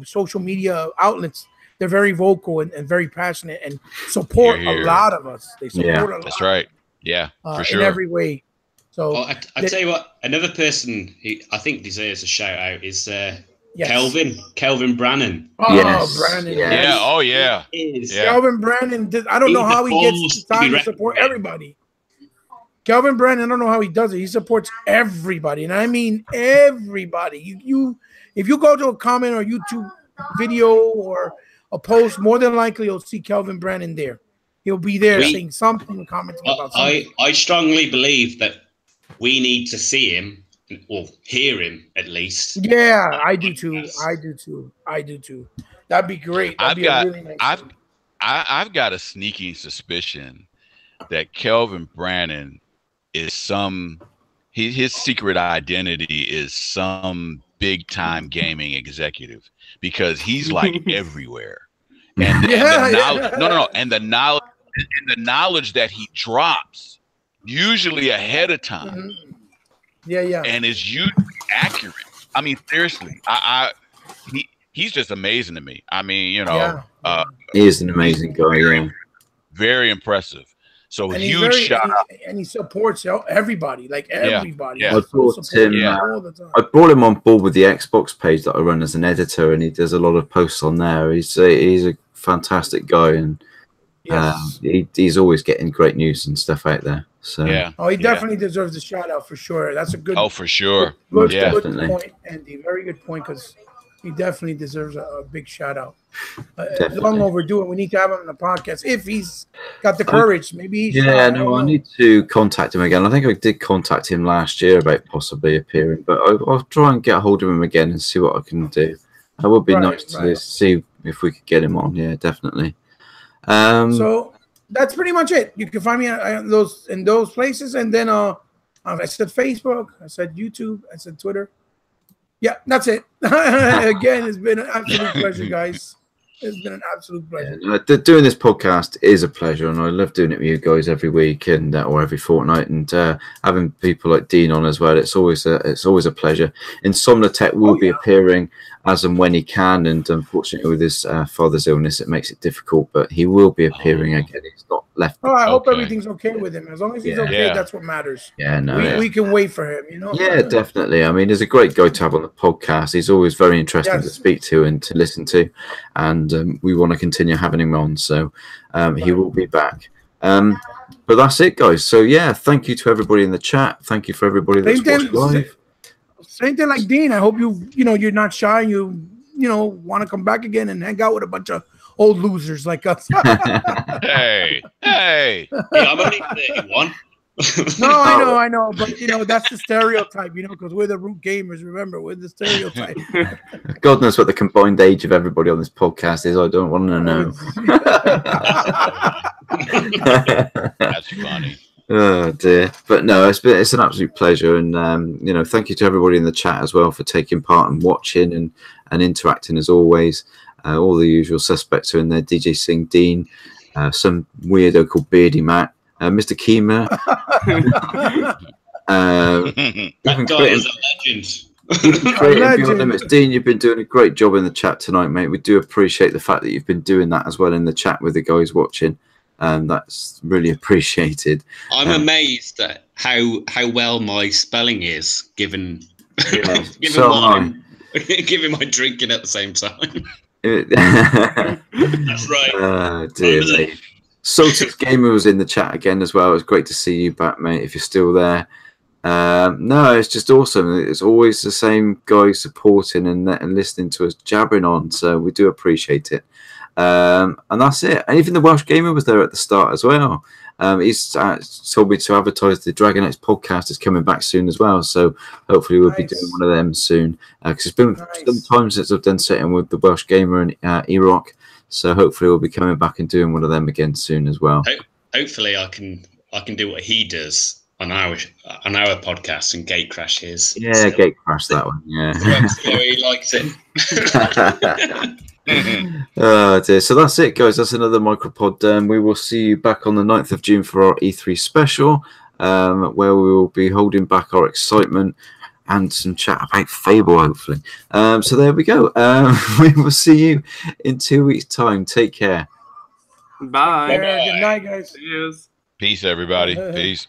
social media outlets, they're very vocal and very passionate and support a lot of us. They support a lot. That's right. Yeah, for sure. In every way. So I tell you what, another person who I think deserves a shout out is Kelvin Brannon. Oh, yes. Brannon. Yes. Yeah. Oh, yeah. Kelvin Brannon. I don't know how he gets the time to support everybody. Kelvin Brannon, I don't know how he does it. He supports everybody, and I mean everybody. If you go to a comment or YouTube video or a post, more than likely you'll see Kelvin Brannon there. He'll be there saying something, commenting about something. I strongly believe that we need to see him or hear him at least. Yeah, I do too. I do too. That'd be great. That'd be a really nice thing. I've got a sneaking suspicion that Kelvin Brannon is his secret identity is some big time gaming executive, because he's like everywhere. And the knowledge that he drops usually ahead of time. And is usually accurate. I mean, seriously, he's just amazing to me. I mean, he is an amazing guy. Very impressive. So and huge shout out. And he supports everybody, like everybody. I brought him on board with the Xbox page that I run as an editor, and he does a lot of posts on there. He's a fantastic guy, and he's always getting great news and stuff out there. So he definitely deserves a shout out for sure. That's a good. Oh, for sure. Good point, Andy. Very good point, because he definitely deserves a big shout out. Long overdue, and we need to have him on the podcast if he's got the courage. Maybe. I need to contact him again. I think I did contact him last year about possibly appearing, but I'll try and get a hold of him again and see what I can do. It would be nice to see if we could get him on. Yeah, definitely. So that's pretty much it. You can find me in those places, and then I said Facebook, I said YouTube, I said Twitter. Yeah, that's it. Again, it's been an absolute pleasure, guys. It's been an absolute pleasure. Doing this podcast is a pleasure, and I love doing it with you guys every week and or every fortnight, and having people like Dean on as well. It's always a pleasure. Insomnia Tech will be appearing as and when he can, and unfortunately with his father's illness, it makes it difficult. But he will be appearing again. He's not left. Oh, I hope everything's okay with him. As long as he's okay, that's what matters. We can wait for him. Yeah, definitely. I mean, he's a great guy to have on the podcast. He's always very interesting to speak to and to listen to, and we want to continue having him on. So he will be back. But that's it, guys. So thank you to everybody in the chat. Thank you for everybody that's watching live. Same thing like Dean. I hope you're not shy. You want to come back again and hang out with a bunch of old losers like us. Hey. I'm only 31. No, I know, but that's the stereotype, because we're the root gamers. Remember, we're the stereotype. God knows what the combined age of everybody on this podcast is. I don't want to know. That's funny. Oh dear, but no, it's an absolute pleasure, and you know, thank you to everybody in the chat as well for taking part and watching and interacting as always. All the usual suspects are in there: DJ Singh, Dean, some weirdo called Beardy Matt, Mr. Keema. That guy is a legend. Creating Beyond Limits. Dean, you've been doing a great job in the chat tonight, mate. We do appreciate the fact that you've been doing that as well in the chat with the guys watching. That's really appreciated. I'm amazed at how well my spelling is, given given my drinking at the same time. That's right. Dear me. Sultan's Gamer was in the chat again as well. It was great to see you back, mate, if you're still there. No, it's just awesome. It's always the same guys supporting and listening to us jabbering on, so we do appreciate it. And that's it. And even the Welsh Gamer was there at the start as well. He's told me to advertise the Dragon X podcast is coming back soon as well, so hopefully we'll be doing one of them soon, because it's been some time since I've done setting with the Welsh Gamer and E-Rock, so hopefully we'll be coming back and doing one of them again soon as well. Hopefully I can do what he does on our podcast and gate crash his. Yeah, gate crash that one. Yeah, he likes it. Oh dear. So that's it, guys. That's another MicroPod. We will see you back on the 9th of June for our E3 special, where we will be holding back our excitement and some chat about Fable, hopefully. So there we go. We will see you in 2 weeks' time. Take care. Bye. Good night, guys. Peace, everybody. Peace.